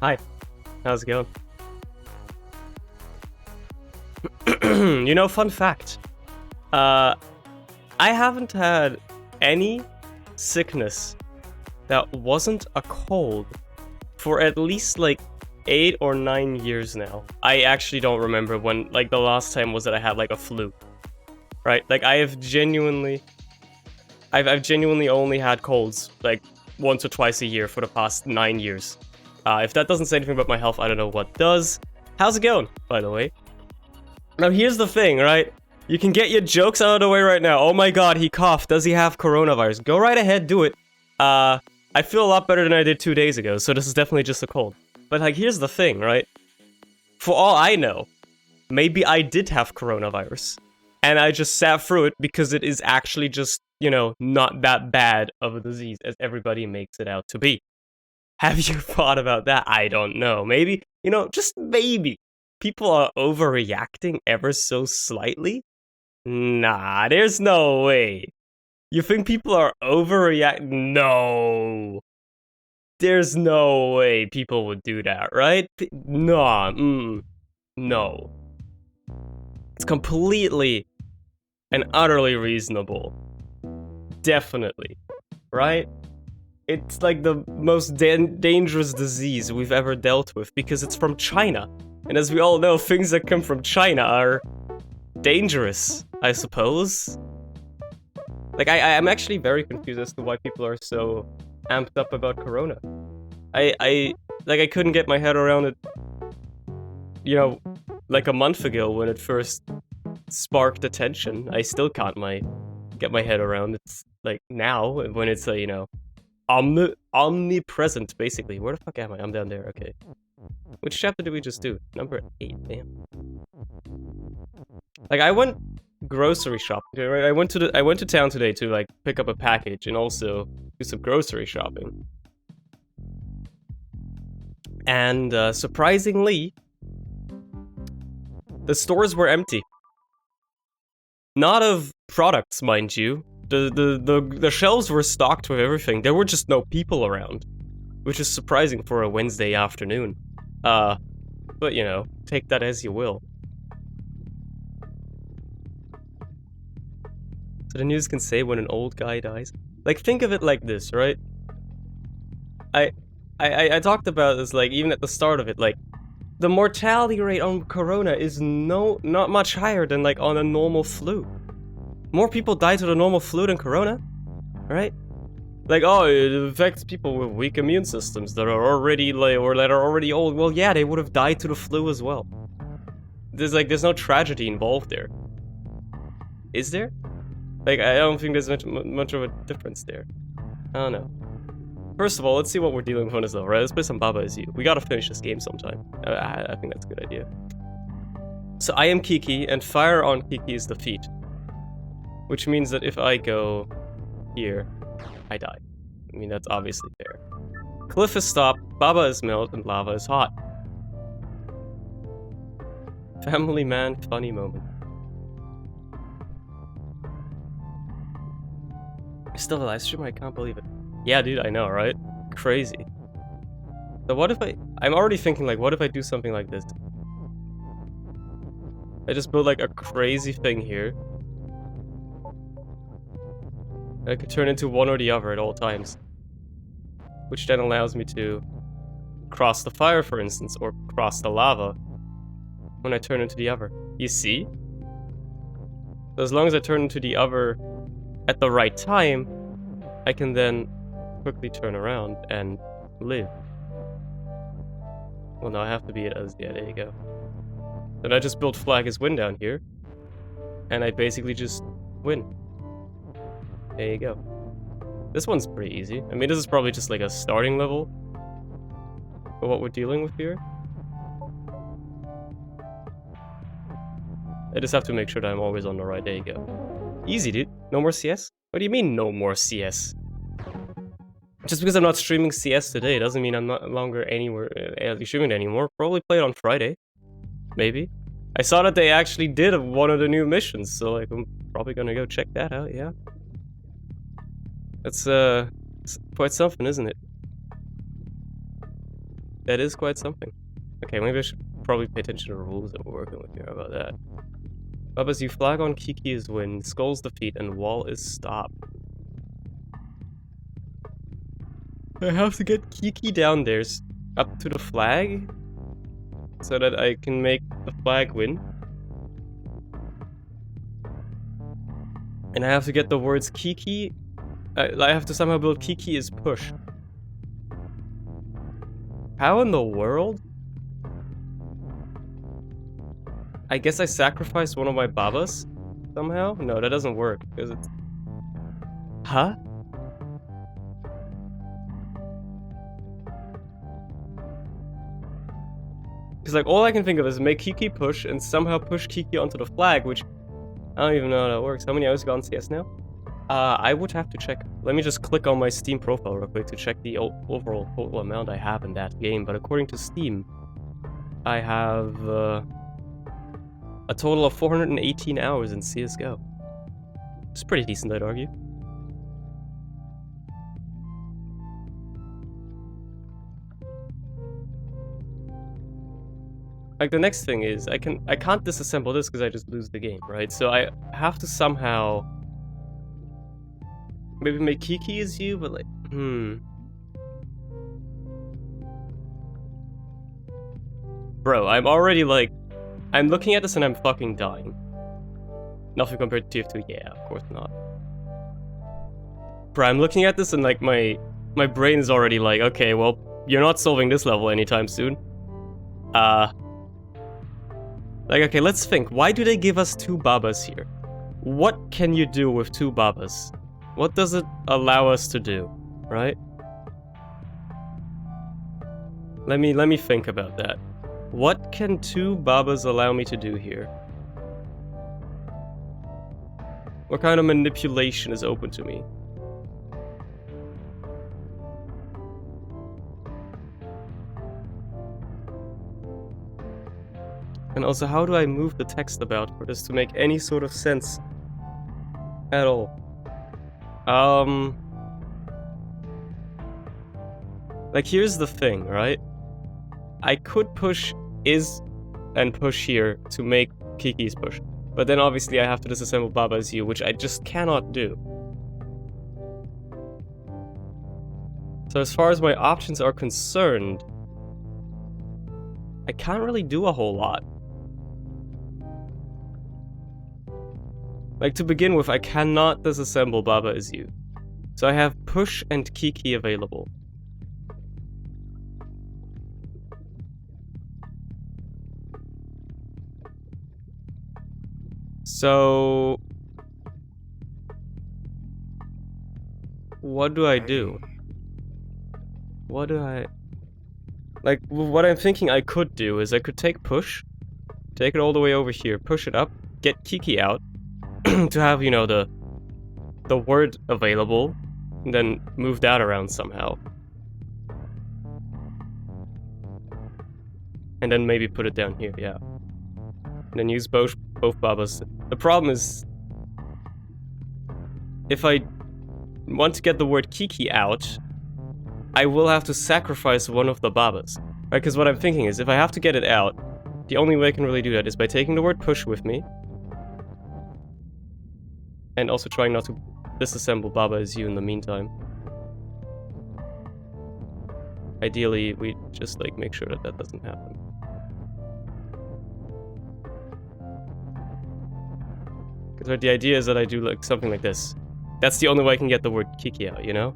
Hi, how's it going? Fun fact. I haven't had any sickness that wasn't a cold for at least like 8 or 9 years now. I actually don't remember when, like, the last time was that I had like a flu. Right? Like, I've genuinely only had colds like once or twice a year for the past 9 years. If that doesn't say anything about my health, I don't know what does. How's it going, by the way? Now, here's the thing, right? You can get your jokes out of the way right now. Oh my god, he coughed. Does he have coronavirus? Go right ahead, do it. I feel a lot better than I did 2 days ago, so this is definitely just a cold. But, like, here's the thing, right? For all I know, maybe I did have coronavirus. And I just sat through it because it is actually just, not that bad of a disease as everybody makes it out to be. Have you thought about that? I don't know. Maybe, just maybe. People are overreacting ever so slightly? Nah, there's no way. You think people are overreacting? No. There's no way people would do that, right? Nah, no. It's completely and utterly reasonable. Definitely. Right? It's like the most dangerous disease we've ever dealt with because it's from China. And as we all know, things that come from China are dangerous, I suppose. Like, I'm actually very confused as to why people are so amped up about Corona. I couldn't get my head around it, like a month ago when it first sparked attention. I still can't get my head around it, like, now, when it's, omnipresent, basically. Where the fuck am I? I'm down there, okay. Which chapter did we just do? Number 8, damn. Like, I went grocery shopping, right? I went to town today to, like, pick up a package and also do some grocery shopping. And, surprisingly, the stores were empty. Not of products, mind you. The shelves were stocked with everything. There were just no people around, which is surprising for a Wednesday afternoon. But take that as you will. So the news can say when an old guy dies. Like, think of it like this, right? I talked about this, like, even at the start of it, like, the mortality rate on Corona is not much higher than, like, on a normal flu. More people die to the normal flu than Corona, right? Like, oh, it affects people with weak immune systems that are already, or that are already old. Well, yeah, they would have died to the flu as well. There's no tragedy involved there. Is there? Like, I don't think there's much of a difference there. I don't know. First of all, let's see what we're dealing with on this level, right? Let's play some Baba Is You. We gotta finish this game sometime. I think that's a good idea. So I am Kiki, and fire on Kiki is defeat. Which means that if I go here, I die. I mean, that's obviously fair. Cliff is stopped, Baba is melt, and lava is hot. Family man, funny moment. Still a live stream? I can't believe it. Yeah, dude, I know, right? Crazy. So what if I'm already thinking, like, what if I do something like this? I just build, like, a crazy thing here. I could turn into one or the other at all times. Which then allows me to cross the fire, for instance, or cross the lava when I turn into the other. You see? So as long as I turn into the other at the right time, I can then quickly turn around and live. Well, no, I have to be it as... yeah, there you go. Then I just build Flag as Win down here. And I basically just win. There you go. This one's pretty easy. I mean, this is probably just like a starting level for what we're dealing with here. I just have to make sure that I'm always on the right. There you go. Easy, dude. No more CS? What do you mean, no more CS? Just because I'm not streaming CS today doesn't mean I'm not longer streaming it anymore. Probably play it on Friday. Maybe. I saw that they actually did one of the new missions, so, like, I'm probably gonna go check that out, yeah. It's quite something, isn't it? That is quite something. Okay, maybe I should probably pay attention to the rules that we're working with here. How about that? Babas, you flag on Kiki is win, Skull's defeat, and Wall is stop. I have to get Kiki down there up to the flag so that I can make the flag win. And I have to get the words Kiki. I have to somehow build Kiki is push. How in the world? I guess I sacrificed one of my babas somehow? No, that doesn't work because it's... Huh? Because like all I can think of is make Kiki push and somehow push Kiki onto the flag, which I don't even know how that works. How many hours got on CS now? I would have to check. Let me just click on my Steam profile real quick to check the overall total amount I have in that game. But according to Steam, I have a total of 418 hours in CSGO. It's pretty decent, I'd argue. Like, the next thing is, I can't disassemble this because I just lose the game, right? So I have to somehow... maybe make Kiki as you, but like, Bro, I'm already like... I'm looking at this and I'm fucking dying. Nothing compared to TF2, yeah, of course not. Bro, I'm looking at this and like my brain is already like, okay, well, you're not solving this level anytime soon. Like, okay, let's think. Why do they give us 2 babas here? What can you do with 2 babas? What does it allow us to do, right? Let me think about that. What can 2 babas allow me to do here? What kind of manipulation is open to me? And also, how do I move the text about for this to make any sort of sense at all? Like, here's the thing, right? I could push is and push here to make Kiki's push. But then obviously I have to disassemble Baba as you, which I just cannot do. So as far as my options are concerned, I can't really do a whole lot. Like, to begin with, I cannot disassemble Baba as you. So I have push and Kiki available. So... what do I do? What do I... like, what I'm thinking I could do is I could take push, take it all the way over here, push it up, get Kiki out, to have, you know, the word available, and then move that around somehow. And then maybe put it down here, yeah. And then use both babas. The problem is, if I want to get the word Kiki out, I will have to sacrifice one of the babas. Right, because what I'm thinking is, if I have to get it out, the only way I can really do that is by taking the word push with me, and also trying not to disassemble Baba as you in the meantime. Ideally, we just like make sure that that doesn't happen. Because the idea is that I do like something like this. That's the only way I can get the word Kiki out, you know?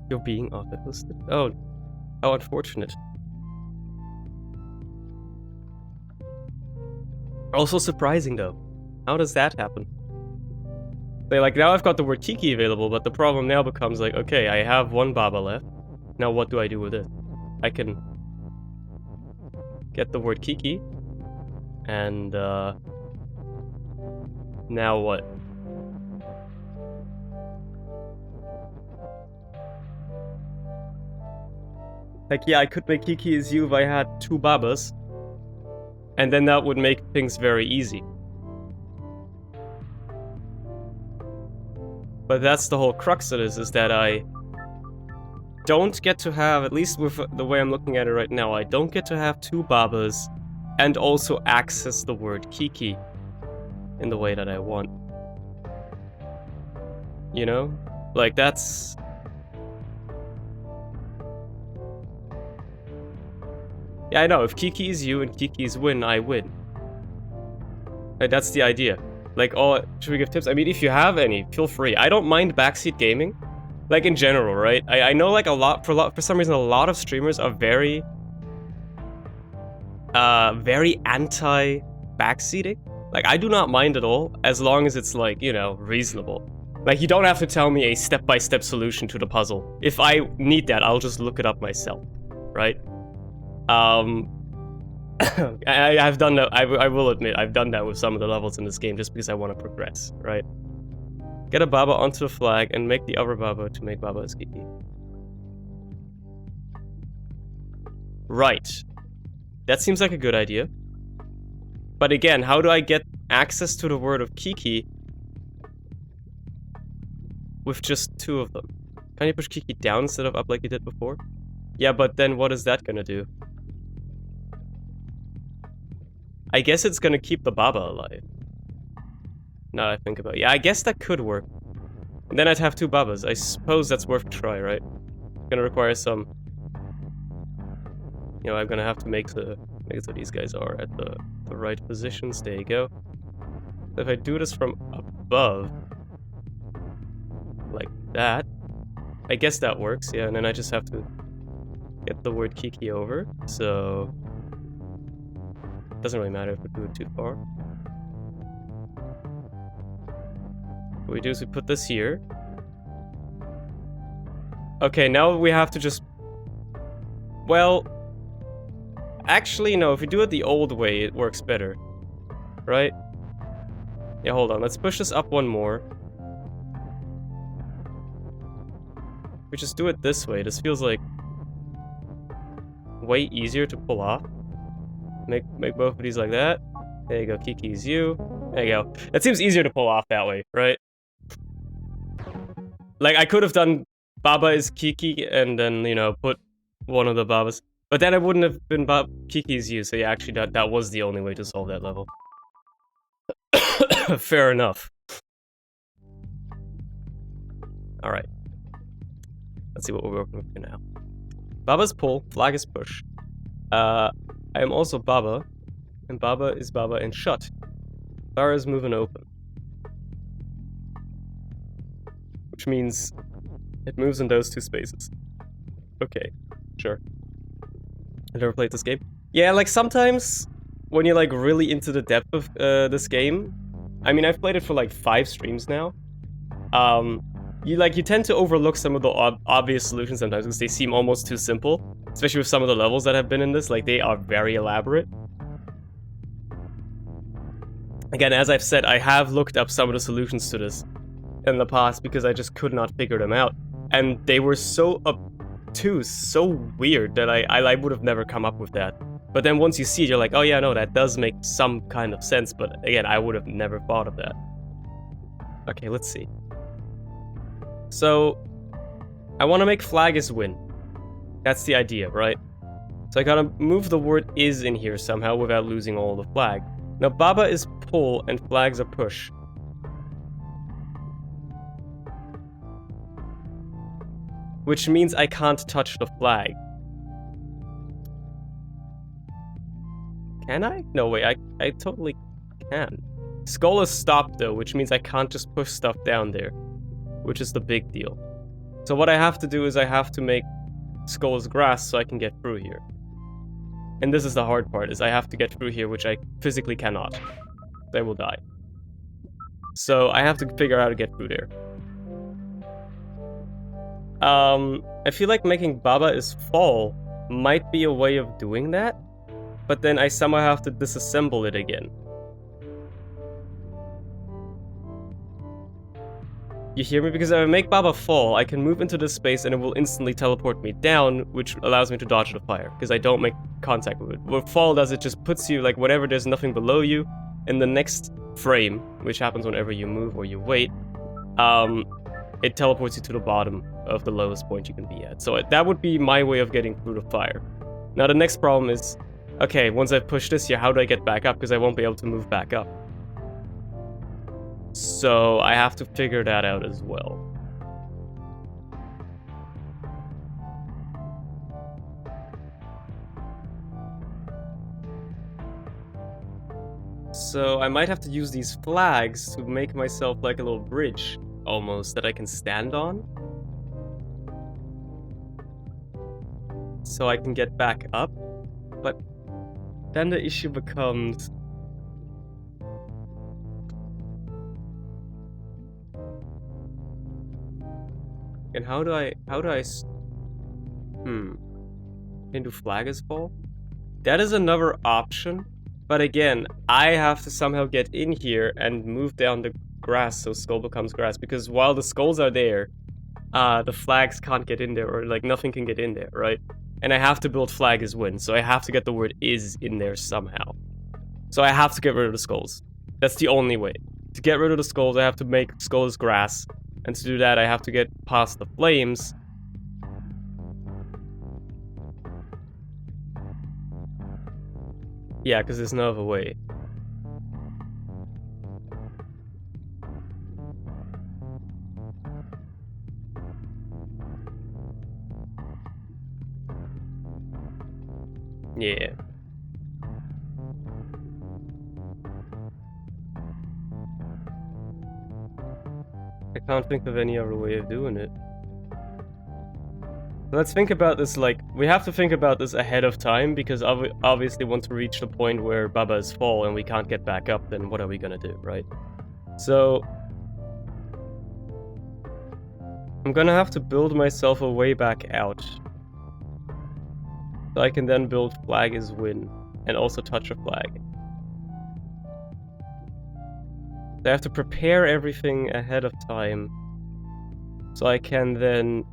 You're being off-listed? Oh, how unfortunate. Also surprising though. How does that happen? Like, now I've got the word Kiki available, but the problem now becomes like, okay, I have one Baba left. Now what do I do with it? I can get the word Kiki, and now what? Like, yeah, I could make Kiki as you if I had 2 Babas, and then that would make things very easy. But that's the whole crux of this, is that don't get to have, at least with the way I'm looking at it right now, I don't get to have 2 Babas and also access the word Kiki in the way that I want. You know? Like, that's... Yeah, I know, if Kiki's you and Kiki's win, I win. Like, that's the idea. Like, oh, should we give tips? I mean, if you have any, feel free. I don't mind backseat gaming. Like, in general, right? I know, like, for some reason, a lot of streamers are very anti-backseating. Like, I do not mind at all, as long as it's, like, you know, reasonable. Like, you don't have to tell me a step-by-step solution to the puzzle. If I need that, I'll just look it up myself, right? I've done that, I will admit, I've done that with some of the levels in this game just because I want to progress, right? Get a Baba onto the flag and make the other Baba to make Baba as Kiki. Right. That seems like a good idea. But again, how do I get access to the word of Kiki with just 2 of them? Can you push Kiki down instead of up like you did before? Yeah, but then what is that gonna do? I guess it's gonna keep the Baba alive. Now that I think about it. Yeah, I guess that could work. And then I'd have 2 Babas. I suppose that's worth a try, right? It's gonna require some... You know, I'm gonna have to make so these guys are at the right positions. There you go. If I do this from above... like that... I guess that works, yeah, and then I just have to get the word Kiki over, so... Doesn't really matter if we do it too far. What we do is we put this here. Okay, now we have to just... Well... Actually, no, if we do it the old way, it works better. Right? Yeah, hold on, let's push this up 1 more. We just do it this way, this feels like... way easier to pull off. Make both of these like that. There you go, Kiki's you. There you go. That seems easier to pull off that way, right? Like, I could have done Baba is Kiki and then, you know, put one of the Babas. But then it wouldn't have been Kiki's you, so yeah, actually that was the only way to solve that level. Fair enough. Alright. Let's see what we're working with now. Baba's pull, flag is push. I am also Baba, and Baba is Baba and shut. Bar is move and open. Which means it moves in those 2 spaces. Okay, sure. I've never played this game. Yeah, like sometimes when you're like really into the depth of this game, I mean, I've played it for like 5 streams now. You tend to overlook some of the obvious solutions sometimes because they seem almost too simple. Especially with some of the levels that have been in this, like, they are very elaborate. Again, as I've said, I have looked up some of the solutions to this in the past because I just could not figure them out. And they were so obtuse, so weird, that I would have never come up with that. But then once you see it, you're like, oh yeah, no, that does make some kind of sense, but again, I would have never thought of that. Okay, let's see. So, I want to make flag is win. That's the idea, right? So I gotta move the word is in here somehow without losing all the flag. Now Baba is pull and flags are push. Which means I can't touch the flag. Can I? No, wait, I totally can. Skull is stopped though, which means I can't just push stuff down there. Which is the big deal. So what I have to do is I have to make Skull is grass so I can get through here. And this is the hard part, is I have to get through here, which I physically cannot. I will die. So I have to figure out how to get through there. I feel like making Baba is fall might be a way of doing that, but then I somehow have to disassemble it again. You hear me? Because if I make Baba fall, I can move into this space and it will instantly teleport me down, which allows me to dodge the fire, because I don't make contact with it. What fall does, it just puts you, like, whenever there's nothing below you, in the next frame, which happens whenever you move or you wait, it teleports you to the bottom of the lowest point you can be at. So that would be my way of getting through the fire. Now the next problem is, okay, once I've pushed this here, how do I get back up? Because I won't be able to move back up. So I have to figure that out as well. So I might have to use these flags to make myself like a little bridge, almost, that I can stand on. So I can get back up. But then the issue becomes... And how do I... Can do flag as fall? That is another option. But again, I have to somehow get in here and move down the grass so skull becomes grass. Because while the skulls are there, the flags can't get in there, or like nothing can get in there, right? And I have to build flag as win, so I have to get the word is in there somehow. So I have to get rid of the skulls. That's the only way. To get rid of the skulls, I have to make skulls grass. And to do that, I have to get past the flames. Yeah, because there's no other way. Yeah. I can't think of any other way of doing it. Let's think about this, like, we have to think about this ahead of time, because obviously once we reach the point where Baba is full and we can't get back up, then what are we gonna do, right? So... I'm gonna have to build myself a way back out. So I can then build flag is win, and also touch a flag. So I have to prepare everything ahead of time, so I can then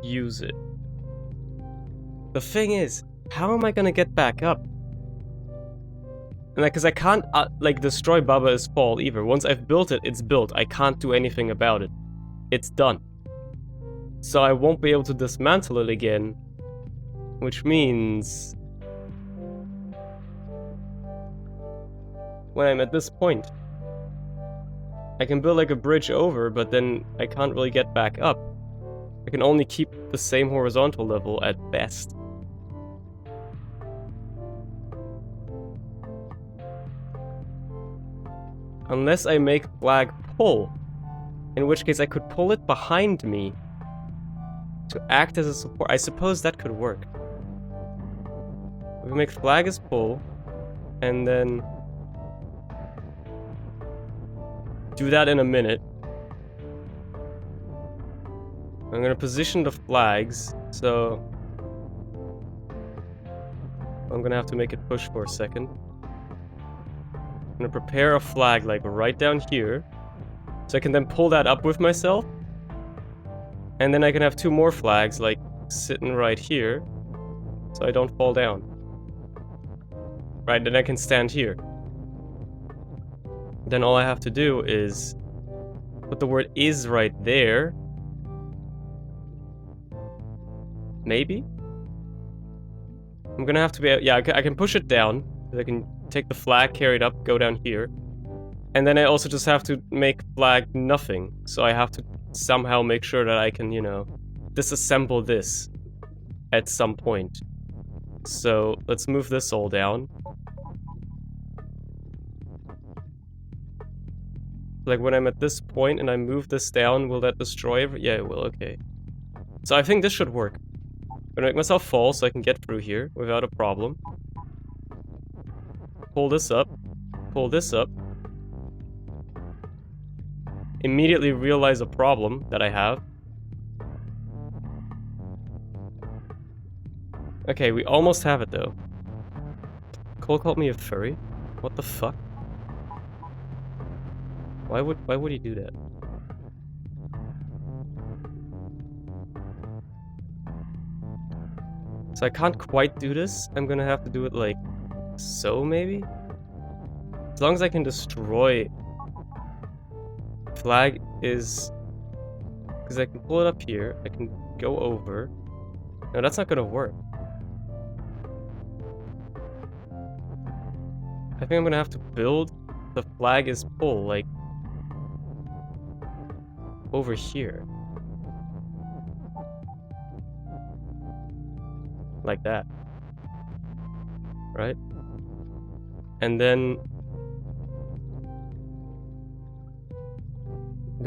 use it. The thing is, how am I gonna get back up? And like, cause I can't, like, destroy Baba is fall either. Once I've built it, it's built. I can't do anything about it. It's done. So I won't be able to dismantle it again, which means... when I'm at this point, I can build like a bridge over, but then I can't really get back up. I can only keep the same horizontal level at best. Unless I make flag pull, in which case I could pull it behind me to act as a support. I suppose that could work. We make flag as pull, and then do that in a minute. I'm gonna position the flags, so I'm gonna have to make it push for a second. I'm gonna prepare a flag like right down here, so I can then pull that up with myself, and then I can have two more flags like sitting right here, so I don't fall down. Right, then I can stand here. Then all I have to do is put the word is right there. Maybe? I'm gonna have to be... yeah, I can push it down. I can take the flag, carry it up, go down here. And then I also just have to make flag nothing. So I have to somehow make sure that I can, you know, disassemble this at some point. So let's move this all down. Like when I'm at this point and I move this down, will that destroy every... yeah, it will, okay. So I think this should work. I'm gonna make myself fall so I can get through here without a problem. Pull this up. Pull this up. Immediately realize a problem that I have. Okay, we almost have it though. Cole called me a furry? What the fuck? Why would he do that? So I can't quite do this. I'm gonna have to do it like so, maybe? As long as I can destroy... flag is Because I can pull it up here. I can go over. No, that's not gonna work. I think I'm gonna have to build the flag is pull, like, over here. Like that. Right? And then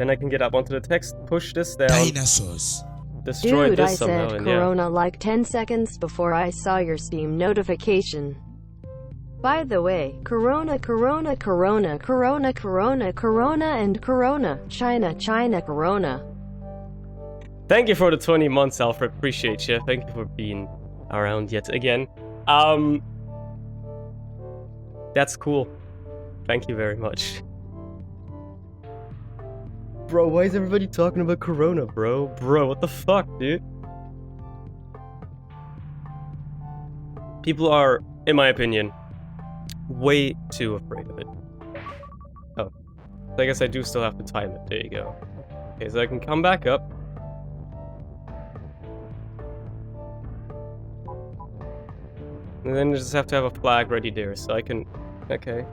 I can get up onto the text, push this down. Dinosaurs. Destroy Dude, this I somehow, said and Corona like 10 seconds before I saw your Steam notification. By the way, Corona, Corona, Corona, Corona, Corona, Corona, and Corona, China, China, Corona. Thank you for the 20 months, Alfred. Appreciate you. Thank you for being around yet again. That's cool. Thank you very much. Bro, why is everybody talking about Corona, bro? Bro, what the fuck, dude? People are, in my opinion, way too afraid of it. Oh. I guess I do still have to time it. There you go. Okay, so I can come back up. And then I just have to have a flag ready there, so I can... Okay.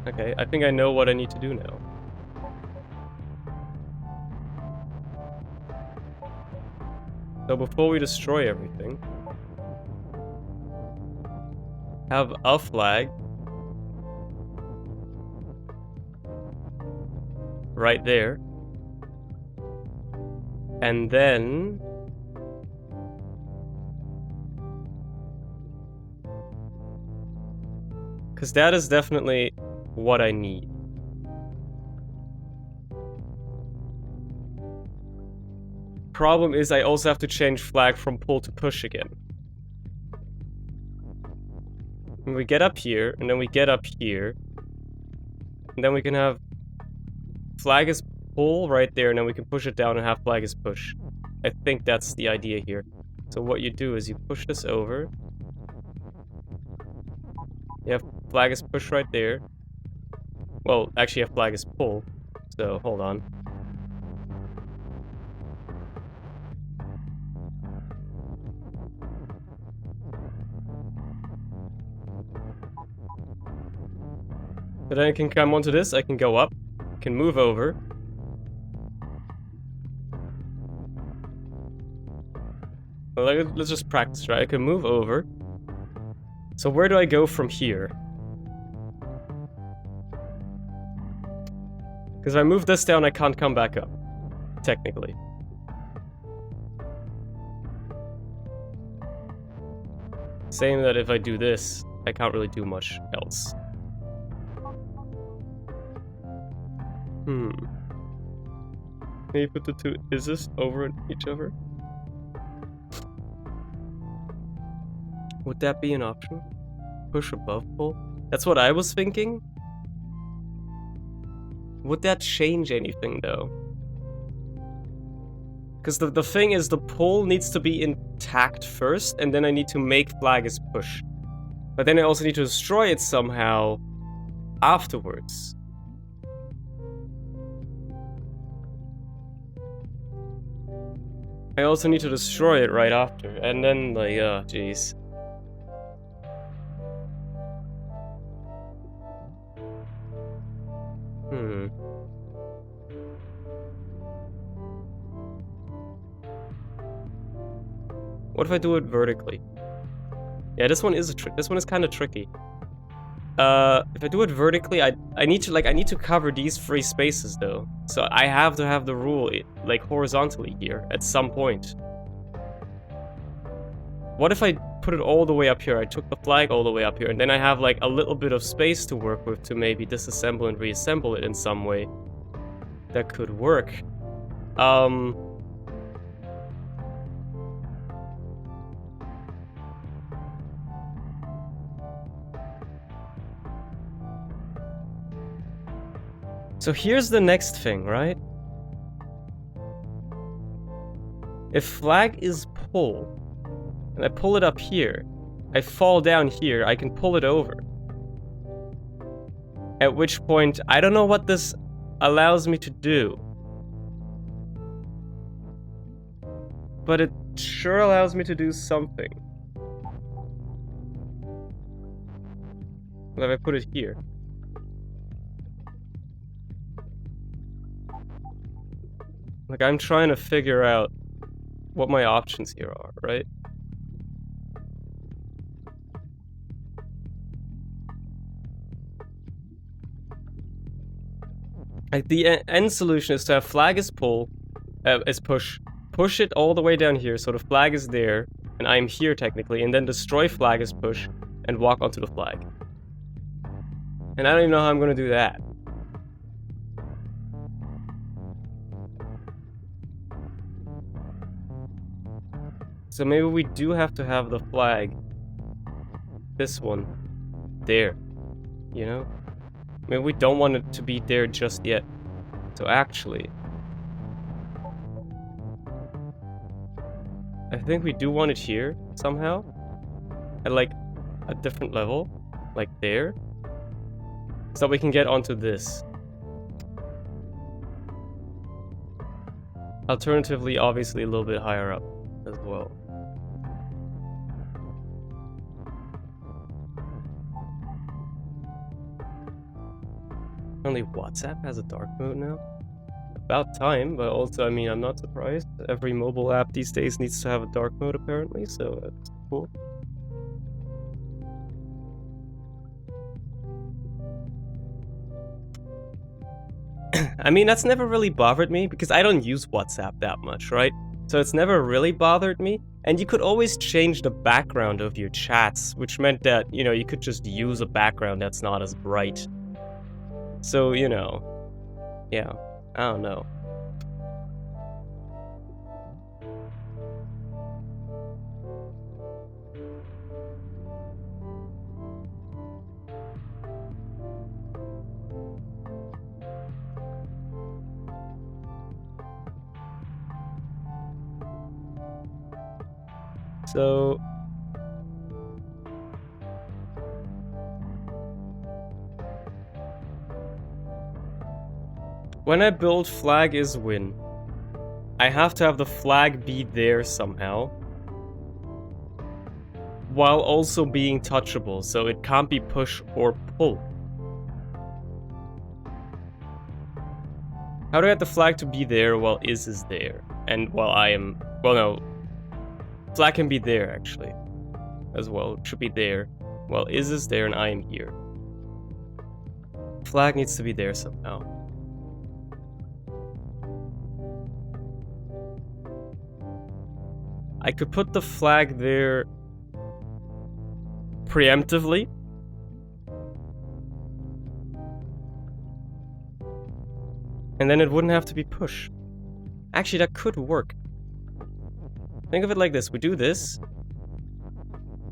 Okay, I think I know what I need to do now. So before we destroy everything, have a flag right there, and then because that is definitely what I need. Problem is I also have to change flag from pull to push again. And we get up here, and then we get up here, and then we can have flag is pull right there, and then we can push it down and have flag is push. I think that's the idea here. So what you do is you push this over. You have flag is push right there. Well, actually, a flag is pull. So hold on. But then I can come onto this, I can go up, can move over. Well, let's just practice, right? I can move over. So where do I go from here? Because if I move this down, I can't come back up. Technically. Saying that if I do this, I can't really do much else. Can you put the two is this over each other? Would that be an option? Push above pull? That's what I was thinking. Would that change anything though? Because the thing is the pull needs to be intact first, and then I need to make flag as push. But then I also need to destroy it somehow afterwards. I also need to destroy it right after, and then like, jeez. What if I do it vertically? Yeah, this one is this one is kind of tricky. If I do it vertically, I need to cover these free spaces though. So I have to have the rule like horizontally here at some point. What if I put it all the way up here? I took the flag all the way up here, and then I have like a little bit of space to work with to maybe disassemble and reassemble it in some way. That could work. So here's the next thing, right? If flag is pull, and I pull it up here, I fall down here, I can pull it over. At which point, I don't know what this allows me to do. But it sure allows me to do something. What if I put it here? Like, I'm trying to figure out what my options here are, right? Like, the end solution is to have flag is pull, is push it all the way down here so the flag is there, and I'm here technically, and then destroy flag is push, and walk onto the flag. And I don't even know how I'm gonna do that. So maybe we do have to have the flag, this one, there, you know? Maybe we don't want it to be there just yet. So actually, I think we do want it here, somehow. At like, a different level. Like there. So that we can get onto this. Alternatively, obviously a little bit higher up as well. Only WhatsApp has a dark mode now? About time, but also, I mean, I'm not surprised. Every mobile app these days needs to have a dark mode apparently, so that's cool. I mean, that's never really bothered me, because I don't use WhatsApp that much, right? So it's never really bothered me, and you could always change the background of your chats, which meant that, you know, you could just use a background that's not as bright. So, you know, yeah, I don't know. So when I build flag is win, I have to have the flag be there somehow, while also being touchable, so it can't be push or pull. How do I get the flag to be there while is there? And while I am... well, no. Flag can be there, actually. As well. It should be there. While is there and I am here. Flag needs to be there somehow. I could put the flag there preemptively. And then it wouldn't have to be push. Actually, that could work. Think of it like this. We do this.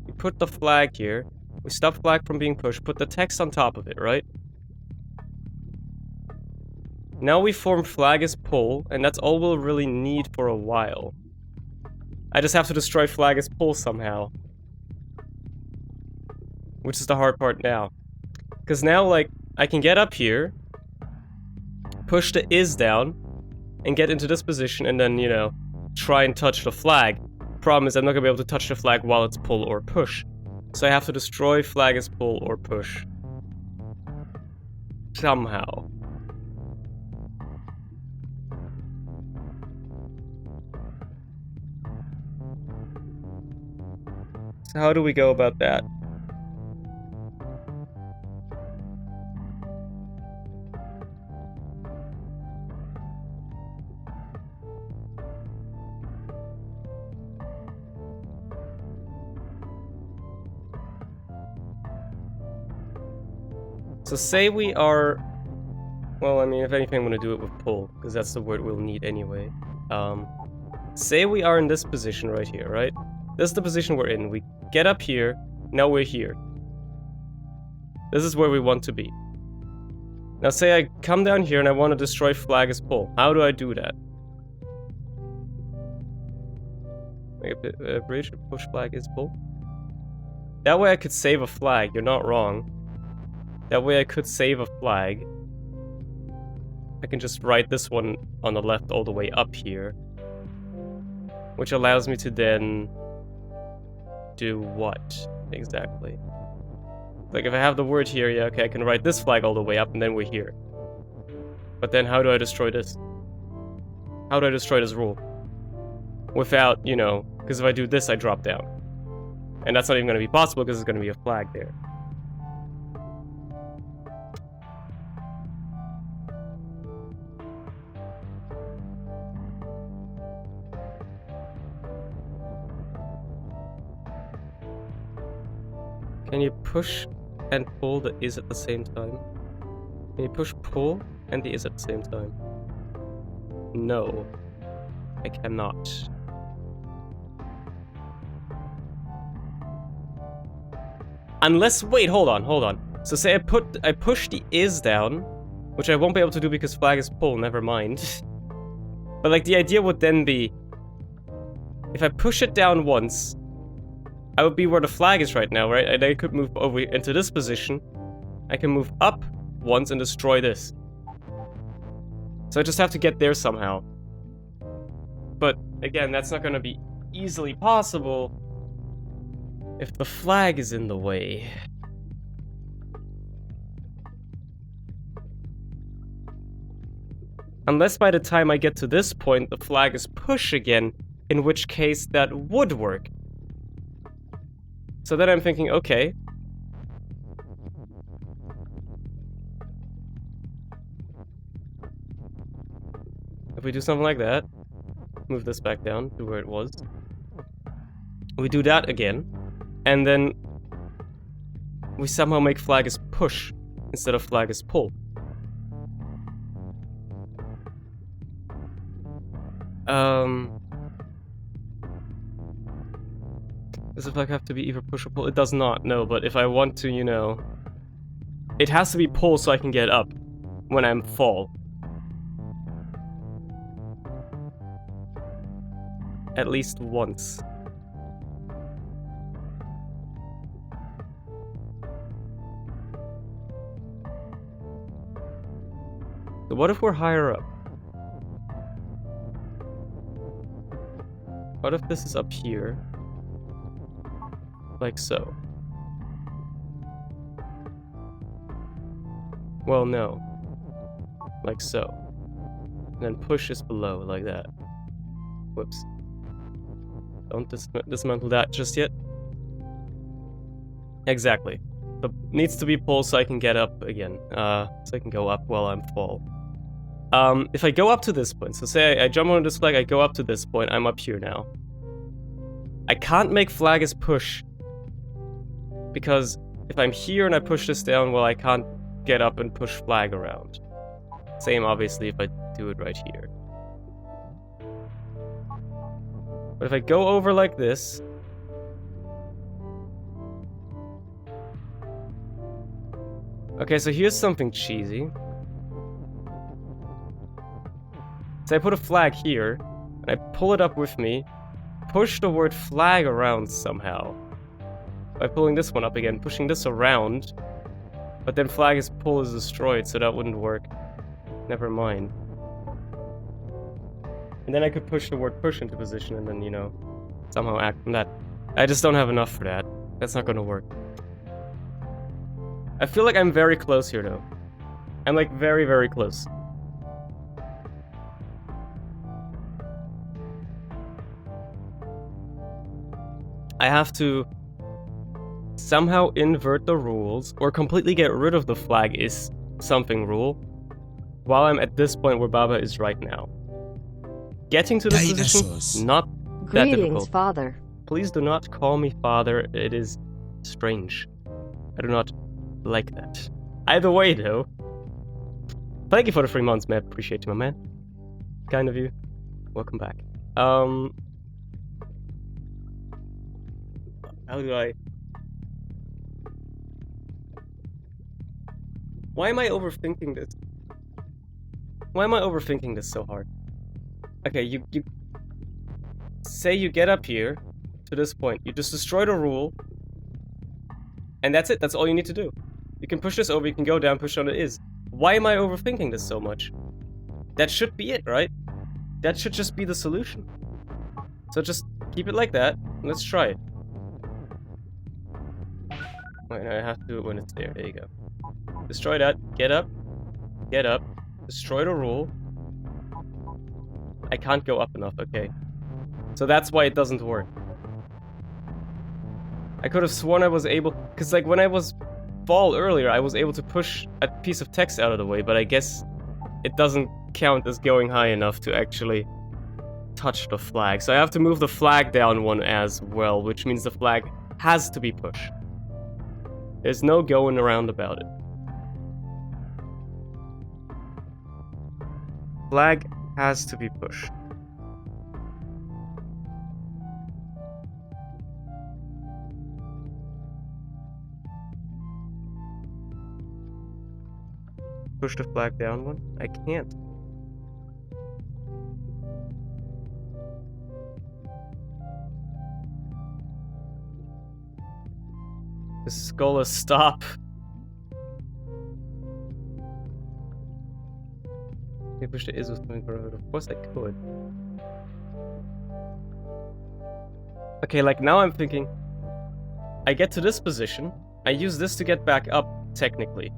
We put the flag here. We stop flag from being pushed. Put the text on top of it, right? Now we form flag as pull, and that's all we'll really need for a while. I just have to destroy flag as pull somehow. Which is the hard part now. Because now, like, I can get up here, push the is down, and get into this position, and then, you know, try and touch the flag. Problem is, I'm not gonna be able to touch the flag while it's pull or push. So I have to destroy flag as pull or push. Somehow. So how do we go about that? So say we are... well, I mean, if anything, I'm gonna do it with pull, because that's the word we'll need anyway. Say we are in this position right here, right? This is the position we're in. We get up here, now we're here. This is where we want to be. Now say I come down here and I want to destroy flag as pull. How do I do that? Make a bridge, push flag is pull. That way I could save a flag, you're not wrong. That way I could save a flag. I can just write this one on the left all the way up here. Which allows me to then do what exactly? Like if I have the word here, yeah, okay, I can write this flag all the way up and then we're here. But then how do I destroy this? How do I destroy this rule? Without, you know, because if I do this, I drop down. And that's not even going to be possible because there's going to be a flag there. Can you push and pull the is at the same time? Can you push pull and the is at the same time? No, I cannot. Unless, wait, hold on. So say I push the is down, which I won't be able to do because flag is pull, never mind. But like the idea would then be, if I push it down once, I would be where the flag is right now, right? And I could move over into this position. I can move up once and destroy this. So I just have to get there somehow. But again, that's not going to be easily possible if the flag is in the way. Unless by the time I get to this point, the flag is push again, in which case that would work. So then I'm thinking, okay. If we do something like that, move this back down to where it was. We do that again, and then we somehow make flag as push instead of flag as pull. Does the flag have to be either push or pull? It does not, no, but if I want to, you know... It has to be pull so I can get up when I'm fall. At least once. So what if we're higher up? What if this is up here? Like so. Well, no. Like so. And then push is below, like that. Whoops. Don't dismantle that just yet. Exactly. The needs to be pull so I can get up again. So I can go up while I'm fall. If I go up to this point, so say I jump on this flag, I go up to this point, I'm up here now. I can't make flag as push. Because if I'm here and I push this down, well, I can't get up and push flag around. Same, obviously, if I do it right here. But if I go over like this... Okay, so here's something cheesy. So I put a flag here, and I pull it up with me, push the word flag around somehow. By pulling this one up again, pushing this around, but then flag is pull is destroyed, so that wouldn't work. Never mind. And then I could push the word push into position and then, you know, somehow act from that. I just don't have enough for that. That's not gonna work. I feel like I'm very close here, though. I'm like very, very close. I have to somehow invert the rules or completely get rid of the flag is something rule while I'm at this point where Baba is right now. Getting to this position, not that difficult. Father. Please do not call me father. It is strange. I do not like that. Either way, though. Thank you for the 3 months, man. Appreciate you, my man. Kind of you. Welcome back. How do I... Why am I overthinking this? Why am I overthinking this so hard? Okay, you say you get up here to this point. You just destroy the rule. And that's it. That's all you need to do. You can push this over, you can go down, push on it is. Why am I overthinking this so much? that should be it, right? That should just be the solution. So just keep it like that. Let's try it. Wait, no, I have to do it when it's there. There you go. Destroy that. Get up. Get up. Destroy the rule. I can't go up enough, okay. So that's why it doesn't work. I could have sworn I was able... Because, like, when I was fall earlier, I was able to push a piece of text out of the way, but I guess it doesn't count as going high enough to actually touch the flag. So I have to move the flag down one as well, which means the flag has to be pushed. There's no going around about it. Flag has to be pushed. Push the flag down one? I can't. The scholar, stop. You push the is with me, bro. Of course I could. Okay, like now I'm thinking, I get to this position, I use this to get back up, technically.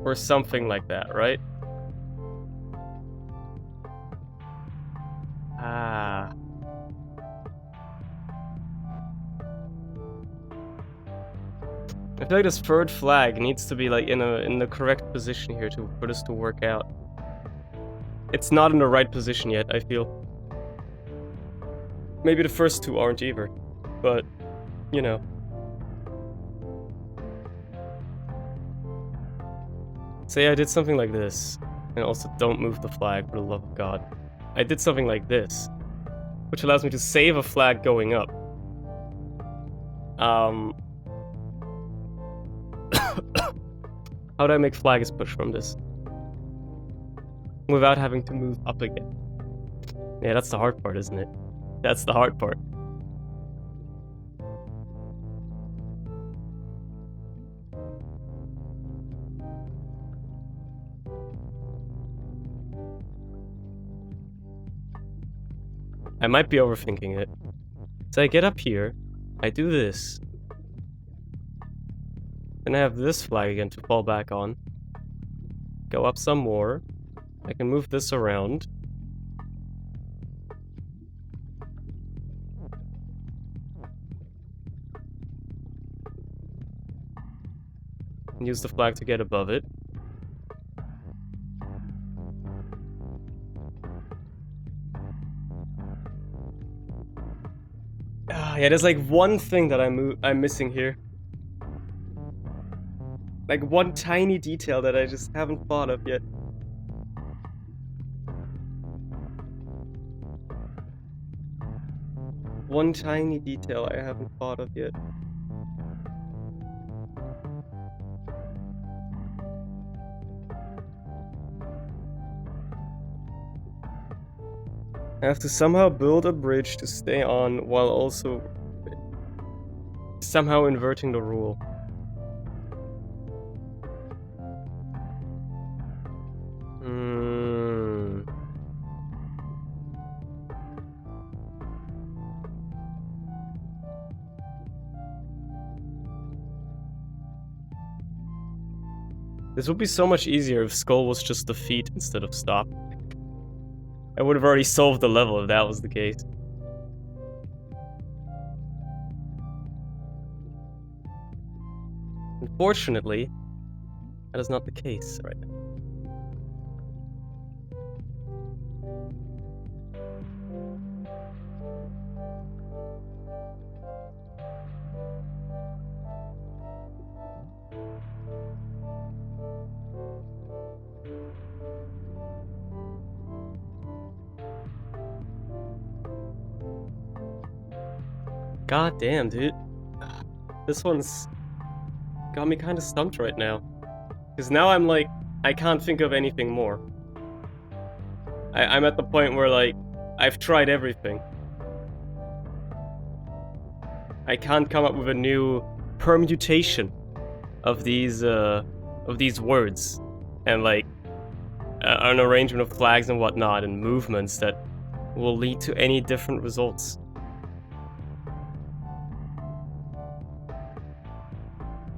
Or something like that, right? Ah. I feel like this third flag needs to be like in the correct position here for this to work out. It's not in the right position yet, I feel. Maybe the first two aren't either, but you know. Say I did something like this, and also don't move the flag for the love of God. I did something like this, which allows me to save a flag going up. How do I make flags push from this? Without having to move up again. Yeah, that's the hard part, isn't it? That's the hard part. I might be overthinking it. So I get up here, I do this. Then I have this flag again to fall back on. Go up some more. I can move this around. And use the flag to get above it. Yeah, there's like one thing that I'm missing here. Like one tiny detail that I just haven't thought of yet. One tiny detail I haven't thought of yet. I have to somehow build a bridge to stay on while also somehow inverting the rule. This would be so much easier if skull was just defeat instead of stop. I would have already solved the level if that was the case. Unfortunately, that is not the case right now. God damn, dude. This one's got me kind of stumped right now. Because now I'm like, I can't think of anything more. I'm at the point where, like, I've tried everything. I can't come up with a new permutation of these words, and like an arrangement of flags and whatnot and movements that will lead to any different results.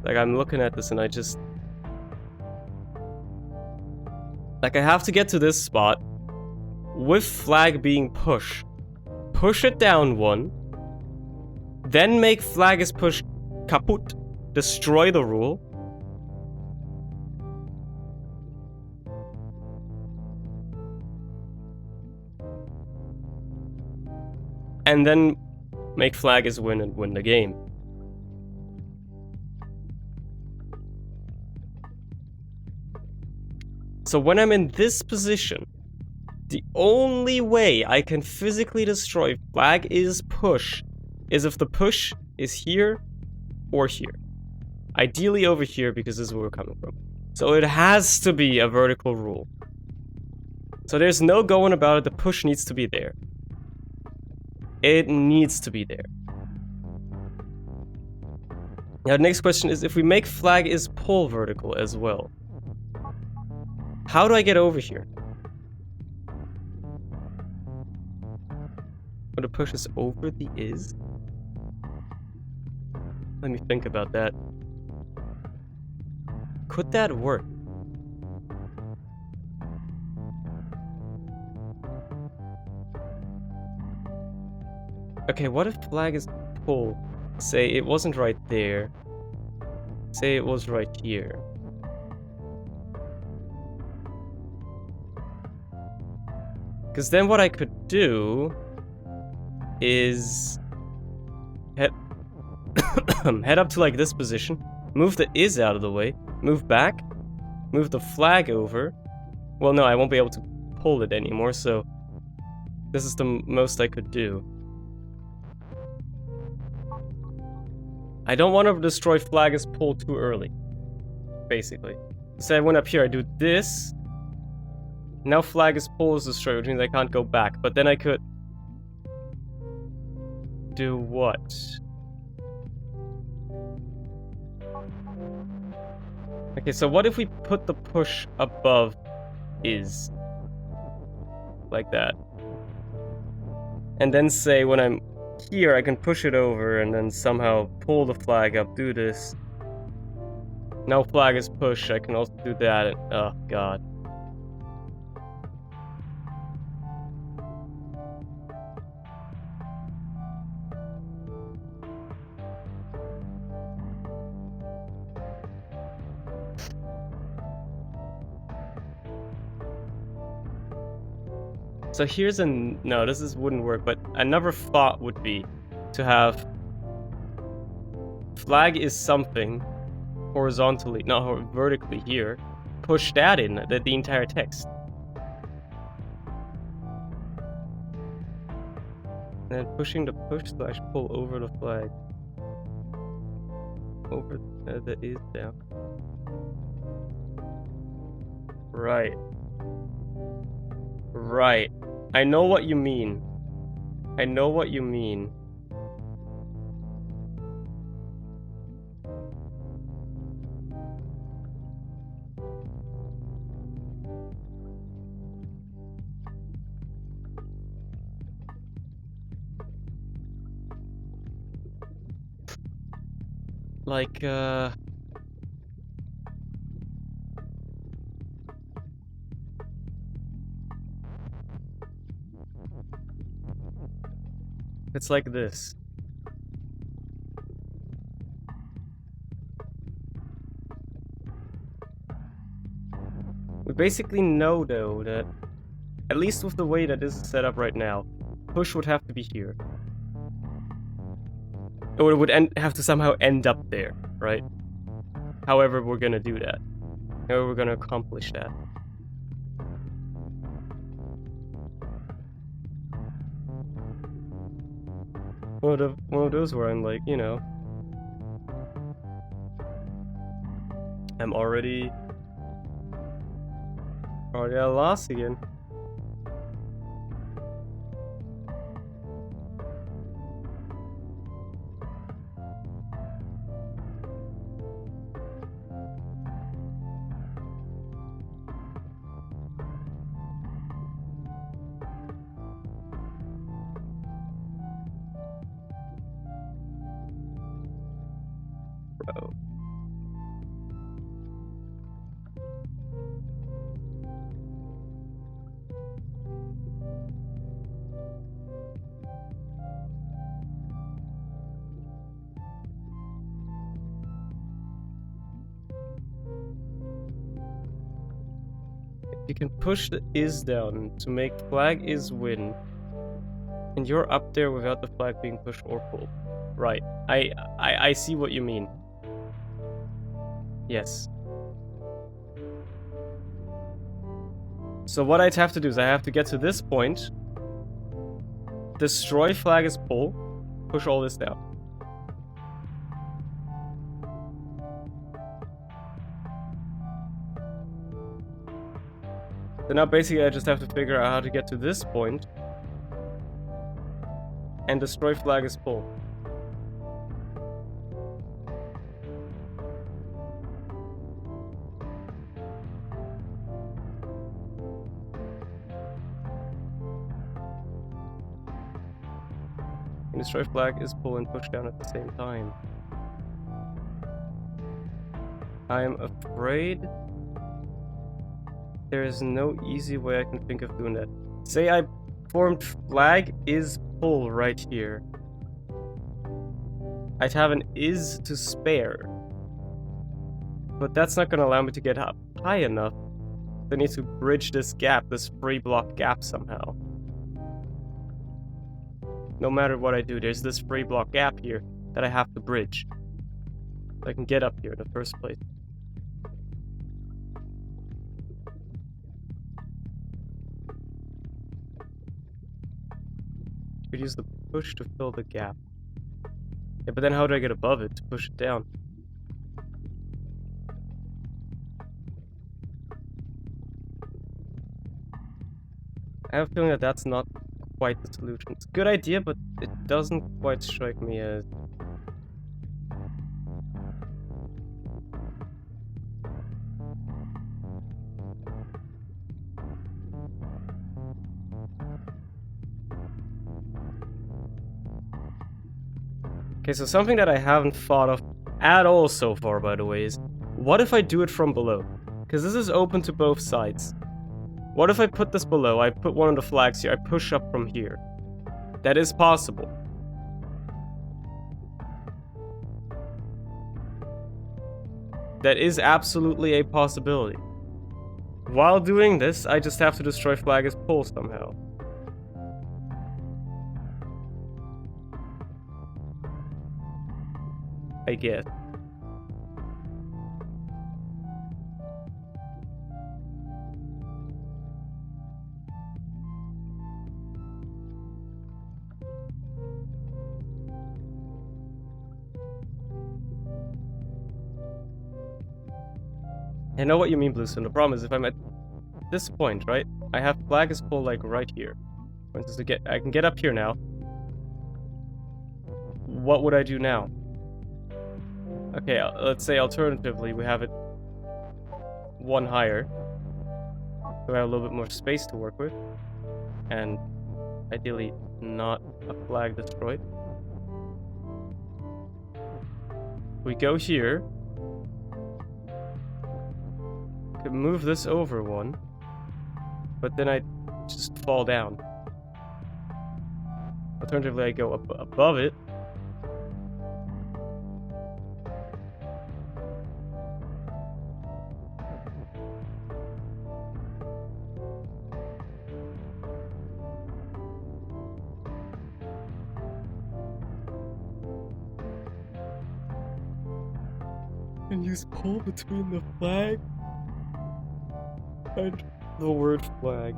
Like, I'm looking at this and I just... Like, I have to get to this spot with flag being pushed. Push it down one. Then make flag is pushed kaput. Destroy the rule. And then make flag is win and win the game. So when I'm in this position, the only way I can physically destroy flag is push is if the push is here or here. Ideally over here, because this is where we're coming from. So it has to be a vertical rule. So there's no going about it, the push needs to be there. It needs to be there. Now the next question is, if we make flag is pull vertical as well, how do I get over here? When the push is over the is? Let me think about that. Could that work? Okay, what if flag is pull? Say it wasn't right there. Say it was right here. Because then what I could do is head head up to like this position, move the is out of the way, move back, move the flag over. Well, no, I won't be able to pull it anymore, so this is the most I could do. I don't want to destroy flag as pull too early, basically. So I went up here, I do this. Now flag is pull is destroyed, which means I can't go back. But then I could do what? Okay, so what if we put the push above is? Like that. And then say when I'm here, I can push it over and then somehow pull the flag up, do this. Now flag is push, I can also do that. And, oh god. So here's no, wouldn't work, but another thought would be to have flag is something horizontally, not vertically here, push that in, the entire text. And then pushing the push slash pull over the flag. Over the is down. Right. Right. I know what you mean. I know what you mean. Like, it's like this. We basically know, though, that, at least with the way that this is set up right now, push would have to be here. Or it would have to somehow end up there, right? However we're gonna do that. However we're gonna accomplish that. One of those where I'm like, you know, I'm already at a loss again. Bro. You can push the is down to make flag is win. And you're up there without the flag being pushed or pulled. Right. I see what you mean. Yes. So what I'd have to do is I have to get to this point, destroy flag is pull, push all this down. So now basically I just have to figure out how to get to this point and destroy flag is pull. And destroy flag is pull and push down at the same time. I'm afraid there is no easy way I can think of doing that. Say I formed flag is pull right here. I'd have an is to spare. But that's not gonna allow me to get up high enough. I need to bridge this gap, this free block gap somehow. No matter what I do, there's this free block gap here that I have to bridge. So I can get up here in the first place. Could use the push to fill the gap. Yeah, but then how do I get above it to push it down? I have a feeling that that's not quite the solution. It's a good idea, but it doesn't quite strike me as... Okay, so something that I haven't thought of at all so far, by the way, is what if I do it from below? Because this is open to both sides. What if I put this below? I put one of the flags here. I push up from here. That is possible. That is absolutely a possibility. While doing this, I just have to destroy flag as pull somehow. I guess. I know what you mean, Bluestone. The problem is if I'm at this point, right? I have flag is pull like right here. For instance, I can get up here now. What would I do now? Okay, let's say alternatively we have it one higher. So I have a little bit more space to work with. And ideally not a flag destroyed. We go here. Could move this over one. But then I just fall down. Alternatively, I go up above it. And use pull between the flag and the word flag.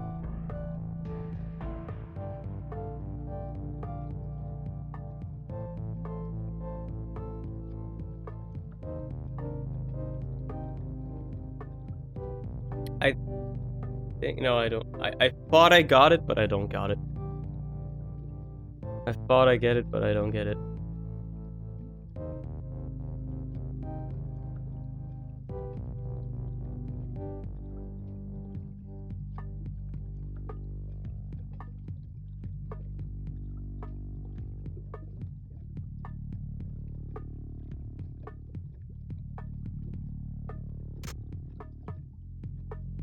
I think, no, I don't. I thought I got it, but I don't got it. I thought I get it, but I don't get it.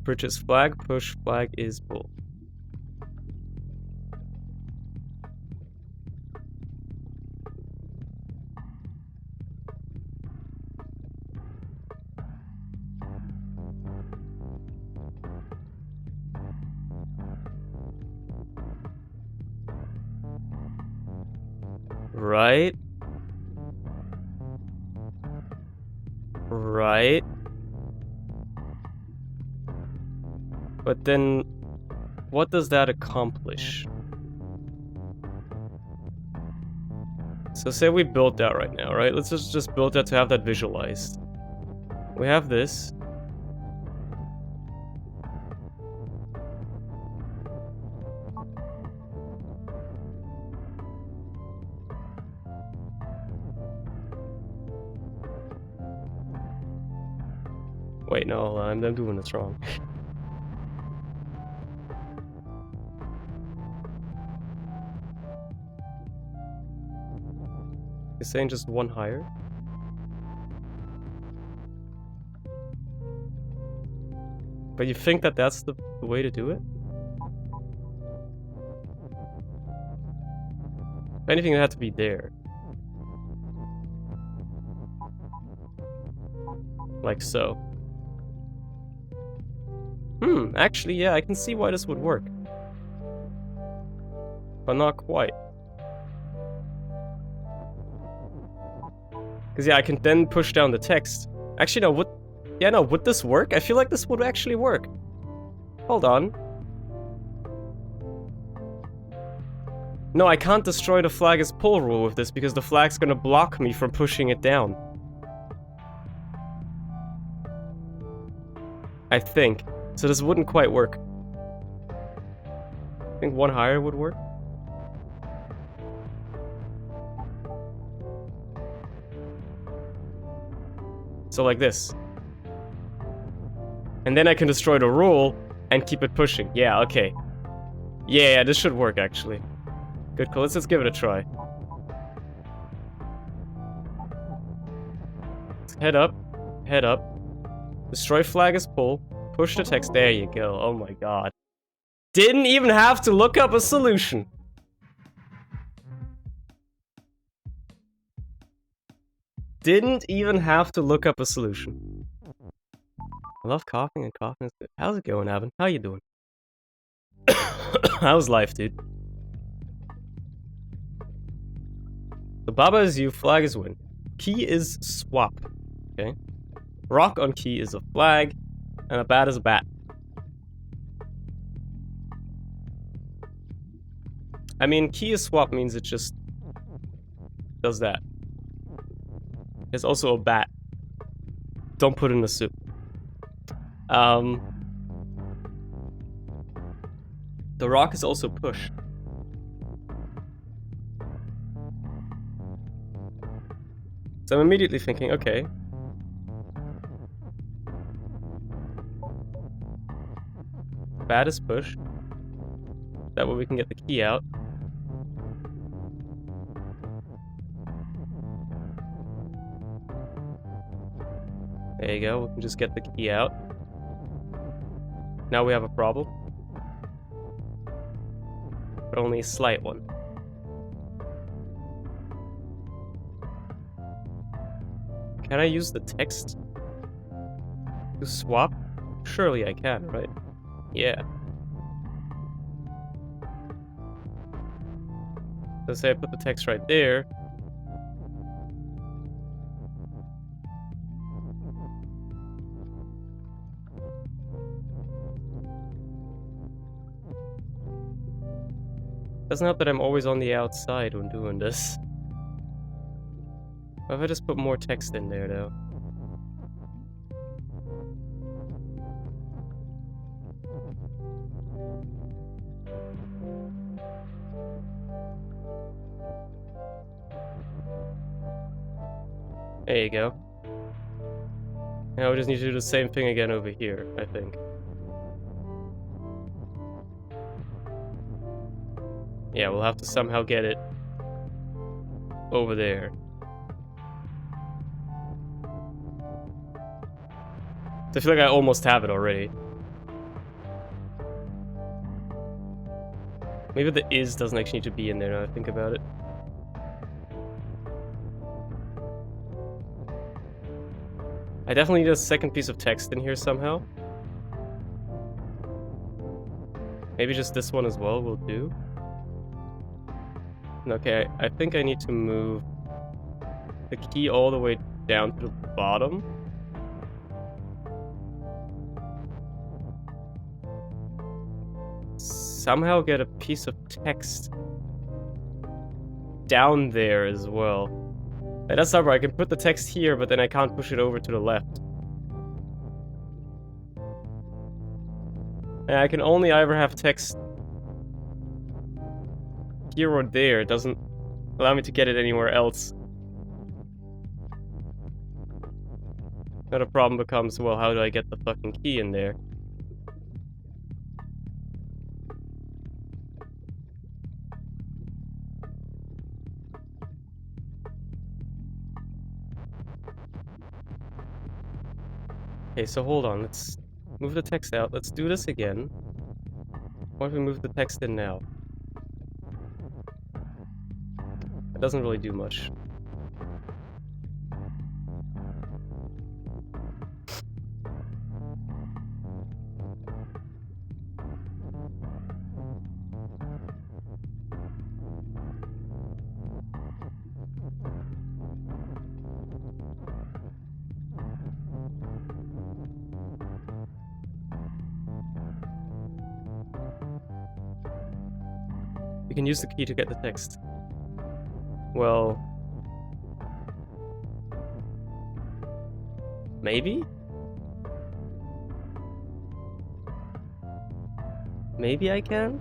Purchase flag, push flag is full. Right. Right. But then, what does that accomplish? So say we built that right now, right? Let's just build that to have that visualized. We have this. Wait, no, I'm doing this wrong. You're saying just one higher? But you think that that's the way to do it? If anything, it had to be there. Like so. Actually, yeah, I can see why this would work. But not quite. Because, yeah, I can then push down the text. Actually, no, would this work? I feel like this would actually work. Hold on. No, I can't destroy the flag as pull rule with this because the flag's gonna block me from pushing it down. I think. So this wouldn't quite work. I think one higher would work. So like this. And then I can destroy the rule and keep it pushing. Yeah, okay. Yeah, this should work actually. Good call. Let's give it a try. Head up. Head up. Destroy flag as pull. Push the text. There you go. Oh my god. Didn't even have to look up a solution. Didn't even have to look up a solution. I love coughing and coughing is good. How's it going, Avin? How you doing? How's life, dude? So Baba is you, flag is win. Key is swap. Okay. Rock on key is a flag, and a bat is a bat. I mean, key is swap means it just does that. It's also a bat. Don't put in the soup. The rock is also push. So I'm immediately thinking, okay. Bat is push. That way we can get the key out. There you go, we can just get the key out. Now we have a problem. But only a slight one. Can I use the text to swap? Surely I can, right? Yeah. So say I put the text right there. Doesn't help that I'm always on the outside when doing this. What if I just put more text in there, though? There you go. Now we just need to do the same thing again over here, I think. Yeah, we'll have to somehow get it over there. So I feel like I almost have it already. Maybe the is doesn't actually need to be in there now that I think about it. I definitely need a second piece of text in here somehow. Maybe just this one as well will do. Okay, I think I need to move the key all the way down to the bottom. Somehow get a piece of text down there as well. That's not right. I can put the text here, but then I can't push it over to the left. And I can only either have text here or there. It doesn't allow me to get it anywhere else. Now the problem becomes, well, how do I get the fucking key in there? Okay, so hold on, let's move the text out. Let's do this again. What if we move the text in now? It doesn't really do much. We can use the key to get the text. Well... maybe? Maybe I can?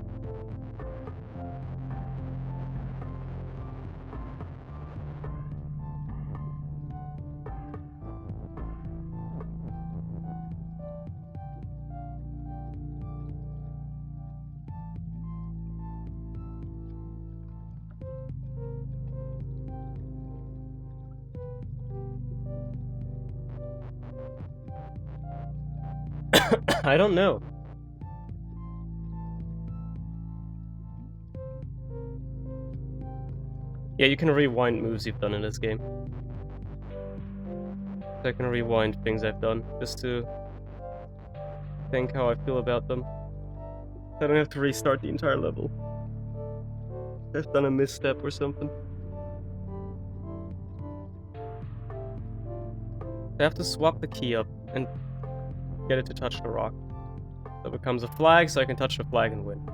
I don't know. Yeah, you can rewind moves you've done in this game. So I can rewind things I've done, just to think how I feel about them. I don't have to restart the entire level. I've done a misstep or something. I have to swap the key up and get it to touch the rock. So it becomes a flag, so I can touch the flag and win.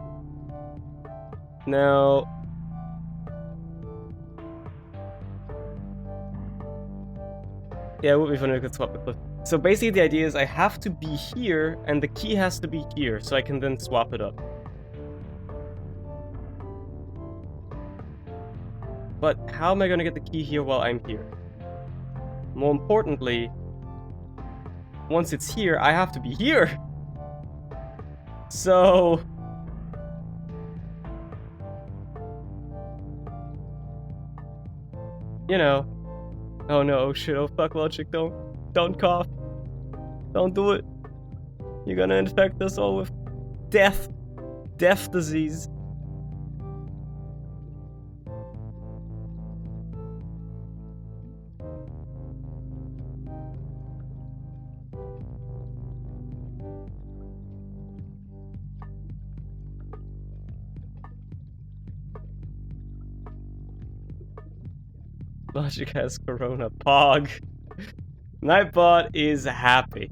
Now... yeah, it would be funny if I could swap the cliff. So basically the idea is I have to be here, and the key has to be here, so I can then swap it up. But how am I going to get the key here while I'm here? More importantly, once it's here, I have to be here! So... you know... oh no, oh shit, oh fuck logic, don't cough. Don't do it. You're gonna infect us all with death disease. Logic has corona. Pog. Nightbot is happy.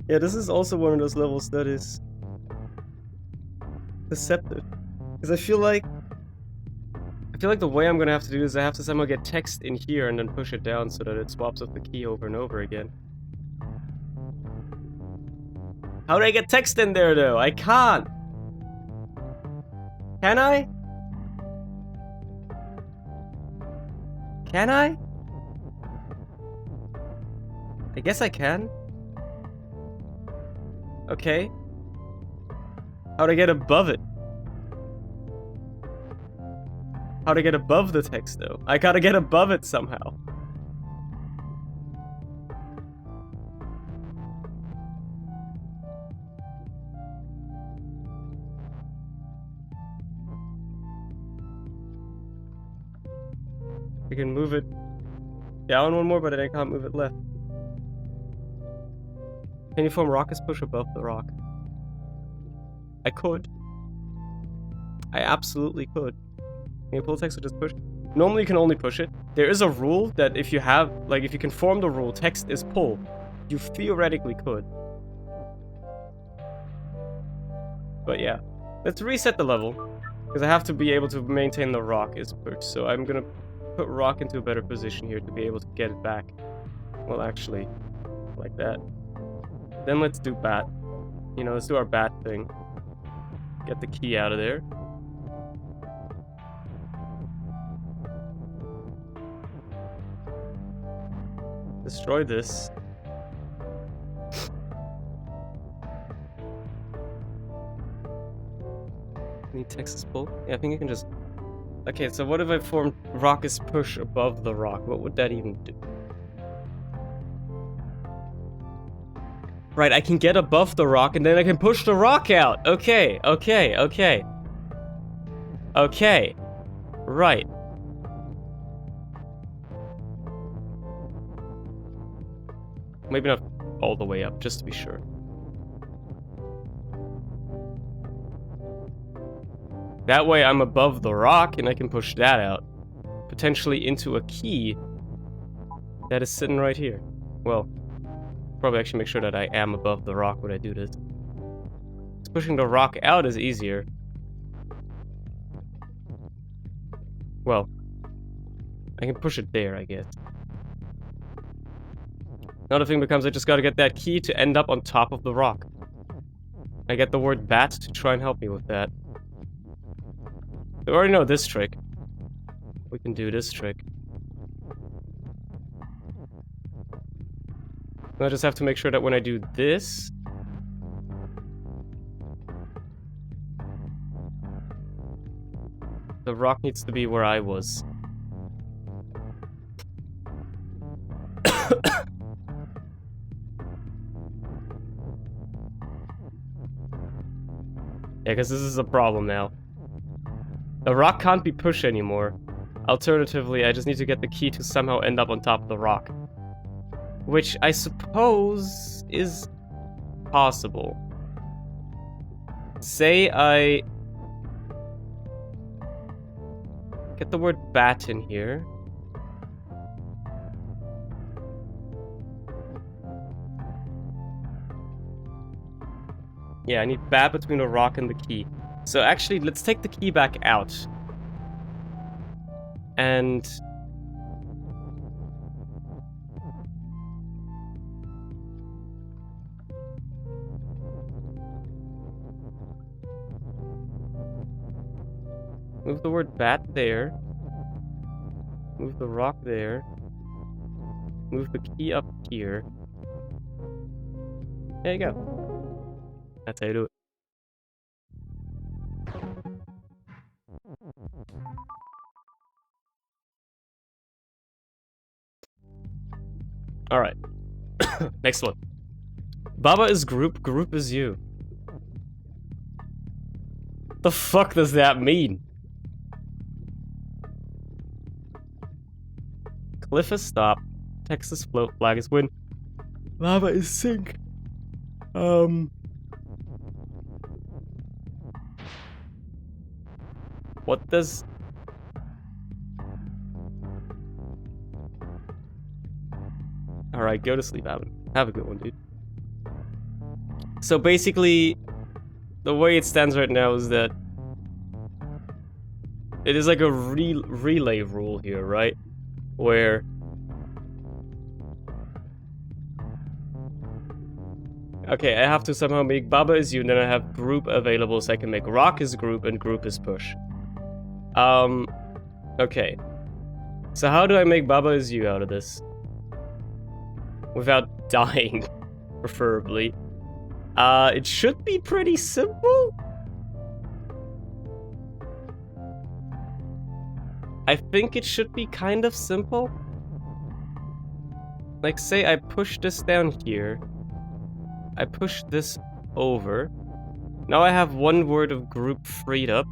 Yeah, this is also one of those levels that is deceptive, because I feel like the way I'm gonna have to do is I have to somehow get text in here and then push it down so that it swaps up the key over and over again. How do I get text in there though? I can't. Can I? Can I? I guess I can. Okay. How'd I get above it? How'd I get above the text, though? I gotta get above it somehow. I can move it down one more, but I can't move it left. Can you form rockets push above the rock? I could. I absolutely could. Can you pull text or just push? Normally you can only push it. There is a rule that if you have, like, if you can form the rule, text is pull. You theoretically could. But yeah. Let's reset the level. Because I have to be able to maintain the rock is push. So I'm gonna put rock into a better position here to be able to get it back. Well, actually, like that. Then let's do bat. You know, let's do our bat thing. Get the key out of there. Destroy this. Need Texas pull? Yeah, I think you can just... Okay, so what if I formed rock is push above the rock? What would that even do? Right, I can get above the rock and then I can push the rock out. Okay, okay, okay. Okay. Right. Maybe not all the way up, just to be sure. That way I'm above the rock and I can push that out. Potentially into a key that is sitting right here. Well, probably actually make sure that I am above the rock when I do this. Pushing the rock out is easier. Well, I can push it there, I guess. Another thing becomes I just gotta get that key to end up on top of the rock. I get the word bat to try and help me with that. I already know this trick. We can do this trick. I just have to make sure that when I do this... the rock needs to be where I was. Yeah, because this is a problem now. The rock can't be pushed anymore. Alternatively, I just need to get the key to somehow end up on top of the rock. Which I suppose is possible. Say I get the word bat in here. Yeah, I need bat between the rock and the key. So actually, let's take the key back out. And... move the word bat there. Move the rock there. Move the key up here. There you go. That's how you do it. Alright. Next one. Baba is group, group is you. The fuck does that mean? Cliff is stop. Text is float. Flag is win. Lava is sink. What does... Alright, go to sleep, Alan. Have a good one, dude. So basically, the way it stands right now is that it is like a relay rule here, right? Where... Okay, I have to somehow make Baba is you, and then I have group available, so I can make rock is group and group is push. Okay. So how do I make Baba is you out of this? Without dying, preferably. It should be pretty simple. I think it should be kind of simple. Like, say I push this down here. I push this over. Now I have one word of group freed up.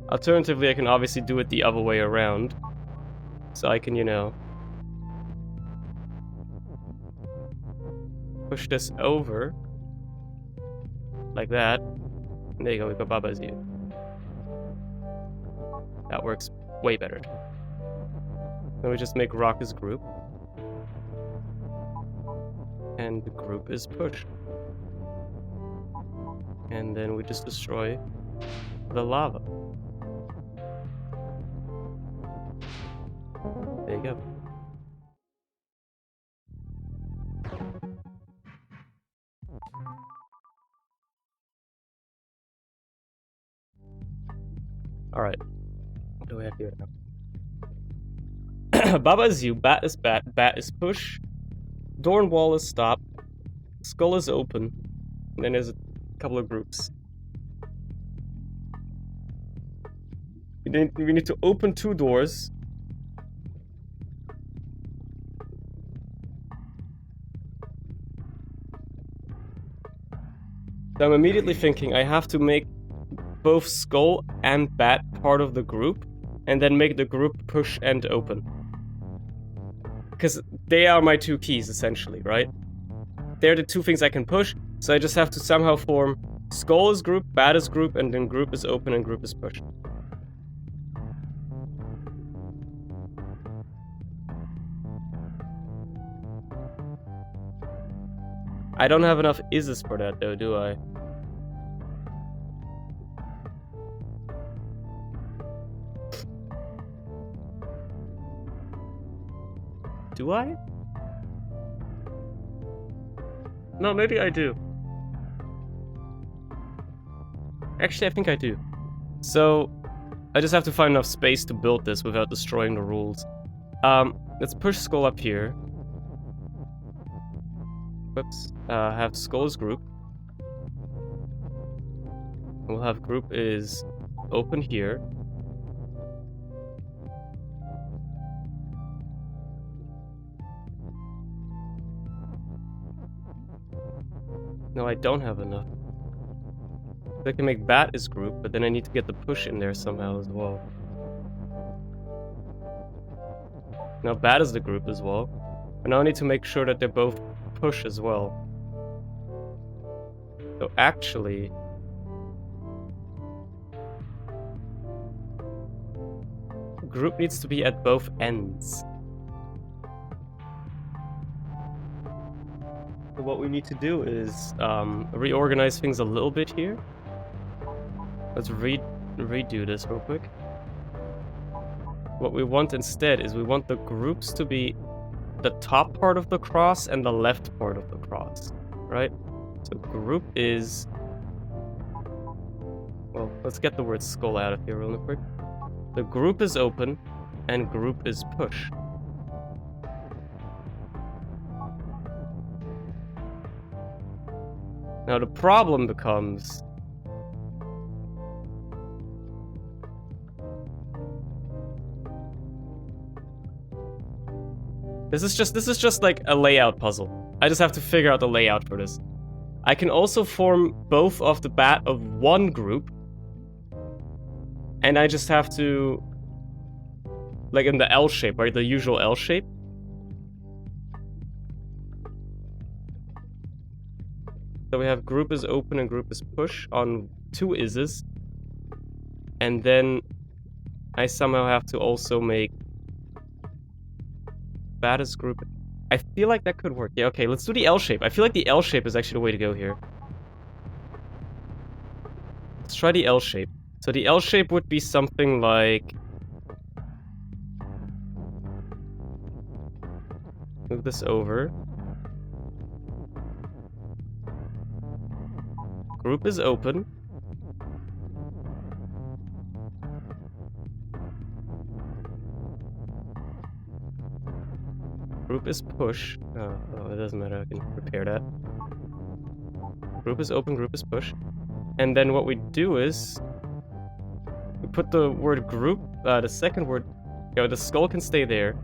Alternatively, I can obviously do it the other way around. So I can, you know, push this over. Like that. And there you go, we got Baba's view. That works way better. Then we just make rock as group. And the group is push. And then we just destroy the lava. There you go. Alright. What do we have here now? Baba is you, bat is bat, bat is push, door and wall is stop, skull is open, and then there's a couple of groups. We need to open 2 doors. So I'm immediately thinking I have to make both skull and bat part of the group, and then make the group push and open. Because they are my 2 keys, essentially, right? They're the 2 things I can push, so I just have to somehow form skull is group, bat is group, and then group is open and group is push. I don't have enough ises for that though, do I? Do I? No, maybe I do. Actually, I think I do. So, I just have to find enough space to build this without destroying the rules. Let's push skull up here. Whoops. Have skull as group. We'll have group is open here. No, I don't have enough. So I can make bat as group, but then I need to get the push in there somehow as well. Now bat is the group as well. And now I need to make sure that they're both push as well. So actually... group needs to be at both ends. So what we need to do is reorganize things a little bit here. Let's redo this real quick. What we want instead is we want the groups to be the top part of the cross and the left part of the cross, right? So group is... well, let's get the word skull out of here real quick. The group is open and group is push. Now the problem becomes... This is just like a layout puzzle. I just have to figure out the layout for this. I can also form both of the bat of one group. And I just have to... like in the L shape, right? The usual L shape. So we have group is open and group is push on 2 ises. And then I somehow have to also make bat as group. I feel like that could work. Yeah, okay, let's do the L shape. I feel like the L shape is actually the way to go here. Let's try the L shape. So the L shape would be something like... move this over. Group is open. Group is push. Oh, it doesn't matter, I can repair that. Group is open, group is push. And then what we do is... we put the word group, the second word... Yo, the skull can stay there.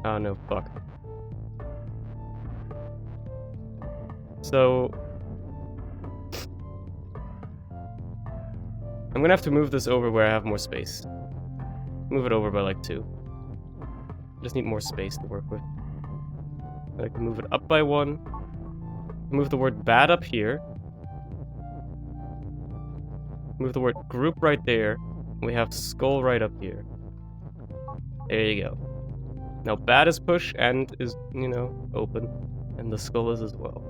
Oh no, fuck. So... I'm gonna have to move this over where I have more space. Move it over by like 2. Just need more space to work with. I can move it up by 1. Move the word bad up here. Move the word group right there. We have skull right up here. There you go. Now bad is push and is, you know, open. And the skull is as well.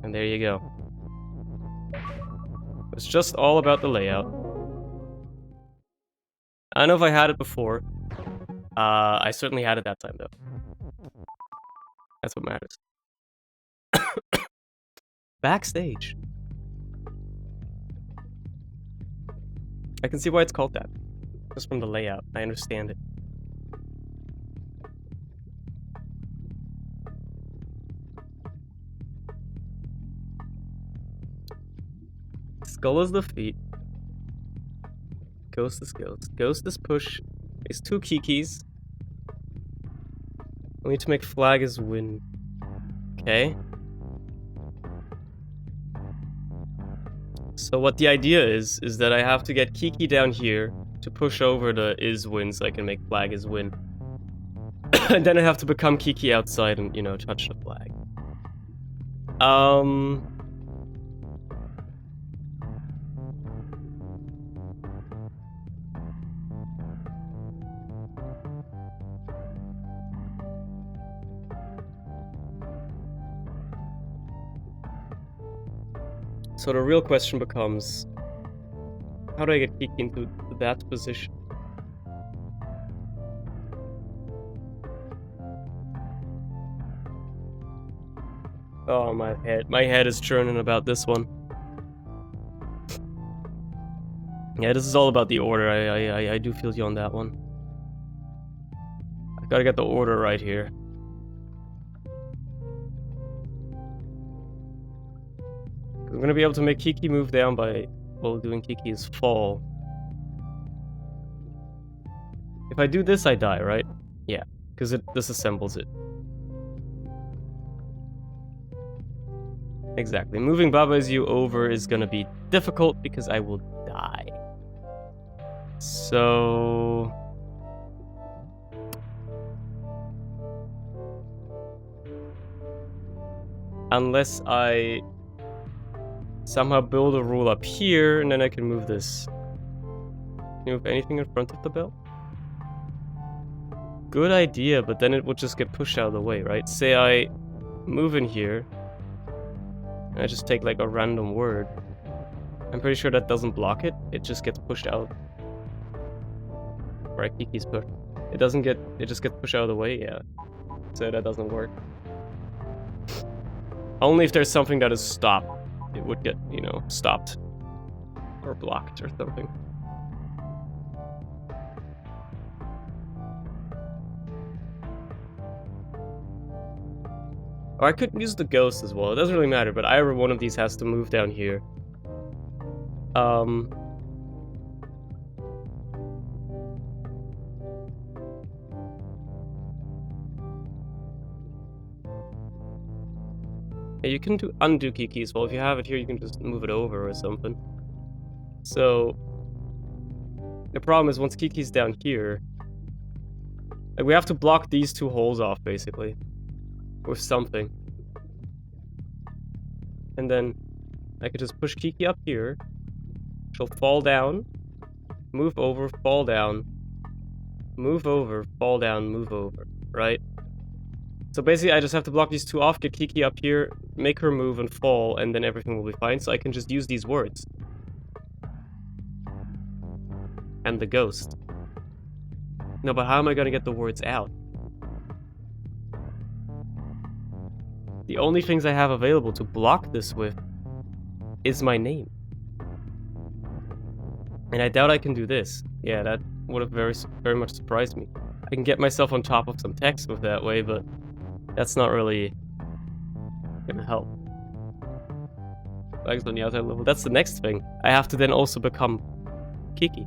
And there you go. It's just all about the layout. I don't know if I had it before. I certainly had it that time, though. That's what matters. Backstage. I can see why it's called that. Just from the layout. I understand it. Skull is the feet. Ghost is ghost. Ghost is push. There's 2 kikis. We need to make flag is win. Okay. So what the idea is that I have to get Kiki down here to push over the is win so I can make flag is win. And then I have to become Kiki outside and, you know, touch the flag. So the real question becomes, how do I get Kiki into that position? Oh, my head is churning about this one. Yeah, this is all about the order. I do feel you on that one. I gotta get the order right here. I'm gonna be able to make Kiki move down by, well, doing Kiki's fall. If I do this, I die, right? Yeah, because it disassembles it. Exactly. Moving Baba Is You over is gonna be difficult because I will die. So... unless I somehow build a rule up here, and then I can move this. Can you move anything in front of the bell? Good idea, but then it would just get pushed out of the way, right? Say I move in here, and I just take like a random word. I'm pretty sure that doesn't block it, it just gets pushed out. Right, Kiki's push. It doesn't get, it just gets pushed out of the way, yeah. So that doesn't work. Only if there's something that is stopped, it would get, you know, stopped. Or blocked or something. Or I could use the ghost as well, it doesn't really matter, but either one of these has to move down here. Yeah, you can undo Kiki as well. If you have it here, you can just move it over or something. So, the problem is once Kiki's down here, like we have to block these 2 holes off, basically. With something. And then I could just push Kiki up here. She'll fall down, move over, fall down, move over, fall down, move over, right? So basically I just have to block these 2 off, get Kiki up here, make her move and fall, and then everything will be fine. So I can just use these words. And the ghost. No, but how am I gonna get the words out? The only things I have available to block this with is my name. And I doubt I can do this. Yeah, that would have very much surprised me. I can get myself on top of some text with that way, but that's not really gonna help. Flags on the outside level. That's the next thing. I have to then also become Kiki.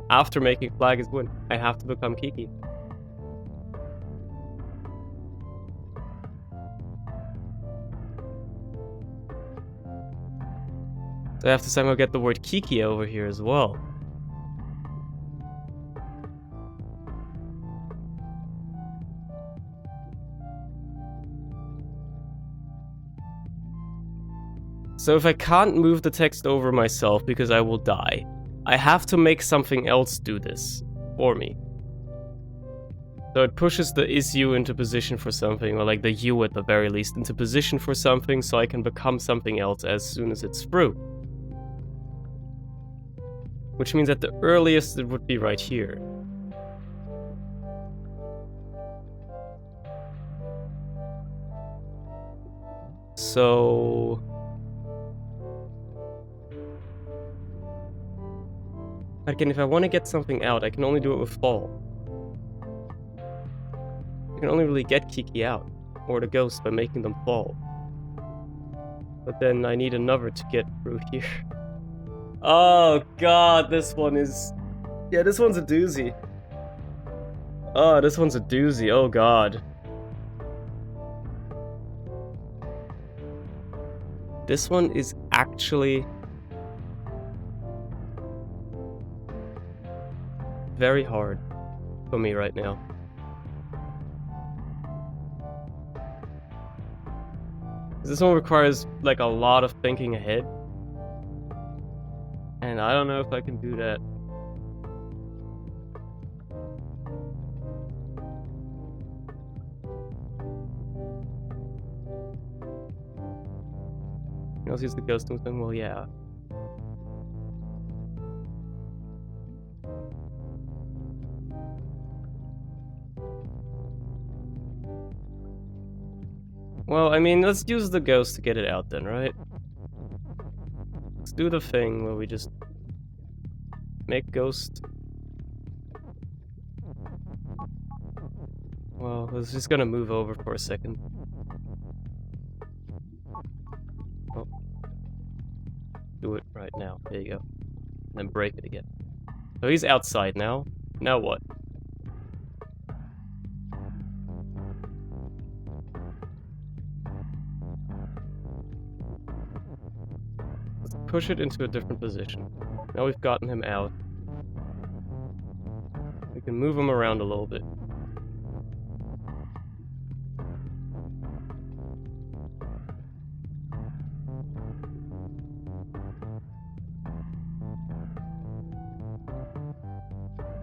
After making flag is win, I have to become Kiki. So I have to somehow get the word Kiki over here as well. So if I can't move the text over myself because I will die, I have to make something else do this for me. So it pushes the is you into position for something, or like the you at the very least, into position for something so I can become something else as soon as it's through. Which means at the earliest it would be right here. So... again, if I want to get something out, I can only do it with fall. I can only really get Kiki out, or the ghost, by making them fall. But then I need another to get through here. Oh god, this one is... yeah, this one's a doozy. Oh, this one's a doozy, oh god. This one is actually... very hard for me right now. This one requires like a lot of thinking ahead. And I don't know if I can do that. I'll use the ghost thing. Well, yeah. Well, I mean, let's use the ghost to get it out then, right? Let's do the thing where we just make ghost. Well, it's just gonna move over for a second. Oh. Do it right now. There you go. And then break it again. So he's outside now. Now what? Push it into a different position. Now we've gotten him out. We can move him around a little bit.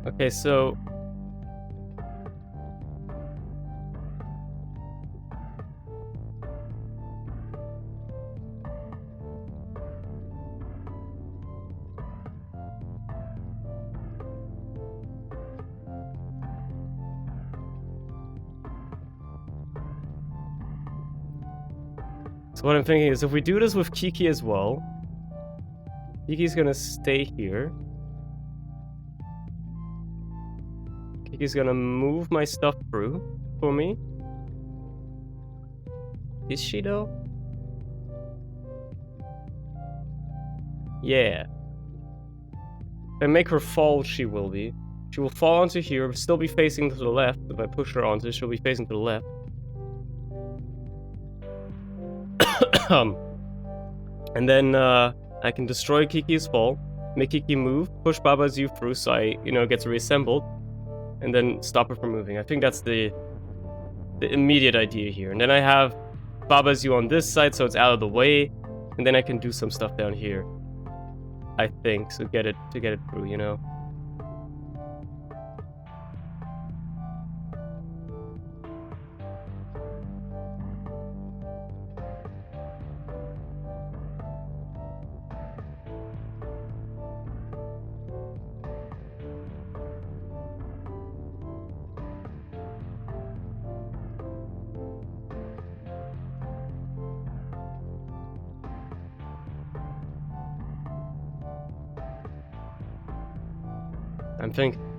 Okay, so... so what I'm thinking is if we do this with Kiki as well, Kiki's gonna stay here. Kiki's gonna move my stuff through for me. Is she though? Yeah. If I make her fall, she will be. She will fall onto here, still be facing to the left. If I push her onto, she'll be facing to the left. And then I can destroy Kiki's fall, make Kiki move, push Baba's you through so I, gets reassembled, and then stop her from moving. I think that's the immediate idea here. And then I have Baba's you on this side so it's out of the way, and then I can do some stuff down here. I think, so get it through,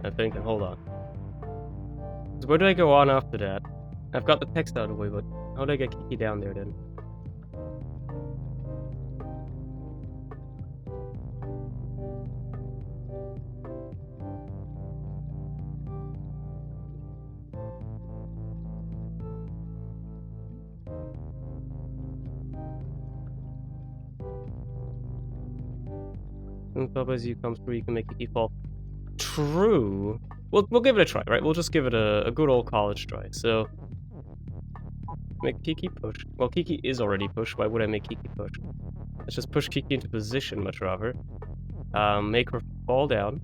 I think, and hold on. So where do I go on after that? I've got the text out of the way, but how do I get Kiki down there then? And as you come through, you can make Kiki fall. True. We'll give it a try, right? We'll just give it a good old college try. So make Kiki push. Well, Kiki is already pushed. Why would I make Kiki push? Let's just push Kiki into position, much rather. Make her fall down.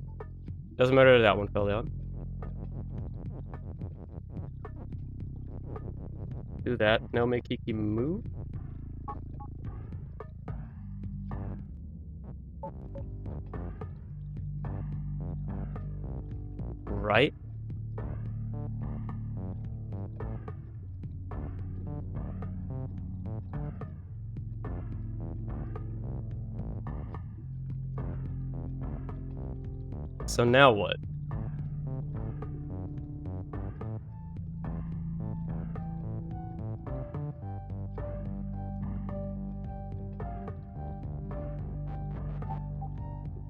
Doesn't matter if that one fell down. Do that. Now make Kiki move. Right. So now what?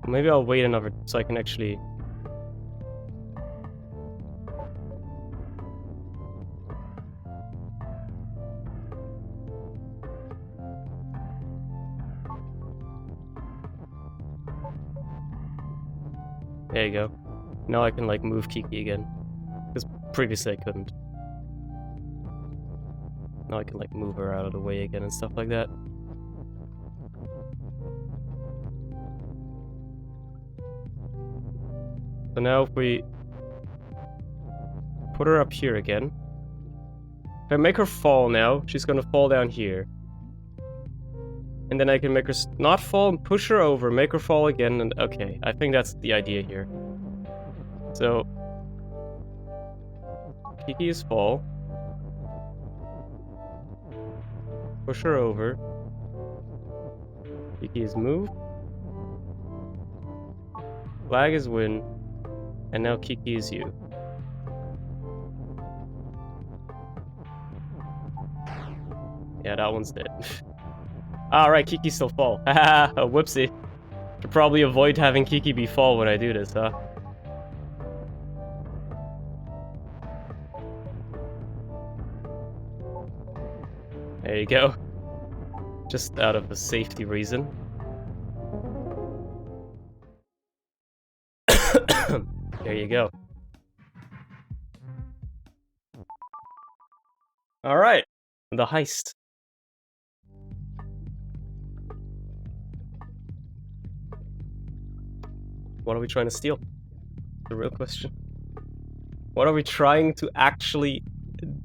Maybe I'll wait another so I can actually... There you go. Now I can, like, move Kiki again. Because previously I couldn't. Now I can, like, move her out of the way again and stuff like that. So now if we put her up here again. If I make her fall now, she's gonna fall down here. And then I can make her not fall and push her over, make her fall again, and okay, I think that's the idea here. So, Kiki is fall. Push her over. Kiki is move. Flag is win. And now Kiki is you. Yeah, that one's dead. Alright, Kiki still fall. Haha, a whoopsie. Should probably avoid having Kiki be fall when I do this, huh? There you go. Just out of a safety reason. There you go. Alright. The heist. What are we trying to steal? The real question. What are we trying to actually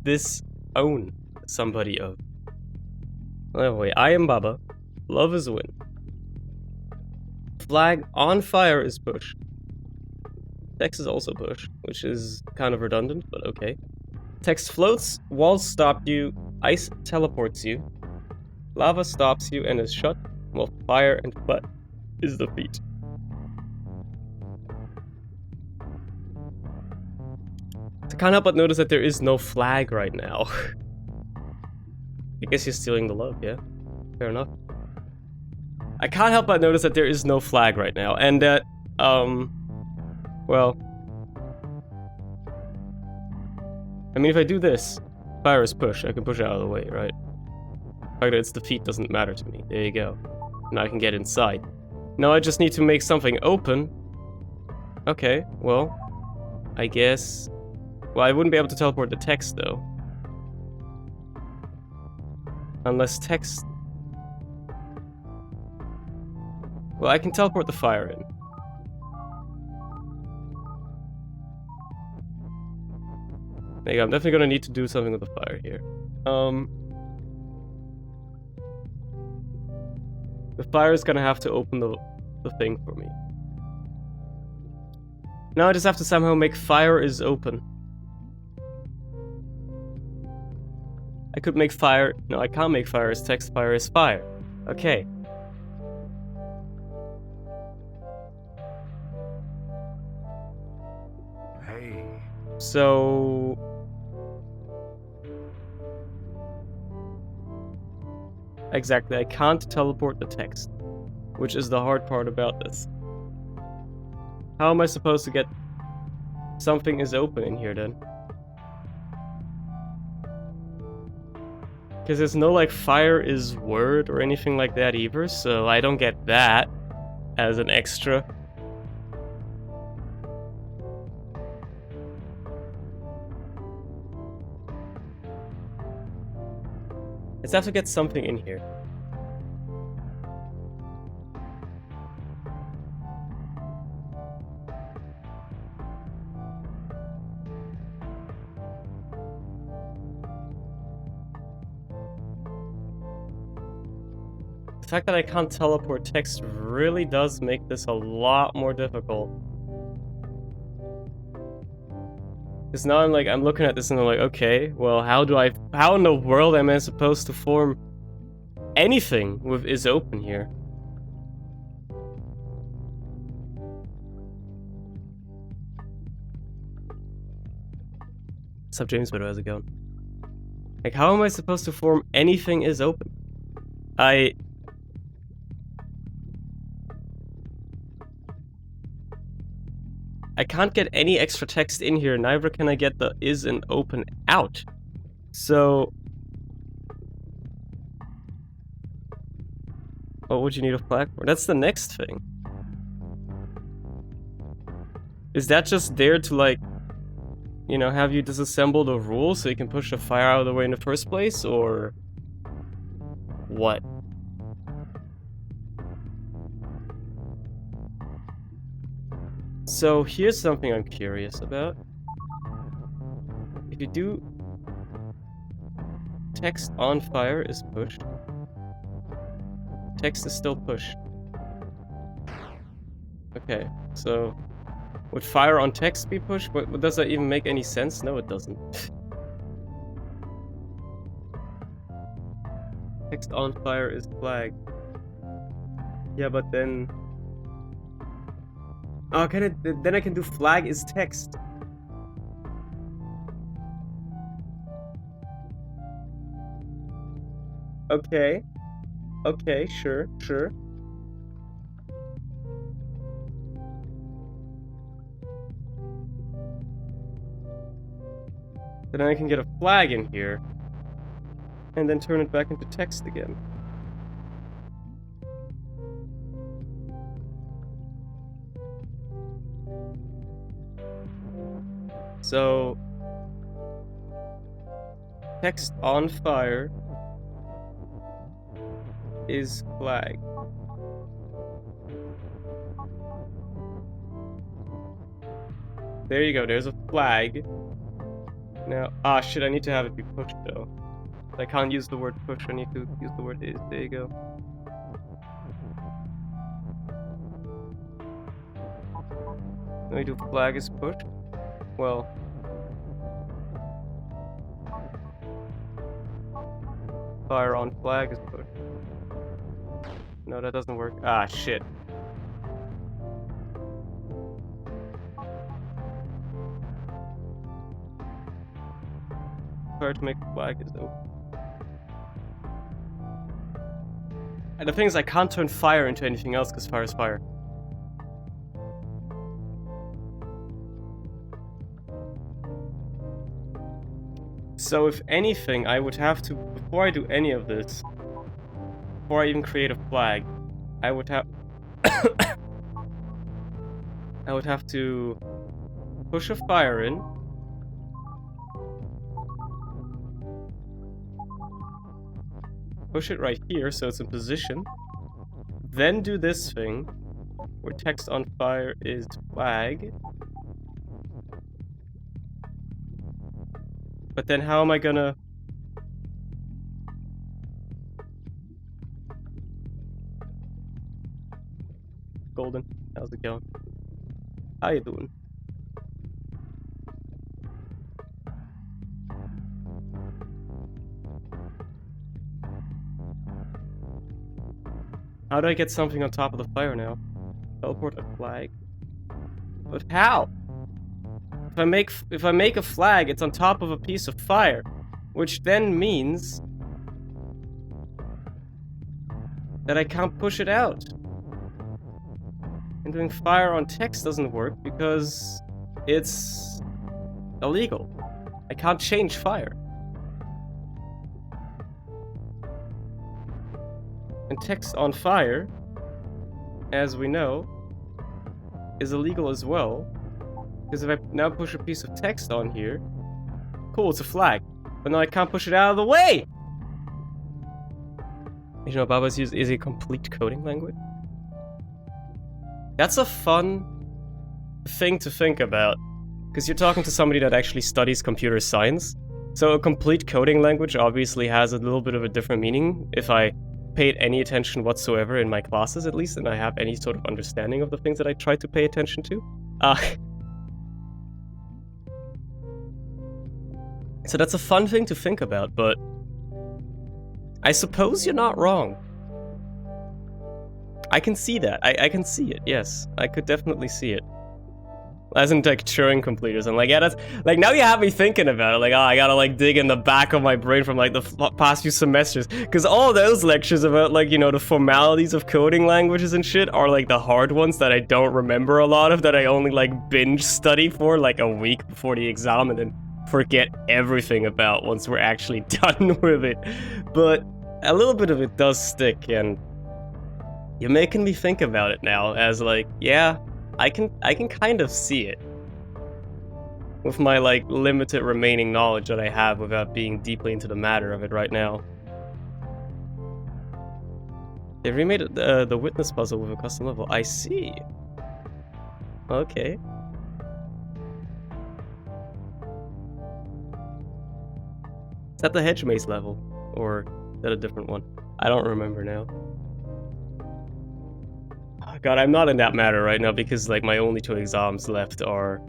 disown somebody of? Anyway, I am Baba. Love is win. Flag on fire is push. Text is also push, which is kind of redundant, but okay. Text floats, walls stop you, ice teleports you, lava stops you and is shut, while fire and flood is the feat. I can't help but notice that there is no flag right now. I guess you're stealing the love, yeah? Fair enough. I can't help but notice that there is no flag right now, and that, well... I mean, if I do this, fire is push, I can push it out of the way, right? The fact that it's defeat doesn't matter to me. There you go. Now I can get inside. Now I just need to make something open. Okay, well, I guess... Well, I wouldn't be able to teleport the text, though. Unless text... Well, I can teleport the fire in. There you go, I'm definitely gonna need to do something with the fire here. The fire is gonna have to open the thing for me. Now I just have to somehow make fire is open. I could make fire... No, I can't make fire as text, fire is fire. Okay. So... Exactly, I can't teleport the text, which is the hard part about this. How am I supposed to get something is open in here then? Because there's no like fire is word or anything like that either, so I don't get that as an extra. Let's have to get something in here. The fact that I can't teleport text really does make this a lot more difficult. Because now I'm looking at this and I'm like, okay, well, how in the world am I supposed to form anything with is open here? What's up, James? How's it going? Like, how am I supposed to form anything is open? I can't get any extra text in here, neither can I get the is and open out. So... what would you need a flag for? That's the next thing. Is that just there to, like, you know, have you disassemble the rules so you can push the fire out of the way in the first place, or... what? So here's something I'm curious about. If you do text on fire is pushed, text is still pushed. Okay, so would fire on text be pushed? But does that even make any sense? No, it doesn't. Text on fire is flagged. Yeah, but then... oh, then I can do flag is text. Okay. Okay, sure. Then I can get a flag in here. And then turn it back into text again. So... text on fire is flag. There you go, there's a flag. Now, shit, I need to have it be pushed though. I can't use the word push, I need to use the word is. There you go. Let me do flag is pushed. Well. Fire on flag is pushed. No, that doesn't work. Ah, shit. Fire to make flag is open. And the thing is, I can't turn fire into anything else because fire is fire. So if anything, I would have to, before I do any of this, before I even create a flag, I would have I would have to push a fire in. Push it right here so it's in position. Then do this thing where text on fire is flag. But then how am I gonna... Golden, how's it going? How you doing? How do I get something on top of the fire now? Teleport a flag? But how? if I make a flag, it's on top of a piece of fire, which then means that I can't push it out. And doing fire on text doesn't work because it's illegal. I can't change fire. And text on fire, as we know, is illegal as well. Because if I now push a piece of text on here, cool, it's a flag. But now I can't push it out of the way! You know, Baba's is a complete coding language. That's a fun thing to think about. Because you're talking to somebody that actually studies computer science. So a complete coding language obviously has a little bit of a different meaning if I paid any attention whatsoever in my classes, at least, and I have any sort of understanding of the things that I try to pay attention to. So that's a fun thing to think about, but I suppose you're not wrong. I can see that. I can see it, yes. I could definitely see it. As in, like, Turing completers. I'm like, yeah, that's... Like, now you have me thinking about it. Like, oh, I gotta, like, dig in the back of my brain from, like, the past few semesters. Because all those lectures about, like, you know, the formalities of coding languages and shit are, like, the hard ones that I don't remember a lot of, that I only, like, binge study for, like, a week before the exam and then forget everything about once we're actually done with it. But a little bit of it does stick, and you're making me think about it now as, like, yeah... I can kind of see it. With my, like, limited remaining knowledge that I have without being deeply into the matter of it right now. They remade the witness puzzle with a custom level. I see. Okay. Is that the hedge maze level? Or is that a different one? I don't remember now. God, I'm not in that matter right now because, like, my only 2 exams left are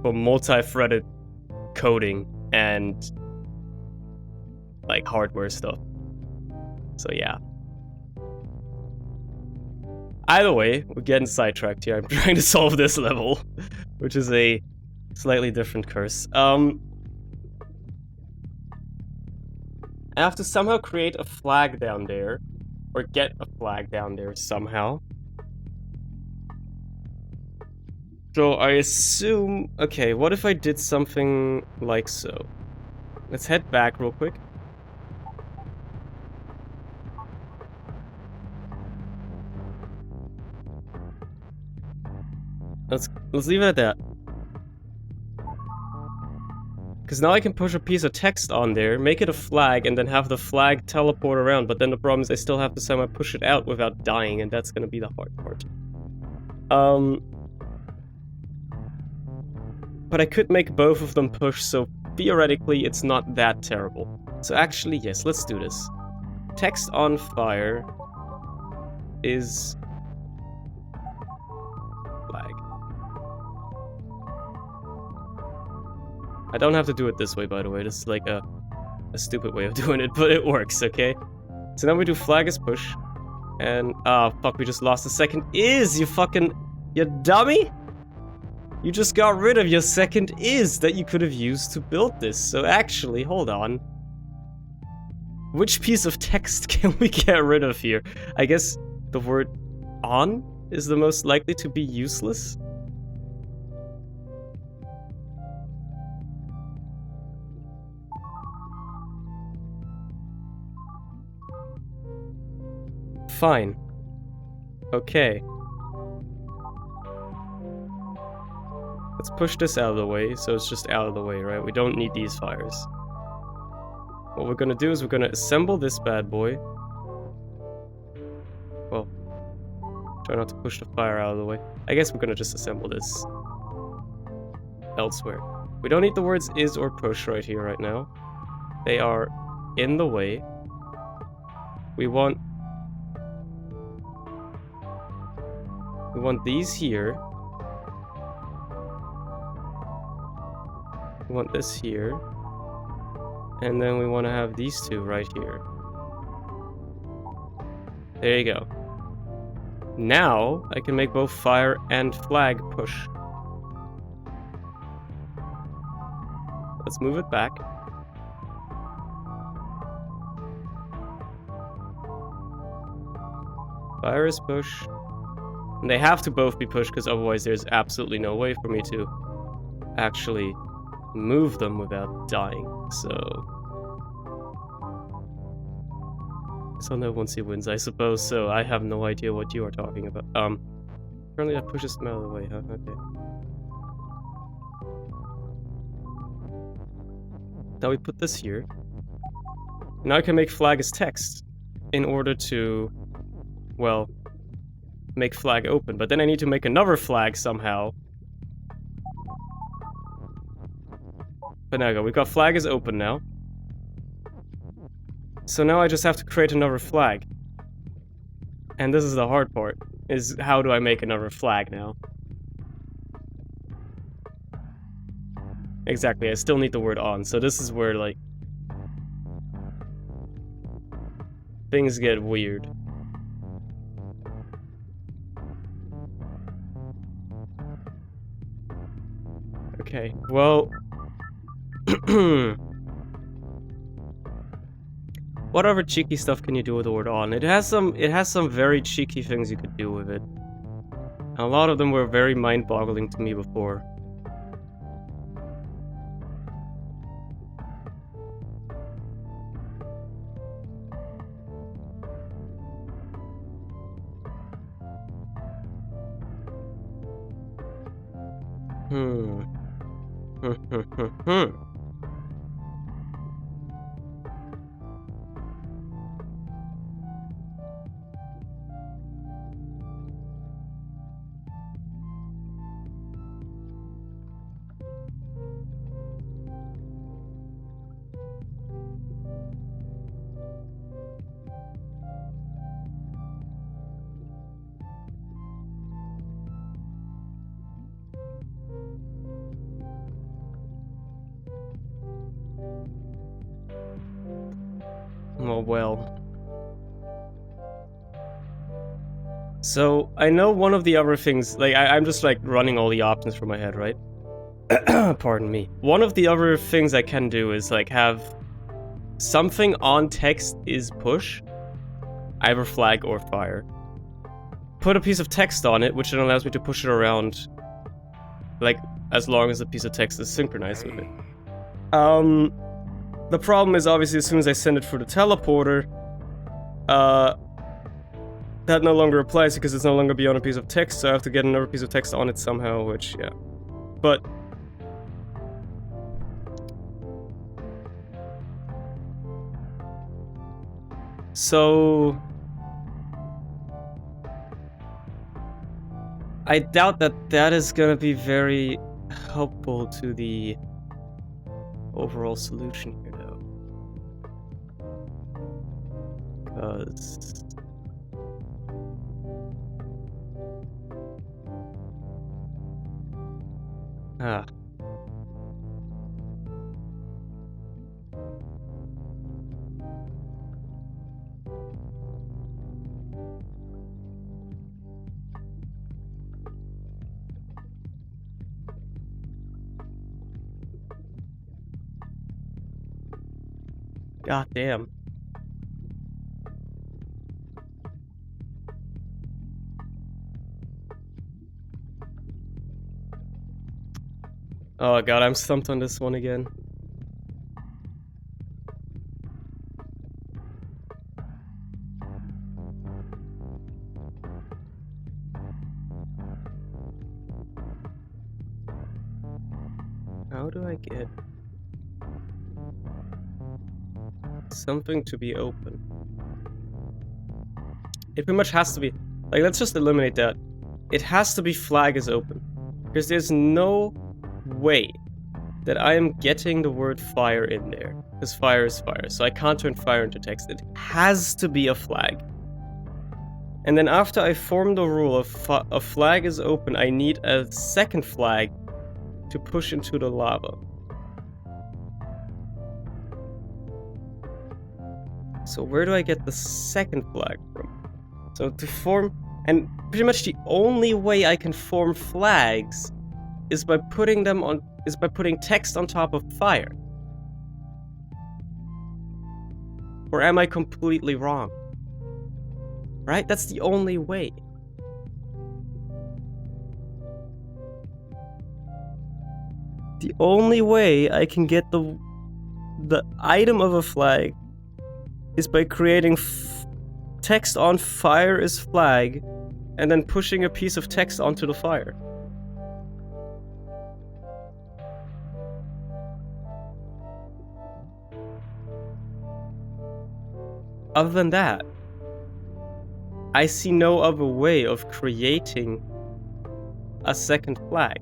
for multi-threaded coding and, like, hardware stuff. So, yeah. Either way, we're getting sidetracked here. I'm trying to solve this level, which is a slightly different curse. I have to somehow create a flag down there. Or get a flag down there somehow. So I assume... Okay, what if I did something like so? Let's head back real quick. Let's leave it at that. Because now I can push a piece of text on there, make it a flag, and then have the flag teleport around, but then the problem is I still have to somehow push it out without dying, and that's gonna be the hard part. But I could make both of them push, so theoretically it's not that terrible. So actually, yes, let's do this. Text on fire is... flag. I don't have to do it this way, by the way. This is like a stupid way of doing it, but it works, okay? So now we do flag as push. And, fuck, we just lost the second is, you dummy! You just got rid of your second is that you could have used to build this. So actually, hold on. Which piece of text can we get rid of here? I guess the word on is the most likely to be useless. Fine. Okay. Let's push this out of the way, so it's just out of the way, right? We don't need these fires. What we're gonna do is we're gonna assemble this bad boy. Well, try not to push the fire out of the way. I guess we're gonna just assemble this elsewhere. We don't need the words is or push right here, right now. They are in the way. We want these here. We want this here. And then we want to have these two right here. There you go. Now, I can make both fire and flag push. Let's move it back. Fire is push. And they have to both be pushed, because otherwise there's absolutely no way for me to actually move them without dying, so... So no one wins, I suppose, so I have no idea what you are talking about. Apparently that pushes them out of the way, huh? Okay. Now we put this here. Now I can make flag as text in order to, well, make flag open, but then I need to make another flag somehow. But now we got flag is open now. So now I just have to create another flag. And this is the hard part, is how do I make another flag now? Exactly, I still need the word on, so this is where, like, things get weird. Okay, well... What other cheeky stuff can you do with the word on? It has some very cheeky things you could do with it. And a lot of them were very mind-boggling to me before. Oh, well. So, I know one of the other things, like, I'm just, like, running all the options from my head, right? Pardon me. One of the other things I can do is, like, have something on text is push, either flag or fire. Put a piece of text on it, which then allows me to push it around, like, as long as the piece of text is synchronized with it. The problem is, obviously, as soon as I send it through the teleporter, that no longer applies because it's no longer beyond a piece of text, so I have to get another piece of text on it somehow, which, yeah. But... So... I doubt that that is gonna be very helpful to the overall solution here, though. Because... Ah. God damn. Oh god, I'm stumped on this one again. How do I get something to be open? It pretty much has to be, like, let's just eliminate that. It has to be flag is open. Because there's no way that I am getting the word fire in there. Because fire is fire, so I can't turn fire into text. It has to be a flag. And then after I form the rule of a flag is open, I need a second flag to push into the lava. So where do I get the second flag from? So to form, and pretty much the only way I can form flags is by putting text on top of fire. Or am I completely wrong? Right? That's the only way. The only way I can get the item of a flag is by creating text on fire is flag and then pushing a piece of text onto the fire. Other than that, I see no other way of creating a second flag.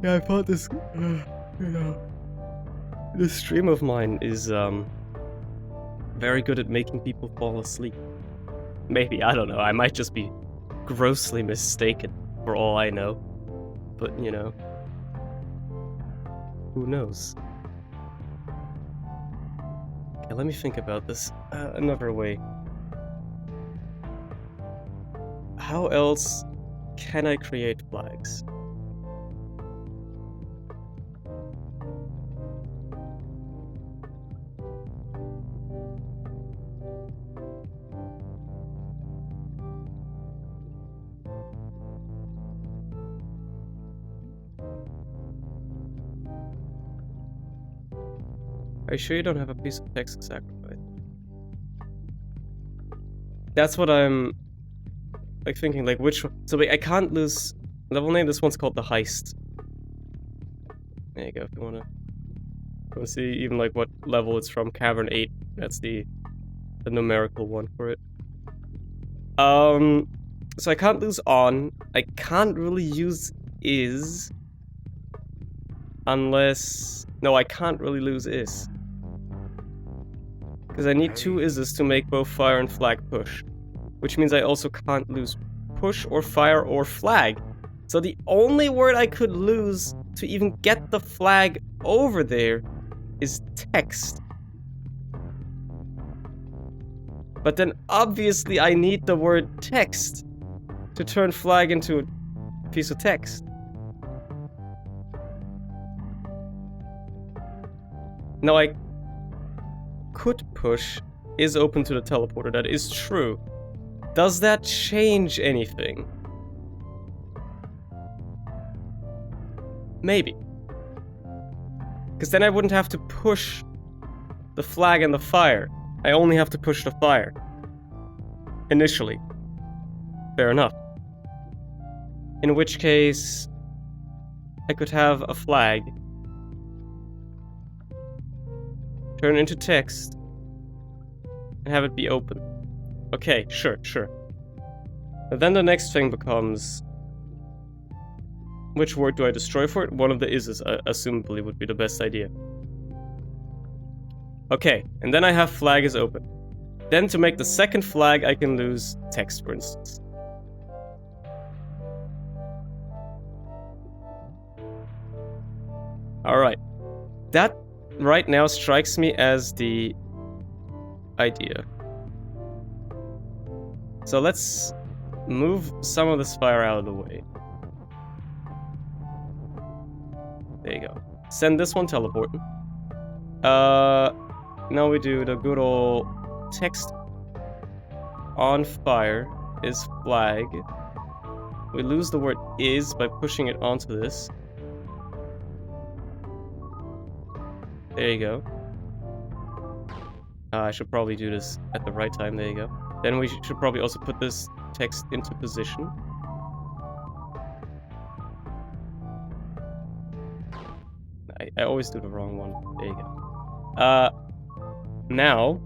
Yeah, I thought this, this stream of mine is, very good at making people fall asleep. Maybe, I don't know, I might just be grossly mistaken, for all I know. But, you know, who knows? Okay, let me think about this another way. How else can I create flags? Are you sure you don't have a piece of text to sacrifice? That's what I'm like thinking, like which one? So wait, I can't lose level name. This one's called the heist. There you go. If you wanna see even like what level it's from, Cavern 8. That's the numerical one for it. So I can't lose on. I can't really use is unless I can't really lose is. Because I need 2 ises to make both fire and flag push. Which means I also can't lose push or fire or flag. So the only word I could lose to even get the flag over there is text. But then obviously I need the word text to turn flag into a piece of text. Now I could push is open to the teleporter, that is true. Does that change anything? Maybe. Because then I wouldn't have to push the flag and the fire. I only have to push the fire. Initially. Fair enough. In which case, I could have a flag turn into text and have it be open. Okay, sure. And then the next thing becomes, which word do I destroy for it? One of the is's, assumably, would be the best idea. Okay, and then I have flag is open. Then to make the second flag, I can lose text, for instance. Alright. That right now strikes me as the idea. So let's move some of this fire out of the way. There you go. Send this one teleporting. Now we do the good old text on fire is flag. We lose the word is by pushing it onto this. There you go. I should probably do this at the right time. There you go. Then we should probably also put this text into position. I always do the wrong one. There you go. Now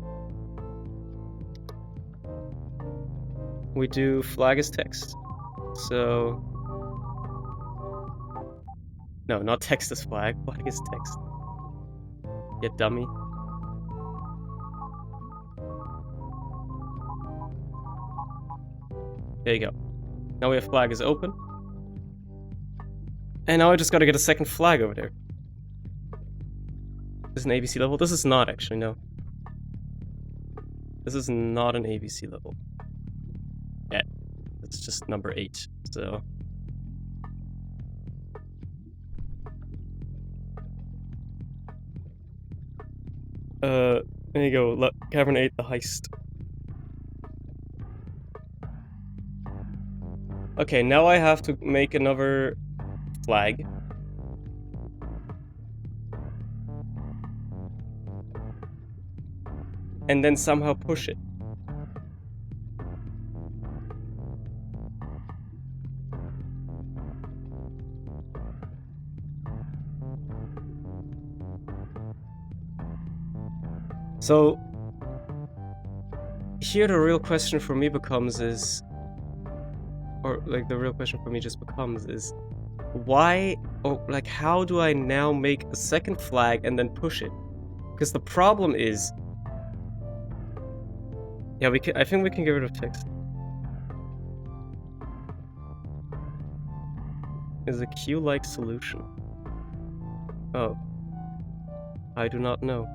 we do flag as text. So no, not text as flag. Flag as text. You dummy. There you go. Now we have flag is open. And now I just gotta get a second flag over there. This is an ABC level? This is not, actually, no. This is not an ABC level. Yeah, it's just number 8, so... there you go, Cavern 8, the heist. Okay, now I have to make another flag. And then somehow push it. So, here the real question for me becomes is, or like the real question for me just becomes is, why, or like how do I now make a second flag and then push it? Because the problem is, yeah, I think we can get rid of text. Is a queue-like solution? Oh. I do not know.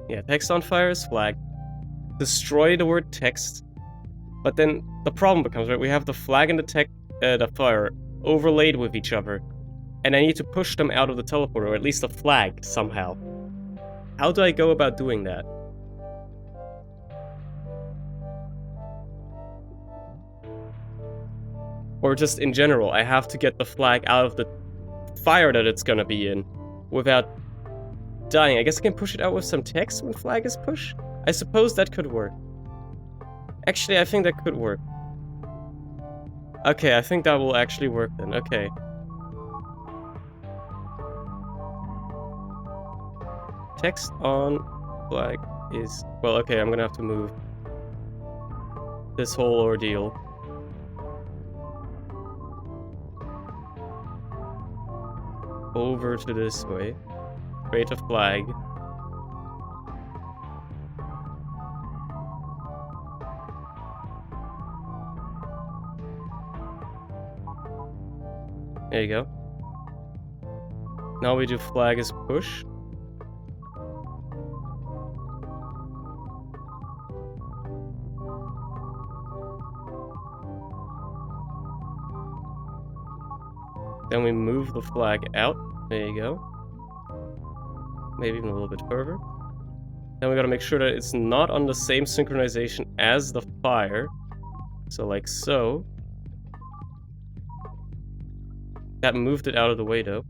Yeah, text on fire is flag. Destroy the word text. But then the problem becomes, right, we have the flag and the fire overlaid with each other. And I need to push them out of the teleporter, or at least the flag, somehow. How do I go about doing that? Or just in general, I have to get the flag out of the fire that it's gonna be in without dying. I guess I can push it out with some text when flag is pushed? I suppose that could work. Actually, I think that could work. Okay, I think that will actually work then. Okay. Text on flag is... Well, okay, I'm gonna have to move this whole ordeal. Over to this way. Create a flag. There you go. Now we do flag is push. Then we move the flag out. There you go. Maybe even a little bit further. Then we gotta make sure that it's not on the same synchronization as the fire. So like so. That moved it out of the way though.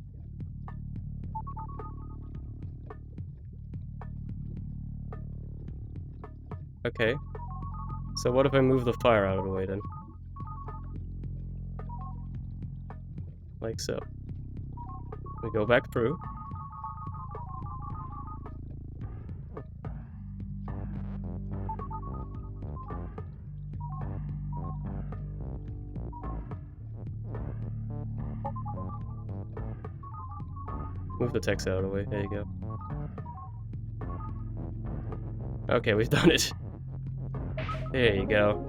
Okay. So what if I move the fire out of the way then? Like so. We go back through. Move the text out of the way. There you go. Okay, we've done it. There you go.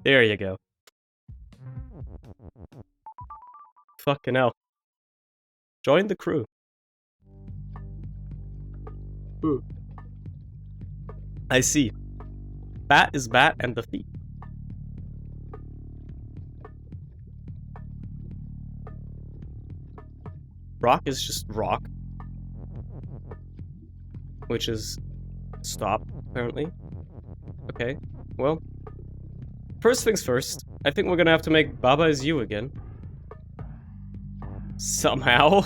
There you go. Fucking hell. Join the crew. Ooh. I see. Bat is bat and the feet. Rock is just rock. Which is stop, apparently. Okay, well. First things first, I think we're gonna have to make Baba is you again. Somehow.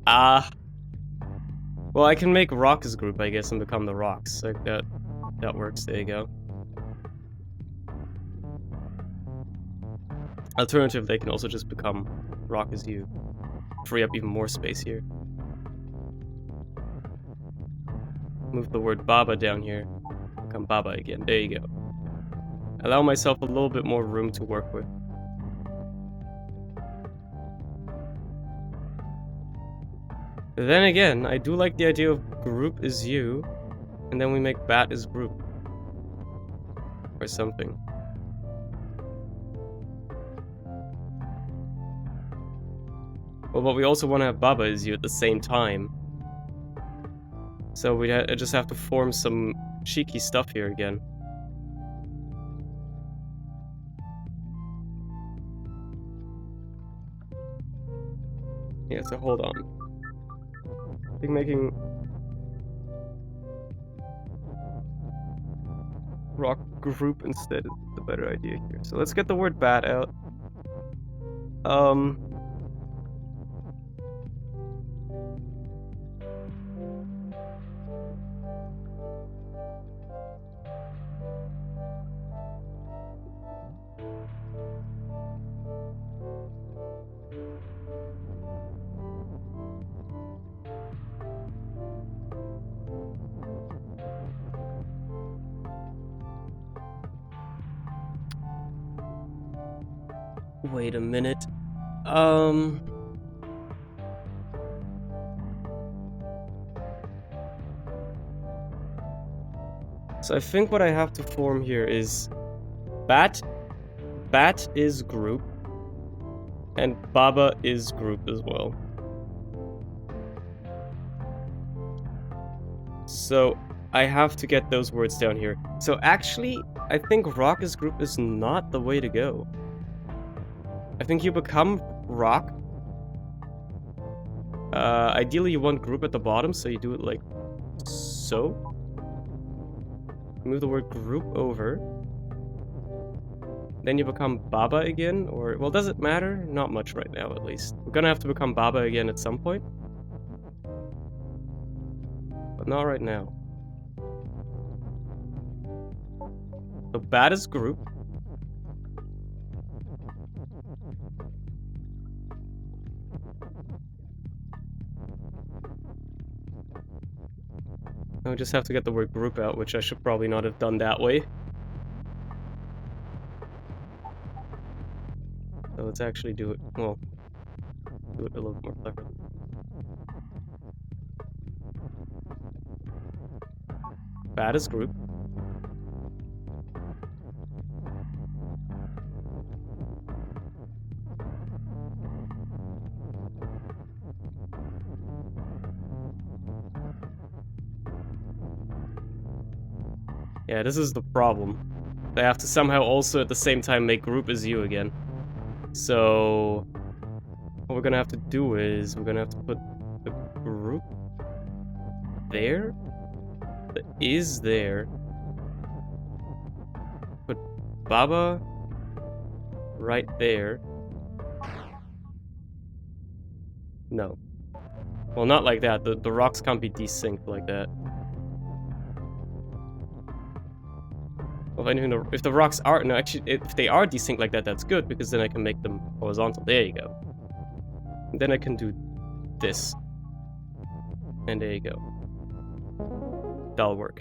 Well, I can make Rock as group, I guess, and become the Rocks. Like that works, there you go. Alternative, they can also just become Rock as you. Free up even more space here. Move the word Baba down here. Become Baba again. There you go. Allow myself a little bit more room to work with. Then again, I do like the idea of group is you, and then we make bat is group. Or something. Well, but we also want to have Baba is you at the same time. So we just have to form some cheeky stuff here again. Yeah, so hold on. I think making rock group instead is the better idea here. So let's get the word bat out. Wait a minute. So I think what I have to form here is bat is group, and Baba is group as well. So I have to get those words down here. So actually, I think rock is group is not the way to go. I think you become rock. Ideally you want group at the bottom, so you do it like so. Move the word group over. Then you become Baba again, or... well, does it matter? Not much right now, at least. We're gonna have to become Baba again at some point. But not right now. So bat is group. I just have to get the word group out, which I should probably not have done that way. So let's actually do it, well, do it a little more cleverly. Bat is group. Yeah, this is the problem. They have to somehow also at the same time make group as you again. So what we're gonna have to do is we're gonna have to put the group there. The is there. Put Baba right there. No. Well, not like that. The rocks can't be desynced like that. Well, if the rocks are... no, actually, if they are desynced like that, that's good, because then I can make them horizontal. There you go. And then I can do this. And there you go. That'll work.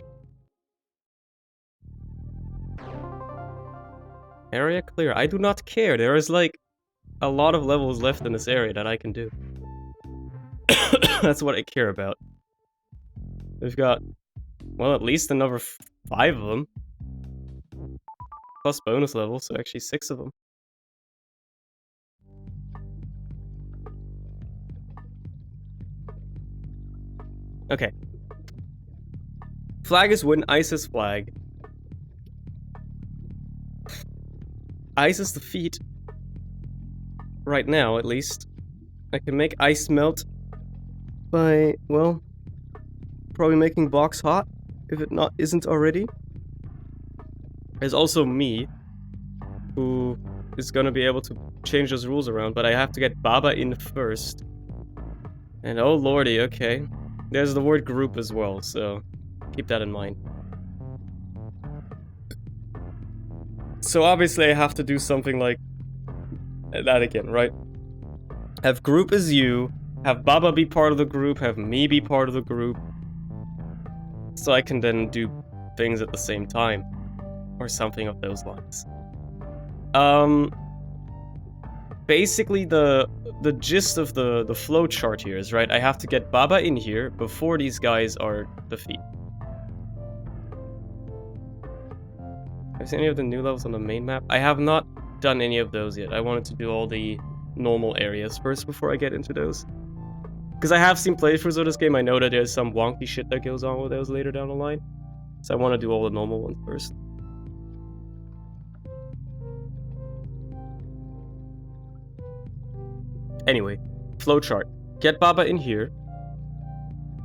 Area clear. I do not care. There is, like, a lot of levels left in this area that I can do. That's what I care about. We've got, well, at least another 5 of them. Plus bonus levels, so actually 6 of them. Okay. Flag is win, ice is flag. Ice is defeat. Right now, at least. I can make ice melt by, well, probably making blocks hot, if it isn't already. There's also me, who is gonna be able to change those rules around, but I have to get Baba in first. And oh lordy, okay. There's the word group as well, so keep that in mind. So obviously I have to do something like that again, right? Have group as you, have Baba be part of the group, have me be part of the group. So I can then do things at the same time. Or something of those lines. basically the gist of the flow chart here is, right, I have to get Baba in here before these guys are defeated. Have you seen any of the new levels on the main map? I have not done any of those yet. I wanted to do all the normal areas first before I get into those. Because I have seen playthroughs of this game, I know that there's some wonky shit that goes on with those later down the line. So I want to do all the normal ones first. Anyway, flowchart. Get Baba in here.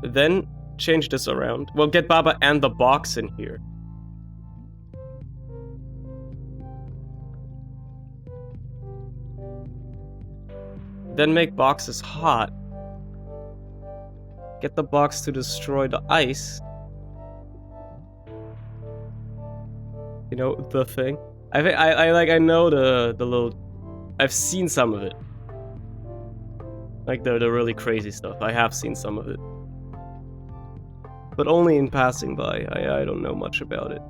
Then change this around. Well, get Baba and the box in here. Then make boxes hot. Get the box to destroy the ice. You know, the thing. I think I know the little. I've seen some of it. Like the really crazy stuff. I have seen some of it. But only in passing by. I don't know much about it.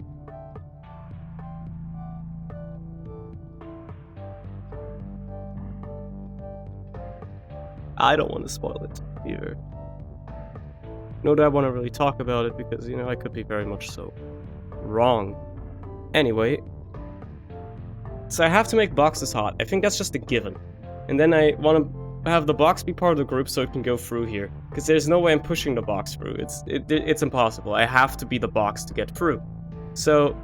I don't want to spoil it either. Nor do I want to really talk about it because, you know, I could be very much so wrong. Anyway. So I have to make boxes hot. I think that's just a given. And then I want to have the box be part of the group so it can go through here. Because there's no way I'm pushing the box through. It's impossible. I have to be the box to get through. So...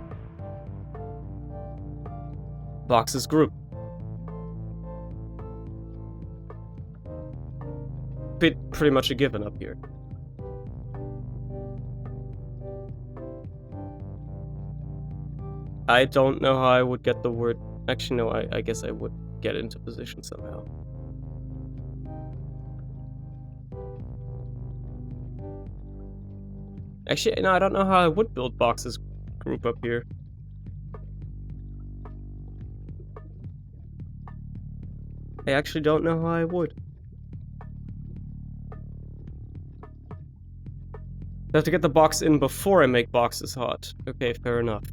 boxes group. Pretty much a given up here. I don't know how I would get the word... Actually, no, I guess I would get into position somehow. Actually, no, I don't know how I would build boxes group up here. I actually don't know how I would. I have to get the box in before I make boxes hot. Okay, fair enough.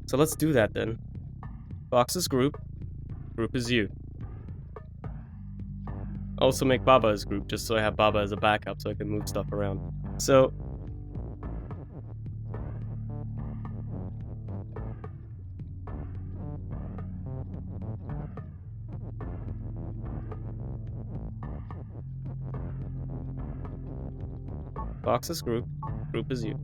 So let's do that then. Boxes group. Group is you. Also make Baba as group, just so I have Baba as a backup so I can move stuff around. So... boxes group. Group is you.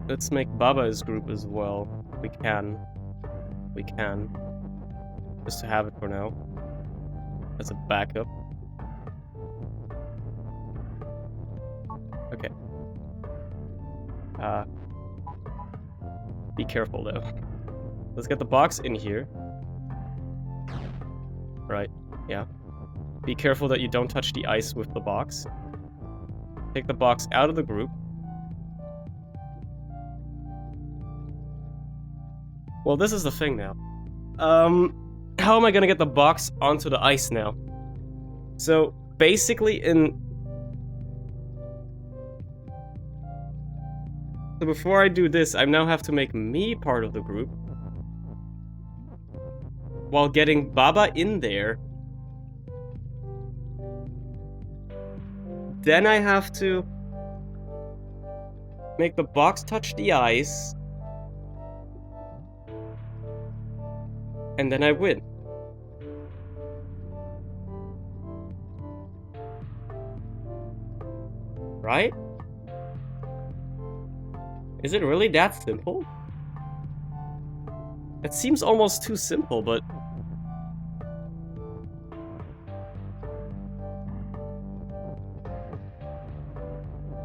Let's make Baba as group as well. We can. We can. Just to have it for now. As a backup. Okay. Be careful though. Let's get the box in here. Right, yeah. Be careful that you don't touch the ice with the box. Take the box out of the group. Well, this is the thing now. How am I gonna get the box onto the ice now? So, basically So before I do this, I now have to make me part of the group. While getting Baba in there. Then I have to make the box touch the ice. And then I win. Right? Is it really that simple? It seems almost too simple, but...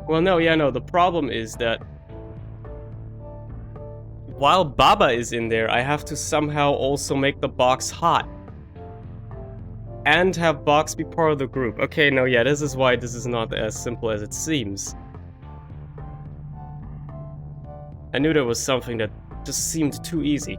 Well, no, yeah, no, the problem is that... while Baba is in there, I have to somehow also make the box hot. And have box be part of the group. Okay, no, yeah, this is why this is not as simple as it seems. I knew there was something that just seemed too easy.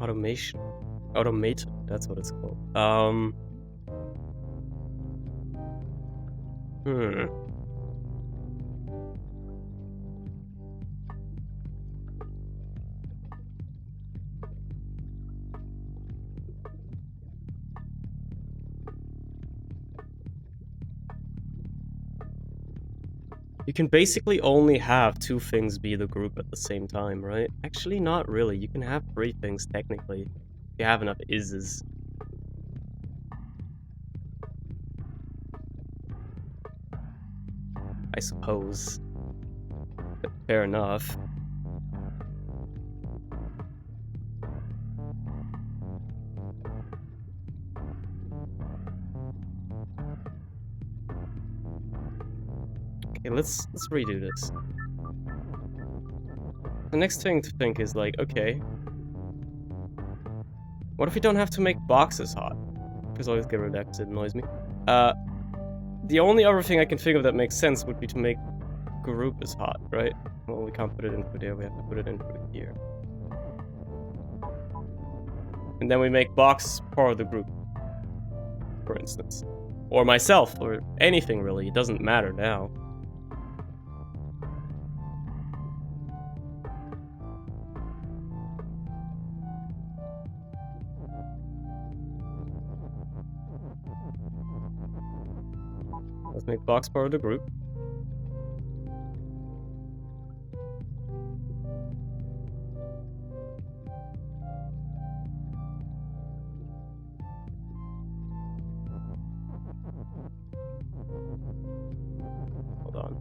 Automation. Automated, that's what it's called. You can basically only have 2 things be the group at the same time, right? Actually, not really. You can have 3 things, technically. If you have enough ises. I suppose. But fair enough. Okay, let's redo this. The next thing to think is like, okay, what if we don't have to make boxes hot? Because I always get rid of that because it annoys me. The only other thing I can think of that makes sense would be to make group as hot, right? Well, we can't put it in through there, we have to put it in through here. And then we make box part of the group, for instance. Or myself, or anything really, it doesn't matter now. Let's make box part of the group. Hold on.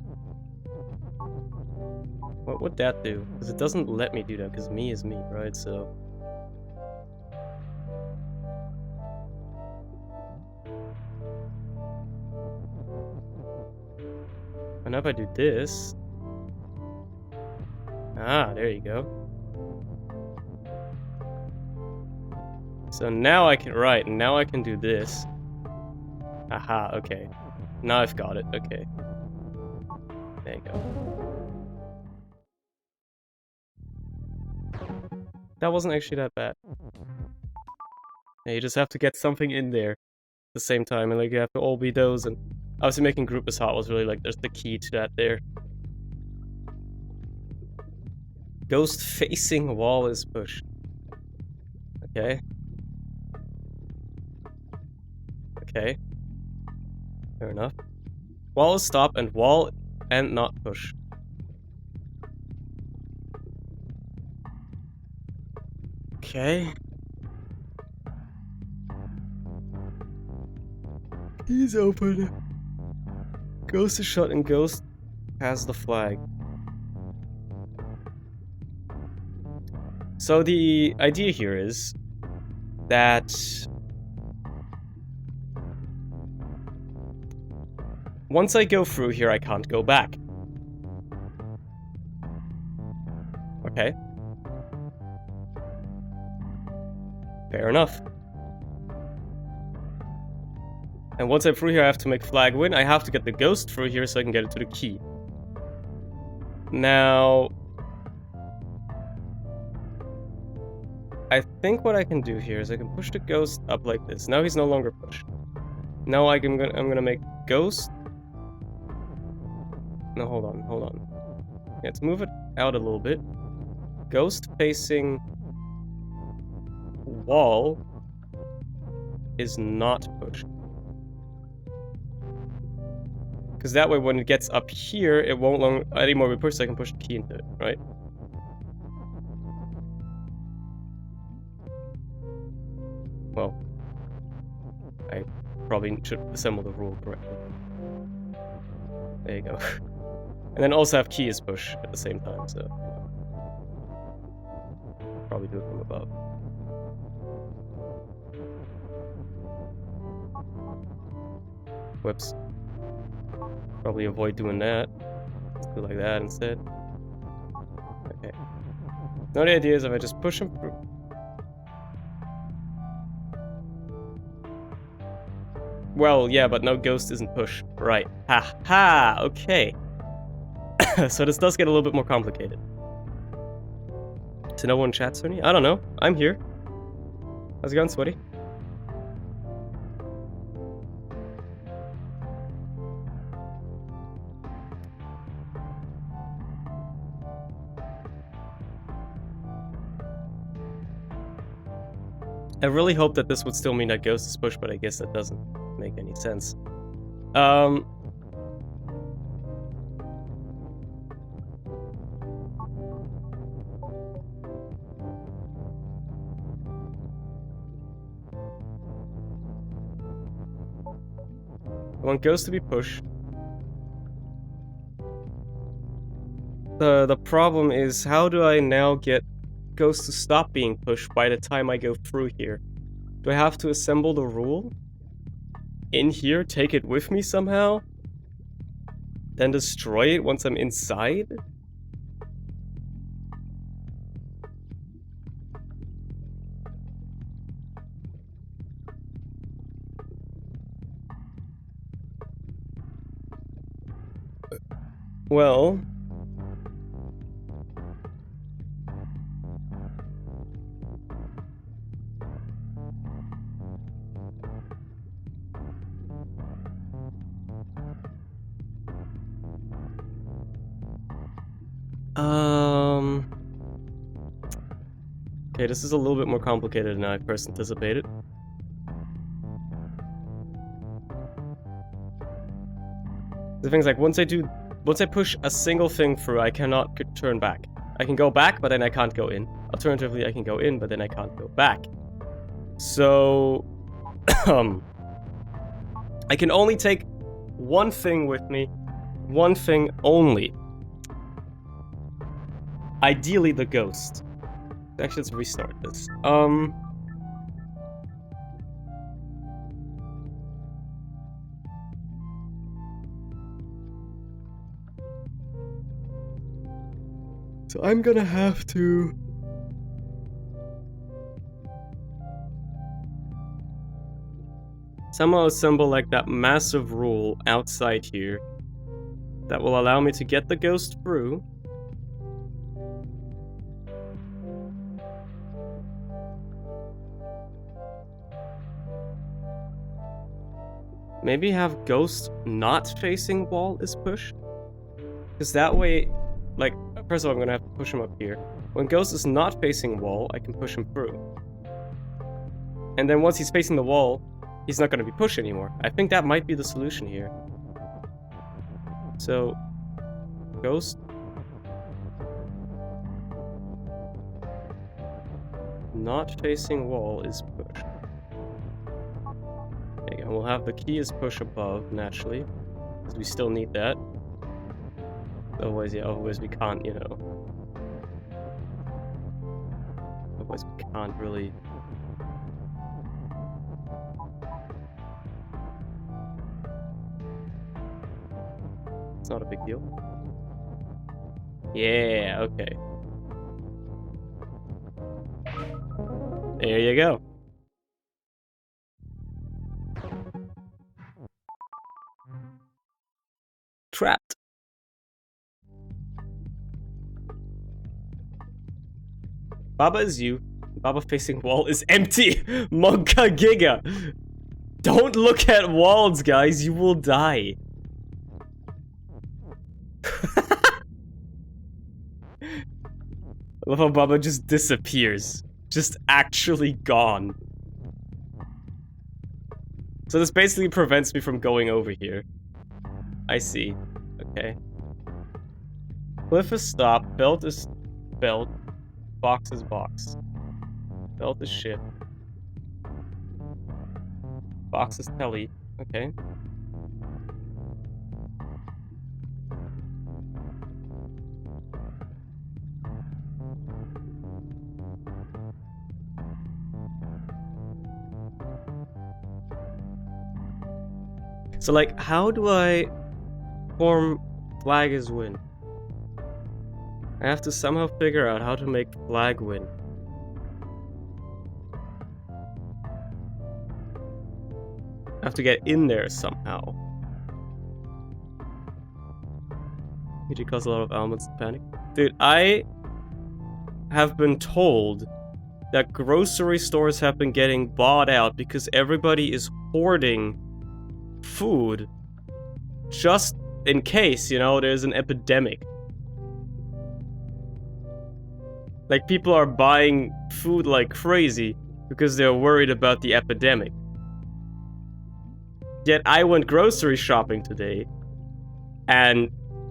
What would that do? Because it doesn't let me do that, because me is me, right? So... And now if I do this... Ah, there you go. So now I can... Right, now I can do this. Aha, okay. Now I've got it, okay. There you go. That wasn't actually that bad. Yeah, you just have to get something in there at the same time, and like you have to all be those, and obviously making group as hot was really like, there's the key to that there. Ghost facing wall is push. Okay. Okay. Fair enough. Wall is stop and wall and not push. Okay. He's open. Ghost is shut and Ghost has the flag. So the idea here is that once I go through here, I can't go back. Okay. Fair enough. And once I'm through here, I have to make flag win. I have to get the ghost through here so I can get it to the key. Now... I think what I can do here is I can push the ghost up like this. Now he's no longer pushed. Now I'm gonna make ghost... No, hold on. Let's move it out a little bit. Ghost facing... wall is not pushed. Because that way when it gets up here, it won't anymore be pushed, so I can push the key into it, right? Well, I probably should assemble the rule correctly. There you go. And then also have key as push at the same time, so... Probably do it from above. Whoops. Probably avoid doing that. Let's do like that instead. Okay. Now the idea is if I just push him through. Well, yeah, but no ghost isn't push. Right. Ha ha! Okay. So this does get a little bit more complicated. To no one chat, Surny? I don't know. I'm here. How's it going, Sweaty? I really hope that this would still mean that Ghost is pushed, but I guess that doesn't make any sense. I want Ghost to be pushed. The problem is, how do I now get Ghost to stop being pushed by the time I go through here? Do I have to assemble the rule in here, take it with me somehow, then destroy it once I'm inside? Well, okay, this is a little bit more complicated than I first anticipated. The thing's like, once I push a single thing through, I cannot turn back. I can go back, but then I can't go in. Alternatively, I can go in, but then I can't go back. So, I can only take one thing with me, one thing only. Ideally, the ghost. Actually, let's restart this. So I'm gonna have to... somehow assemble like that massive rule outside here that will allow me to get the ghost through. Maybe have ghost not facing wall is pushed? Because that way, like, first of all, I'm gonna have to push him up here. When ghost is not facing wall, I can push him through. And then once he's facing the wall, he's not gonna be pushed anymore. I think that might be the solution here. So, ghost. Not facing wall is pushed. There you go. We'll have the key is push above, naturally. Because we still need that. Otherwise, yeah, otherwise we can't, you know. Otherwise we can't really... It's not a big deal. Yeah, okay. There you go. Trapped. Baba is you. Baba facing wall is empty. Monka Giga. Don't look at walls, guys. You will die. I love how Baba just disappears. Just actually gone. So this basically prevents me from going over here. I see. Okay. Cliff is stop. Belt is belt. Box is box. Belt is ship. Box is telly. Okay. So, like, how do I form flag is win? I have to somehow figure out how to make flag win. I have to get in there somehow. Did you cause a lot of elements to panic? Dude, I have been told that grocery stores have been getting bought out because everybody is hoarding food just in case, you know, there's an epidemic. Like, people are buying food like crazy because they're worried about the epidemic. Yet I went grocery shopping today, and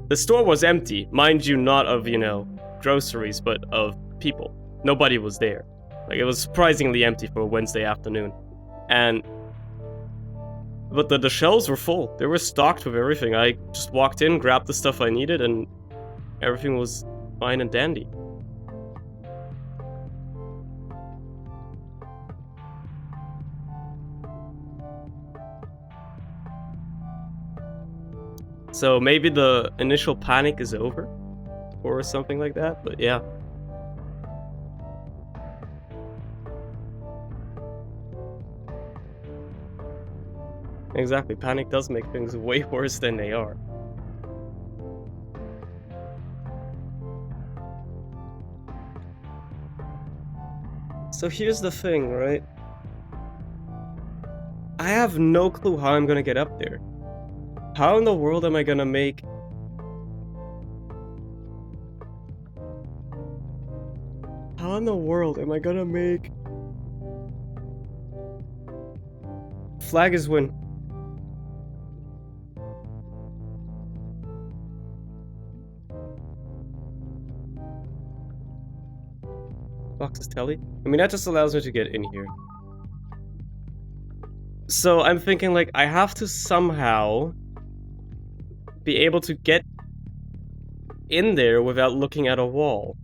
the store was empty. Mind you, not of, you know, groceries, but of people. Nobody was there. Like, it was surprisingly empty for a Wednesday afternoon. But the shelves were full. They were stocked with everything. I just walked in, grabbed the stuff I needed, and everything was fine and dandy. So maybe the initial panic is over, or something like that, but yeah. Exactly, panic does make things way worse than they are. So here's the thing, right? I have no clue how I'm gonna get up there. How in the world am I gonna make... How in the world am I gonna make... Flag is win. Box is telly? I mean, that just allows me to get in here. So I'm thinking, like, I have to somehow be able to get in there without looking at a wall.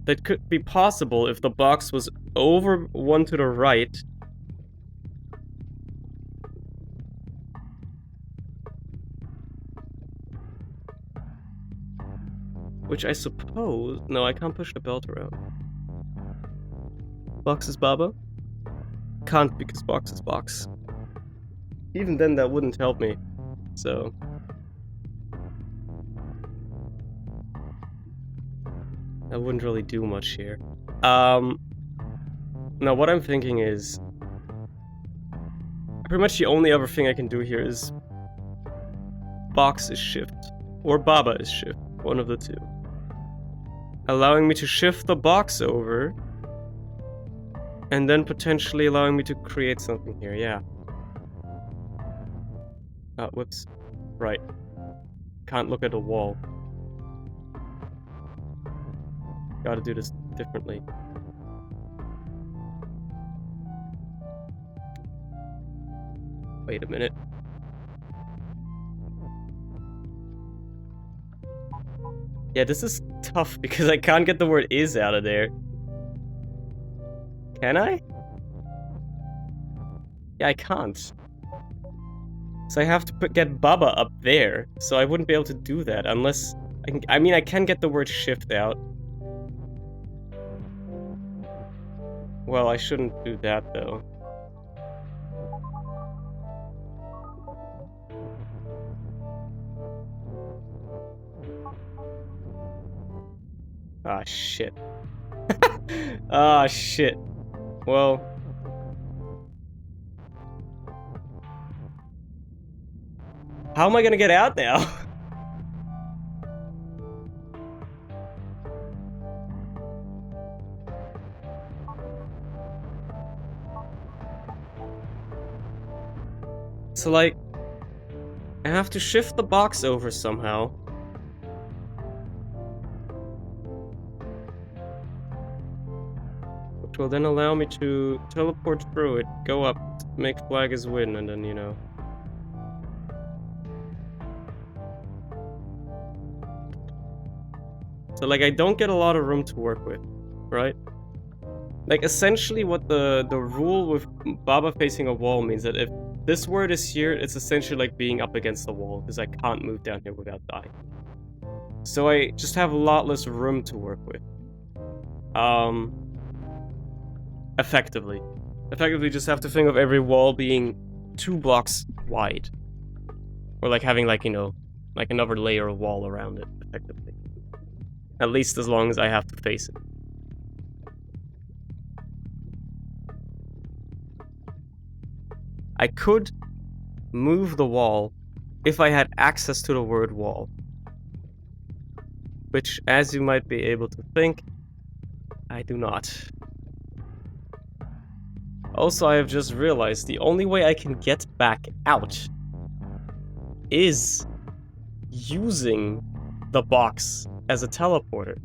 That could be possible if the box was over one to the right. Which I suppose... No, I can't push the belt around. Box is Baba? Can't, because box is box. Even then, that wouldn't help me. So... that wouldn't really do much here. Now what I'm thinking is... pretty much the only other thing I can do here is... box is shift. Or Baba is shift. One of the two. Allowing me to shift the box over... and then potentially allowing me to create something here, yeah. Whoops. Right. Can't look at a wall. Gotta do this differently. Wait a minute. Yeah, this is tough because I can't get the word is out of there. Can I? Yeah, I can't. So I have to get Baba up there. So I wouldn't be able to do that unless... I mean, I can get the word shift out. Well, I shouldn't do that, though. Ah, shit. Ah, shit. Well... how am I gonna get out now? So, like... I have to shift the box over somehow. Which will then allow me to teleport through it, go up, make flag as win, and then, you know... So, like, I don't get a lot of room to work with, right? Like, essentially what the rule with Baba facing a wall means that if this word is here, it's essentially like being up against the wall, because I can't move down here without dying. So I just have a lot less room to work with. Effectively. Effectively just have to think of every wall being 2 blocks wide. Or like having, like, you know, like another layer of wall around it, effectively. At least as long as I have to face it. I could move the wall if I had access to the word wall. Which, as you might be able to think, I do not. Also, I have just realized the only way I can get back out is using the box as a teleporter.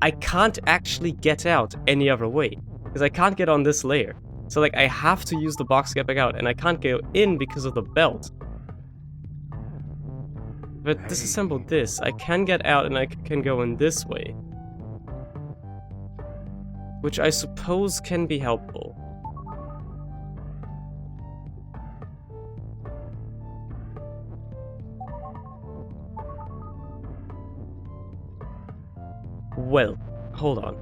I can't actually get out any other way, because I can't get on this layer. So like, I have to use the box to get back out, and I can't go in because of the belt. But disassemble this, I can get out and I can go in this way. Which I suppose can be helpful. Well, hold on.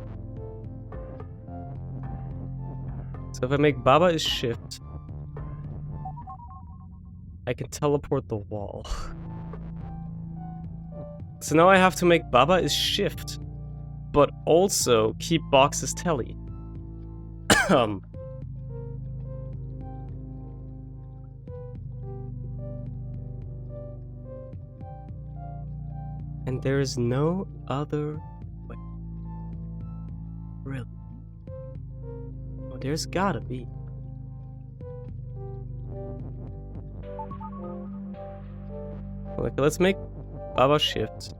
So if I make Baba is shift, I can teleport the wall. So now I have to make Baba is shift, but also keep box as telly. And there is no other way. Really? Oh, there's gotta be. Okay, let's make Baba shift.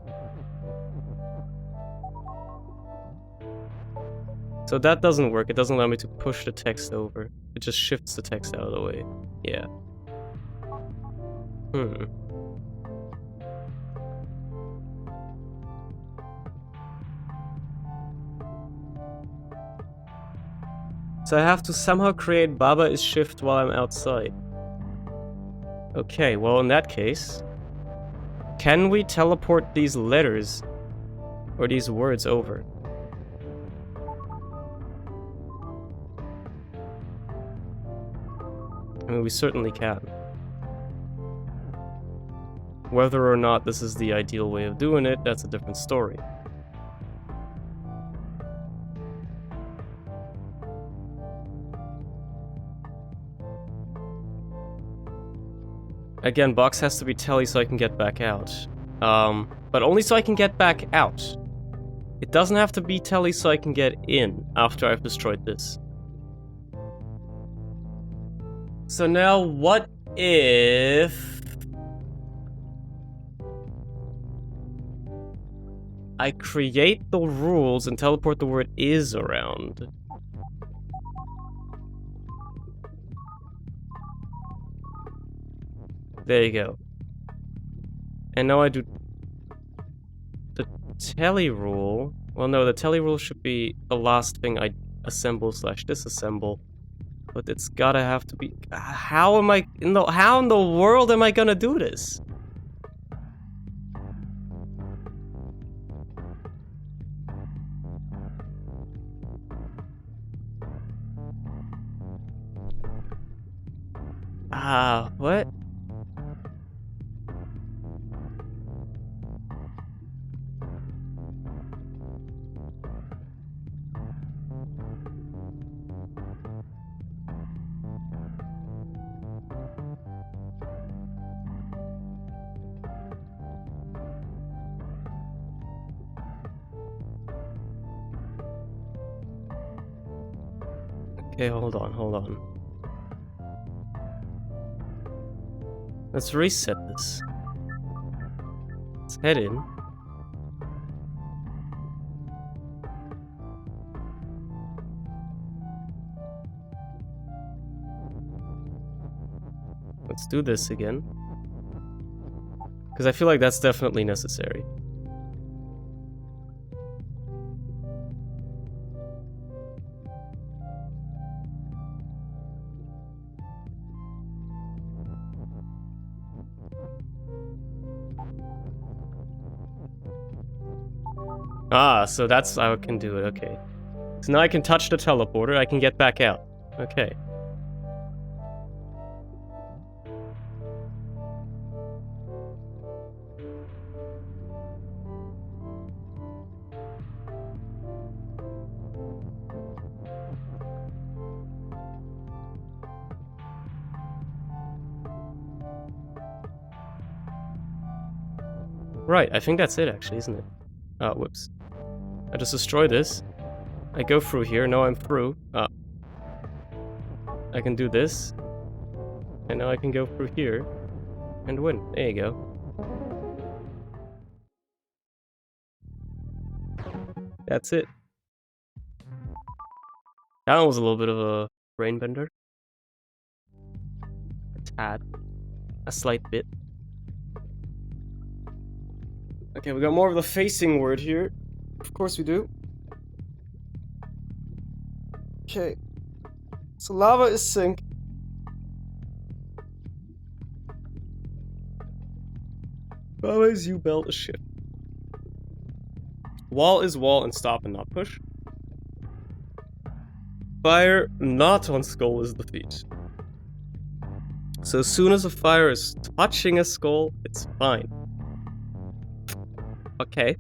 So that doesn't work. It doesn't allow me to push the text over. It just shifts the text out of the way. Yeah. So I have to somehow create Baba is shift while I'm outside. Okay, well in that case, can we teleport these letters or these words over? I mean, we certainly can. Whether or not this is the ideal way of doing it, that's a different story. Again, box has to be telly so I can get back out. But only so I can get back out. It doesn't have to be telly so I can get in after I've destroyed this. So now, what if I create the rules and teleport the word is around? There you go. And now I do the telly rule. Well, no, the telly rule should be the last thing I assemble / disassemble. But it's gotta have to be. How in the world am I gonna do this? What? Okay, hold on. Let's reset this. Let's head in. Let's do this again. Because I feel like that's definitely necessary. So that's how I can do it, okay. So now I can touch the teleporter, I can get back out. Okay. Right, I think that's it actually, isn't it? Whoops. I just destroy this. I go through here, now I'm through. I can do this. And now I can go through here and win. There you go. That's it. That one was a little bit of a brain bender. A tad. A slight bit. Okay, we got more of the facing word here. Of course we do. Okay. So lava is sink. Lava is U, belt is shift. Wall is wall and stop and not push. Fire not on skull is defeat. So as soon as a fire is touching a skull, it's fine. Okay.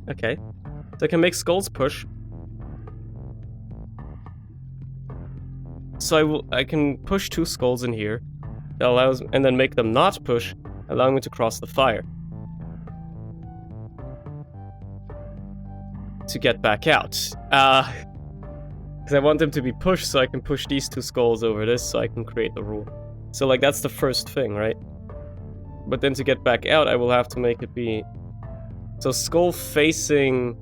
Okay. So I can make skulls push. So I can push 2 skulls in here. That allows, and then make them not push, allowing me to cross the fire. To get back out. Because I want them to be pushed so I can push these 2 skulls over this so I can create the rule. So like that's the first thing, right? But then to get back out I will have to make it be... So skull facing...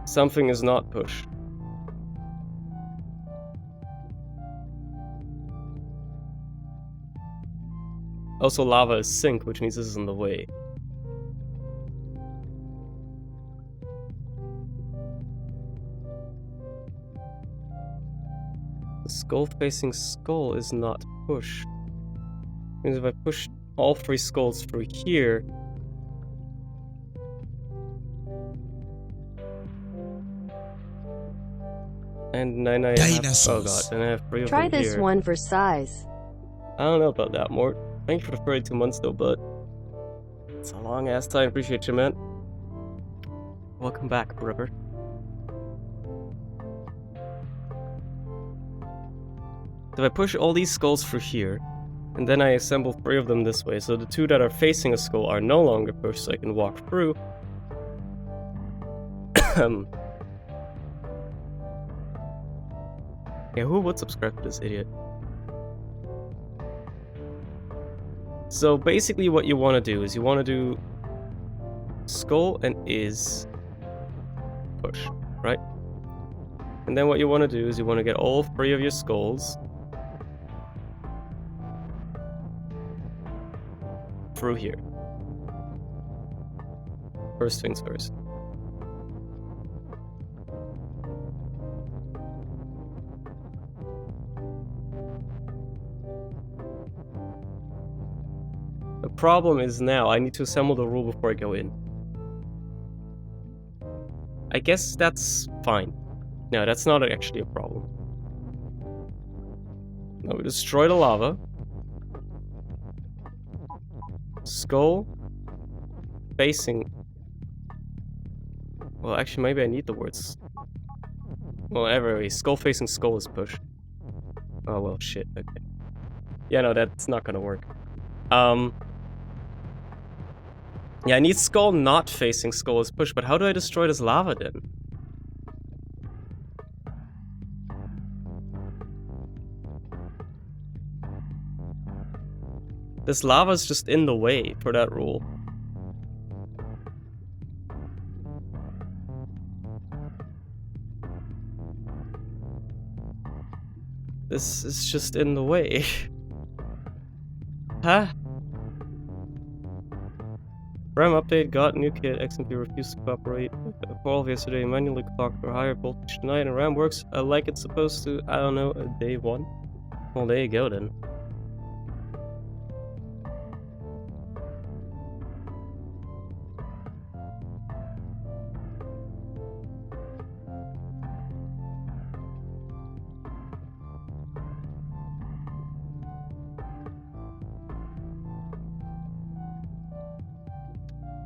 Something is not pushed. Also lava is sink, which means this is in the way. The skull facing skull is not push. Means if I push all 3 skulls through here... And then I have... Oh god, then I have 3 of them here. Try this one for size. I don't know about that, Mort. Thank you for the 32 months though, but... It's a long ass time, appreciate you, man. Welcome back, brother. If I push all these skulls through here, and then I assemble 3 of them this way, so the 2 that are facing a skull are no longer pushed, so I can walk through. Yeah, who would subscribe to this idiot? So basically what you want to do is you want to do skull and is push, right? And then what you want to do is you want to get all 3 of your skulls through here. First things first. The problem is now I need to assemble the rule before I go in. I guess that's fine. No, that's not actually a problem. Now we destroy the lava. Skull facing... Well, actually, maybe I need the words. Well, anyway, skull facing skull is push. Oh, well, shit, okay. Yeah, no, that's not gonna work. Yeah, I need skull not facing skull is push, but how do I destroy this lava then? This lava's just in the way for that rule. This is just in the way. Huh? RAM update, got new kit, XMP refused to cooperate. Evolve yesterday, manually clocked for higher voltage tonight, and RAM works like it's supposed to, I don't know, day 1. Well, there you go then.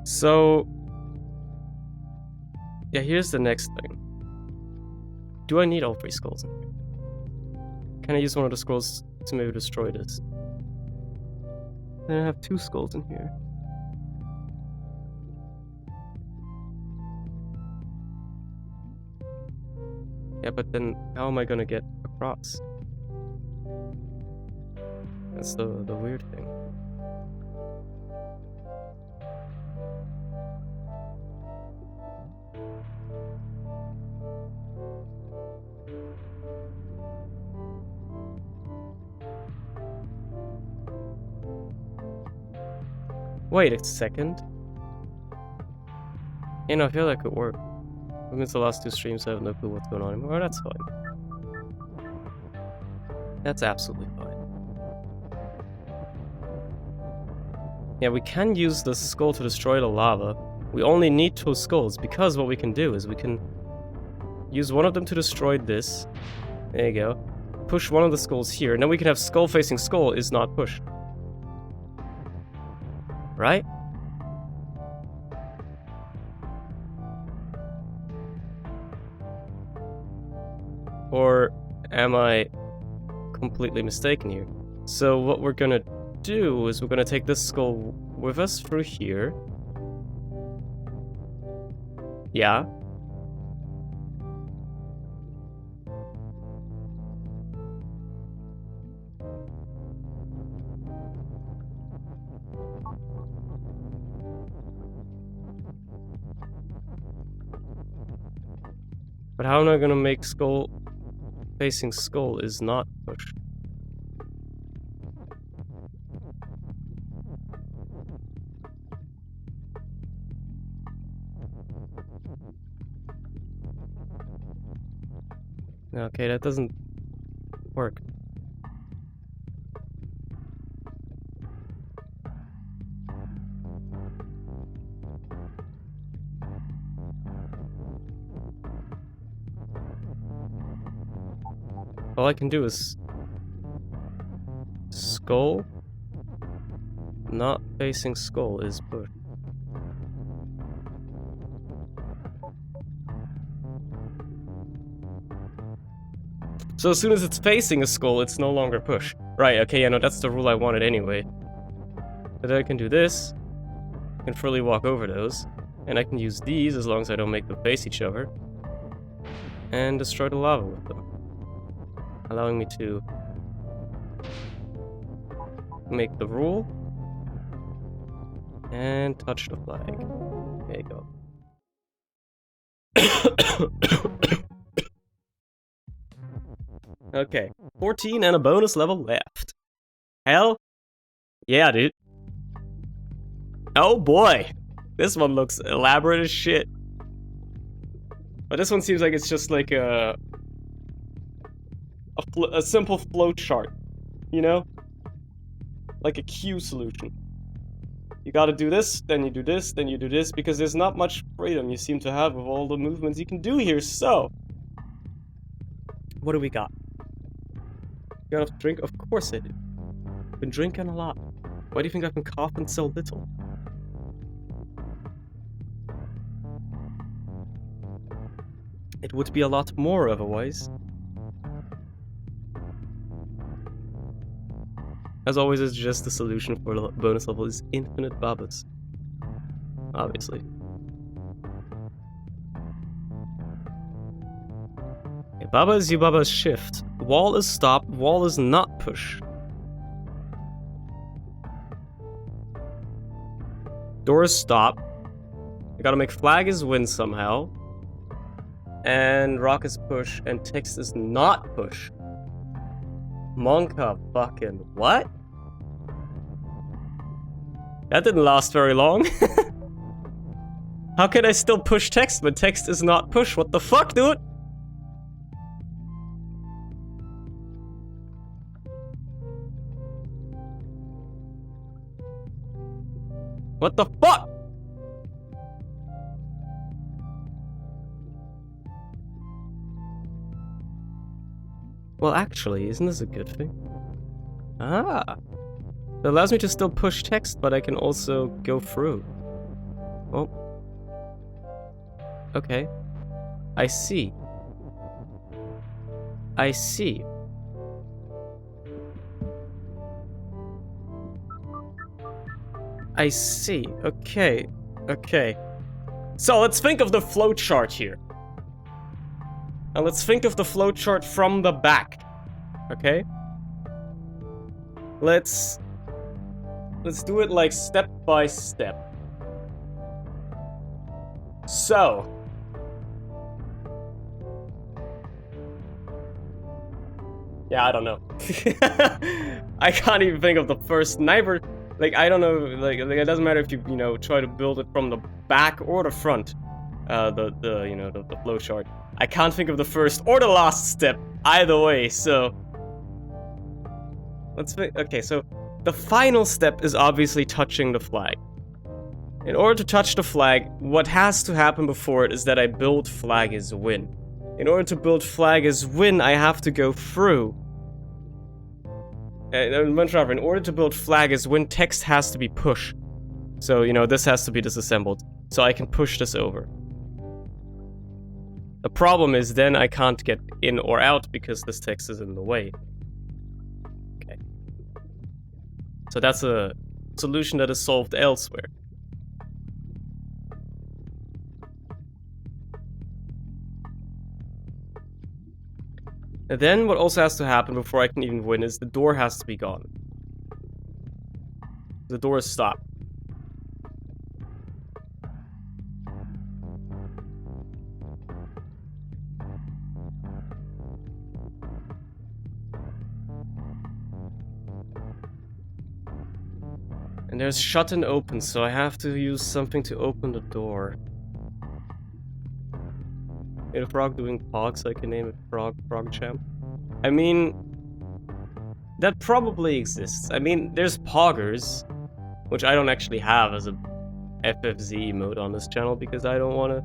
So, yeah, here's the next thing. Do I need all 3 skulls in here? can I use one of the scrolls to maybe destroy this? Then I have 2 skulls in here. Yeah, but then how am I gonna get across? That's the weird thing. Wait a second. You know, I feel like it could work. Against the last 2 streams, I have no clue what's going on anymore. Oh, that's fine. That's absolutely fine. Yeah, we can use the skull to destroy the lava. We only need 2 skulls, because what we can do is we can use one of them to destroy this. There you go. Push one of the skulls here, and then we can have skull facing skull is not pushed. Right? Or am I completely mistaken here? So what we're gonna do is we're gonna take this skull with us through here. Yeah. But how am I gonna make skull facing skull is not pushed? Okay, that doesn't work. All I can do is skull, not facing skull is pushed. So as soon as it's facing a skull, it's no longer push. Right, okay, yeah, no, that's the rule I wanted anyway. But then I can do this, I can freely walk over those, and I can use these as long as I don't make them face each other, and destroy the lava with them. Allowing me to make the rule and touch the flag. There you go. Okay, 14 and a bonus level left. Hell yeah, dude. Oh boy, this one looks elaborate as shit. But this one seems like it's just like a simple flow chart, you know? Like a queue solution. You gotta do this, then you do this, then you do this, because there's not much freedom you seem to have with all the movements you can do here, so... What do we got? You got enough to drink? Of course I do. I've been drinking a lot. Why do you think I've been coughing so little? It would be a lot more otherwise. As always, it's just the solution for the bonus level is infinite babas. Obviously. Okay, baba is Yubaba's shift. Wall is stop, wall is not push. Door is stop. I gotta make flag is win somehow. And rock is push, and text is not push. Monka fucking what? That didn't last very long. How can I still push text when text is not push? What the fuck, dude? What the fuck? Well, actually, isn't this a good thing? Ah! It allows me to still push text, but I can also go through. Oh. Okay. I see. I see. I see. Okay. Okay. So let's think of the flowchart here. Now let's think of the flowchart from the back. Okay? Let's do it like step by step. So, yeah, I don't know. I can't even think of the first neither. Like, I don't know. Like it doesn't matter if you try to build it from the back or the front. The flowchart. I can't think of the first or the last step either way. So let's think. Okay, so the final step is obviously touching the flag. In order to touch the flag, what has to happen before it is that I build flag is win. In order to build flag is win, I have to go through. In order to build flag is win, text has to be push. So, this has to be disassembled. So I can push this over. The problem is then I can't get in or out because this text is in the way. Okay. So that's a solution that is solved elsewhere. And then what also has to happen before I can even win is the door has to be gone. The door is stopped. And there's shut and open, so I have to use something to open the door. Made a frog doing pog, so I can name it Frog Champ. I mean, that probably exists. I mean, there's poggers, which I don't actually have as a FFZ emote on this channel because I don't want to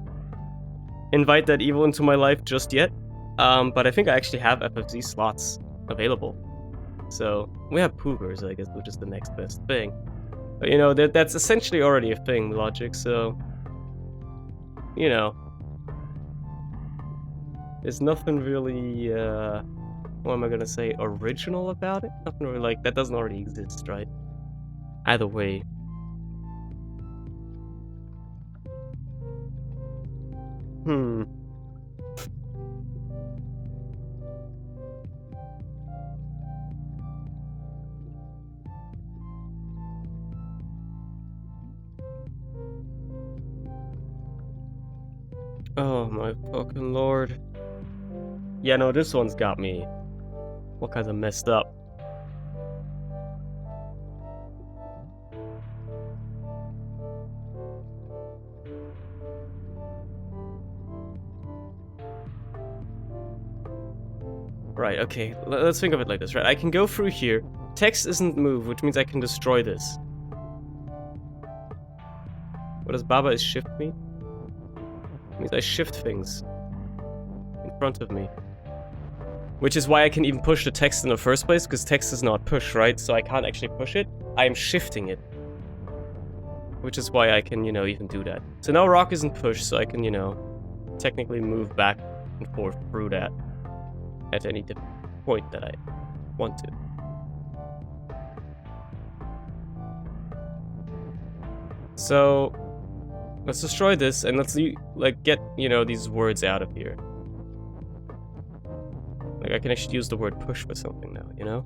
invite that evil into my life just yet. But I think I actually have FFZ slots available. So, we have poogers, I guess, which is the next best thing. But, that's essentially already a thing, logic, so... There's nothing really, what am I gonna say, original about it? Nothing really, that doesn't already exist, right? Either way. Oh my fucking lord. Yeah, no, this one's got me all kinds of messed up. Right, okay, let's think of it like this, right? I can go through here, text isn't moved, which means I can destroy this. What does Baba is shift me? It means I shift things in front of me. Which is why I can even push the text in the first place, because text is not push, right? So I can't actually push it, I am shifting it. Which is why I can, even do that. So now rock isn't pushed, so I can, technically move back and forth through that at any point that I want to. So, let's destroy this, and let's, get, these words out of here. I can actually use the word push for something now,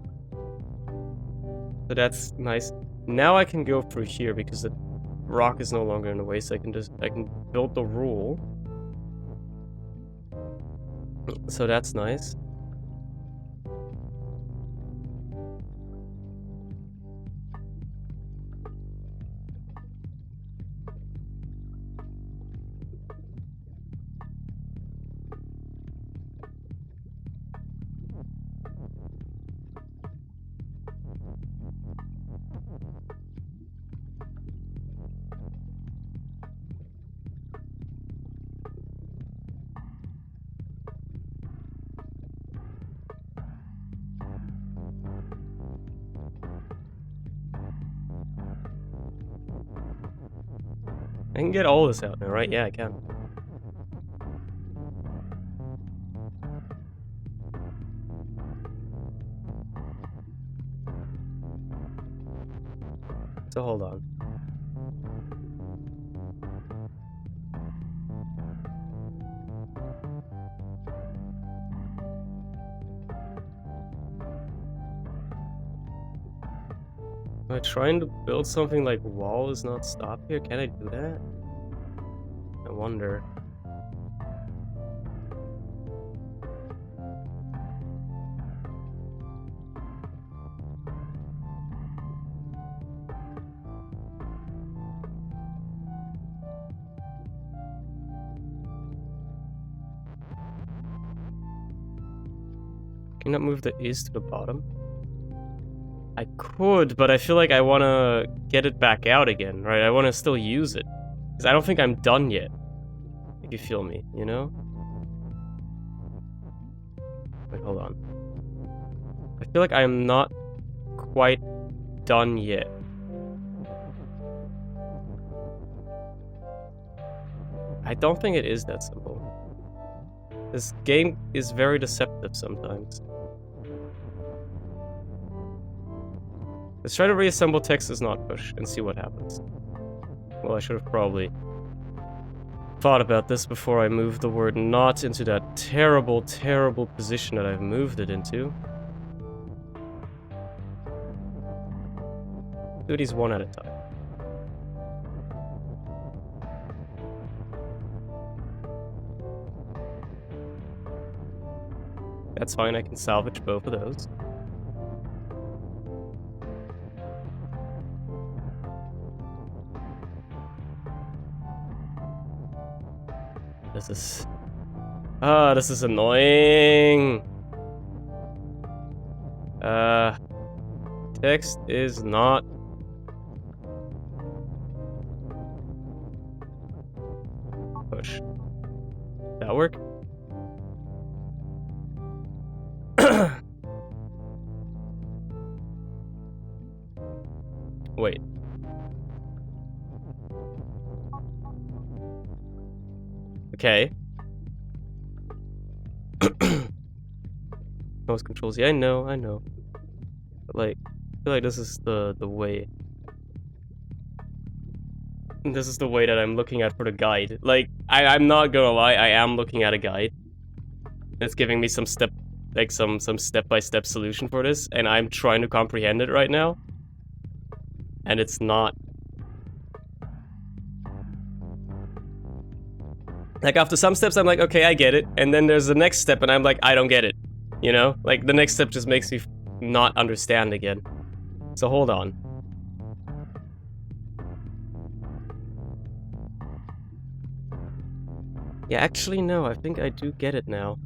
So that's nice. Now I can go through here because the rock is no longer in the way, so I can build the rule. So that's nice. I can get all this out now, right? Yeah, I can. So hold on. Am I trying to build something like wall is not stop here? Can I do that? I wonder. Can I move the is to the bottom? I could, but I feel like I want to get it back out again, right? I want to still use it. Because I don't think I'm done yet. If you feel me, you know? Wait, hold on. I feel like I am not quite done yet. I don't think it is that simple. This game is very deceptive sometimes. Let's try to reassemble text as not push and see what happens. Well, I should have probably thought about this before I moved the word not into that terrible, terrible position that I've moved it into. Do these one at a time. That's fine, I can salvage both of those. This is annoying. Text is not push. That work? Wait. Okay. Mouse controls. Yeah, I know. But like, I feel like this is the way. This is the way that I'm looking at for the guide. Like, I'm not gonna lie, I am looking at a guide. It's giving me some step-by-step solution for this, and I'm trying to comprehend it right now. And it's not. Like, after some steps, I'm like, okay, I get it. And then there's the next step, and I'm like, I don't get it. You know? Like, the next step just makes me not understand again. So hold on. Yeah, actually, no. I think I do get it now.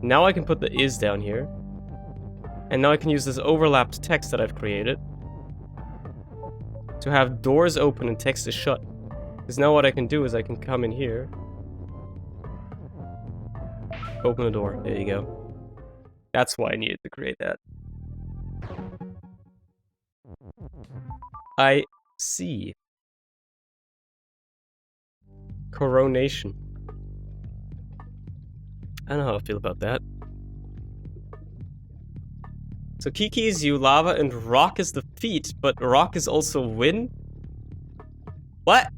Now I can put the is down here. And now I can use this overlapped text that I've created to have doors open and text is shut. Because now what I can do is I can come in here. Open the door. There you go. That's why I needed to create that. I see. Coronation. I don't know how I feel about that. So Kiki is you, lava, and rock is the feet, but rock is also wind? What?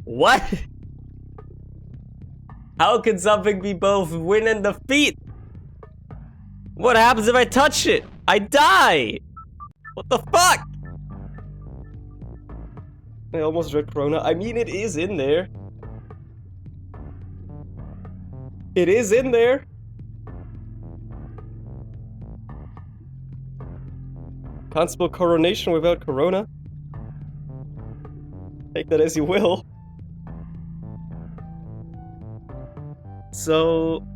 What? How can something be both wind and the feet? What happens if I touch it? I die! What the fuck? I almost read Corona. I mean, it is in there. It is in there. Can't spell coronation without Corona. Take that as you will. So...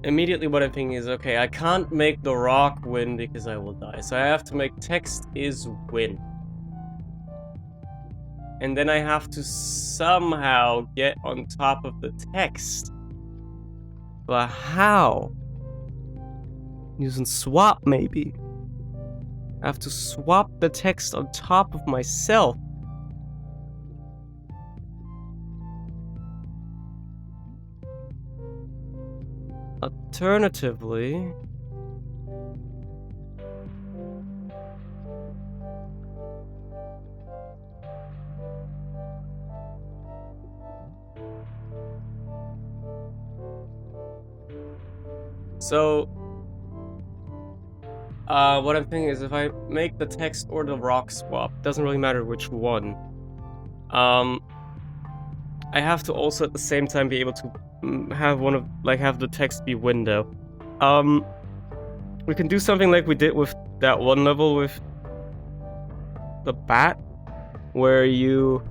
Immediately what I'm thinking is, okay, I can't make the rock win because I will die. So I have to make text is win. And then I have to somehow get on top of the text. But how? Using swap, maybe. I have to swap the text on top of myself. Alternatively... So, what I'm thinking is if I make the text or the rock swap, doesn't really matter which one, I have to also at the same time be able to have one of, like, have the text be window. We can do something like we did with that one level with the bat, where you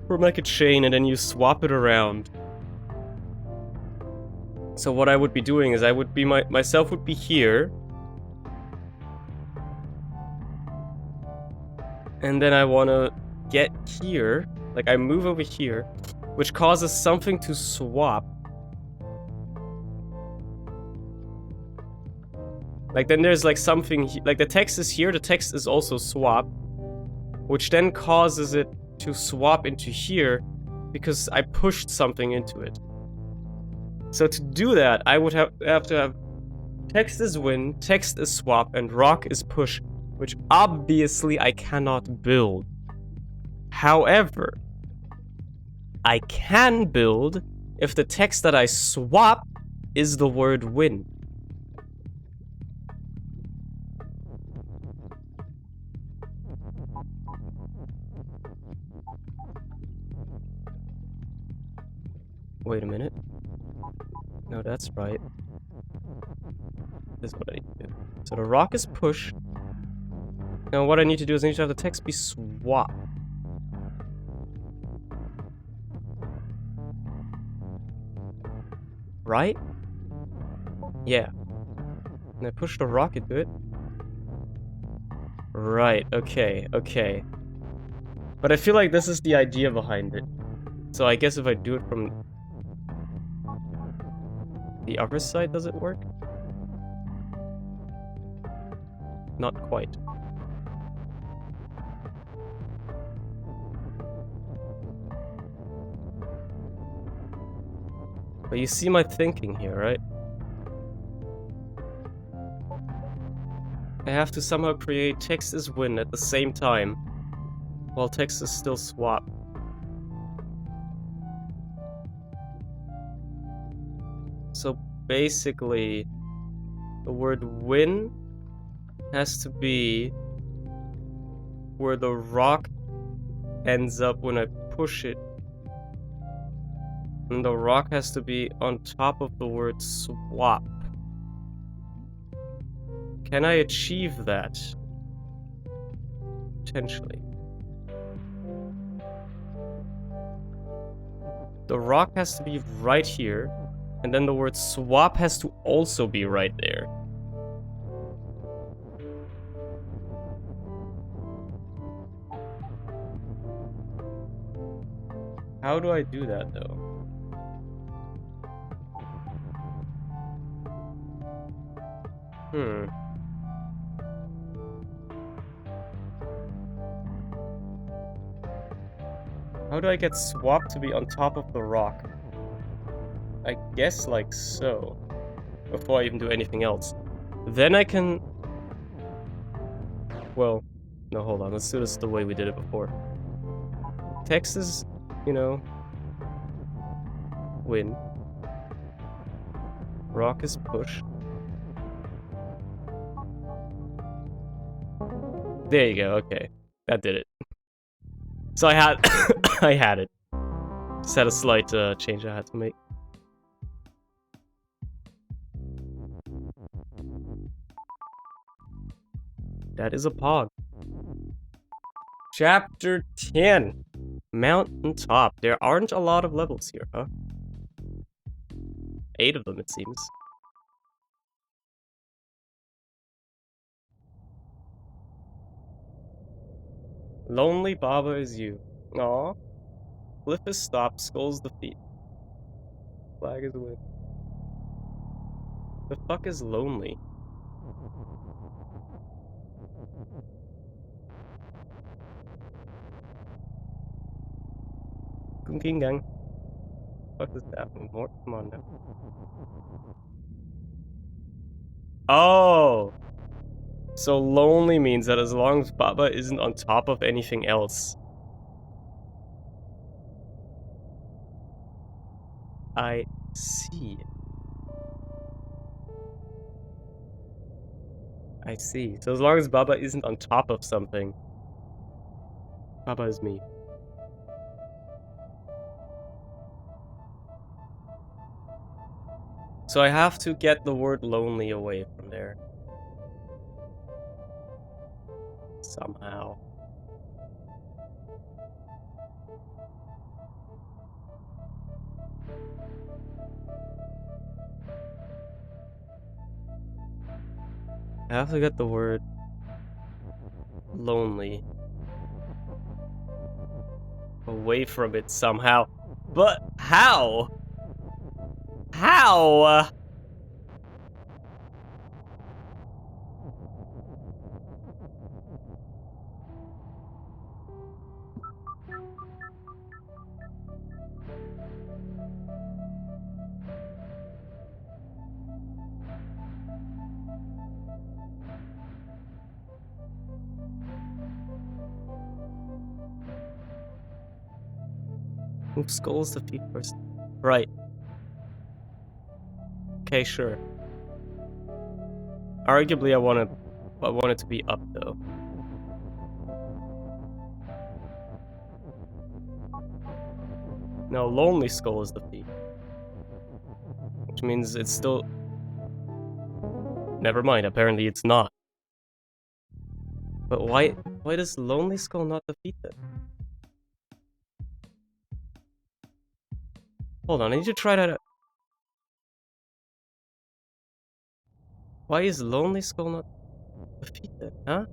form like a chain and then you swap it around. So what I would be doing is I would be myself would be here. And then I want to get here, like I move over here, which causes something to swap. Like then there's like something, like the text is here, the text is also swap, which then causes it to swap into here because I pushed something into it. So to do that, I would have to have text is win, text is swap, and rock is push, which obviously I cannot build. However, I can build if the text that I swap is the word win. Wait a minute. No, that's right. This is what I need to do. So the rock is push. Now what I need to do is I need to have the text be swap. Right? Yeah. And I push the rock into it. Right, okay, okay. But I feel like this is the idea behind it. So I guess if I do it from the other side, does it work? Not quite. But you see my thinking here, right? I have to somehow create text is win at the same time, while text is still swap. So basically, the word win has to be where the rock ends up when I push it. And the rock has to be on top of the word swap. Can I achieve that? Potentially. The rock has to be right here, and then the word swap has to also be right there. How do I do that, though? How do I get swap to be on top of the rock? I guess like so. Before I even do anything else. Then I can... Well, no, hold on. Let's do this the way we did it before. Text is, you know... win. Rock is push. There you go, okay. That did it. So I had... I had it. Just had a slight change I had to make. That is a pog. Chapter 10. Mountaintop. There aren't a lot of levels here, huh? 8 of them, it seems. Lonely Baba is you. Aw. Cliff is stopped, Skull's the feet. Flag is win. The fuck is lonely? Gung Gang. What is happening? More? Come on now. Oh! So lonely means that as long as Baba isn't on top of anything else. I see. I see. So as long as Baba isn't on top of something, Baba is me. So I have to get the word lonely away from there. Somehow. I have to get the word lonely away from it somehow. But how? How? Move skulls to feet first. Right. Okay, sure. Arguably, I want it to be up though. No, lonely skull is the feet. Which means it's still... Never mind, apparently it's not. But why does lonely skull not defeat them? Hold on, I need to try that out. Why is lonely skull not defeat them, huh?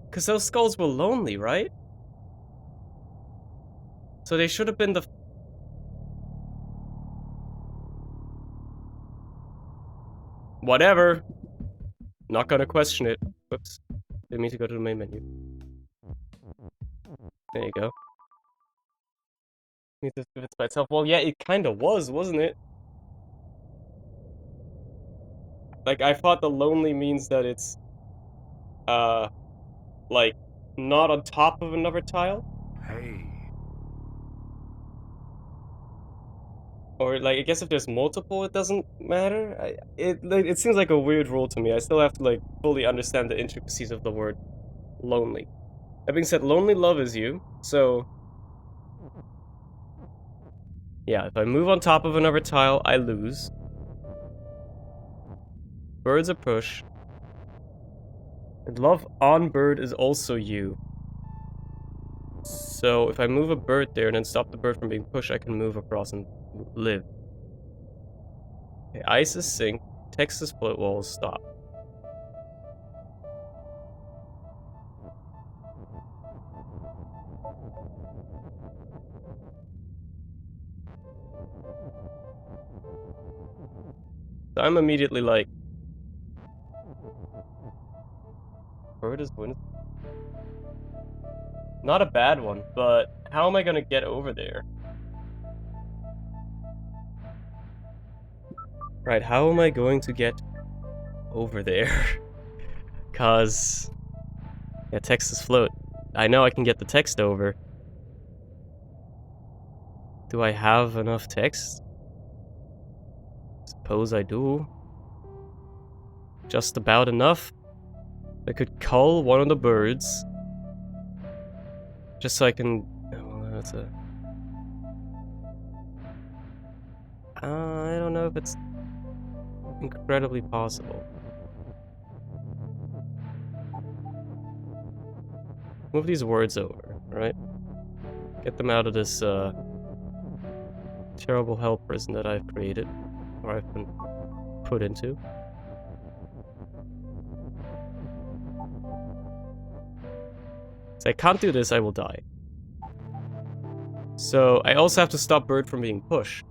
Because those skulls were lonely, right? So they should have been the... Whatever. Not gonna question it. Whoops. Didn't mean to go to the main menu. There you go. Need to if it's by itself. Well, yeah, it kind of was, wasn't it? Like, I thought the lonely means that it's, like, not on top of another tile? Hey. Or, like, I guess if there's multiple, it doesn't matter? It seems like a weird rule to me. I still have to, like, fully understand the intricacies of the word lonely. That being said, lonely love is you, so... Yeah, if I move on top of another tile, I lose. Bird's a push. And love on bird is also you. So if I move a bird there and then stop the bird from being pushed, I can move across and live. Okay, ice is sink. Texas float walls stop. So I'm immediately like... Bird is wind. Not a bad one, but how am I gonna get over there? Right, how am I going to get over there? Cause... Yeah, Texas float. I know I can get the text over. Do I have enough text? Suppose I do. Just about enough. I could cull one of the birds. Just so I can... Oh, well, that's a... I don't know if it's incredibly possible. Move these words over, right? Get them out of this, terrible hell prison that I've created. Or I've been put into. If I can't do this, I will die. So, I also have to stop bird from being pushed.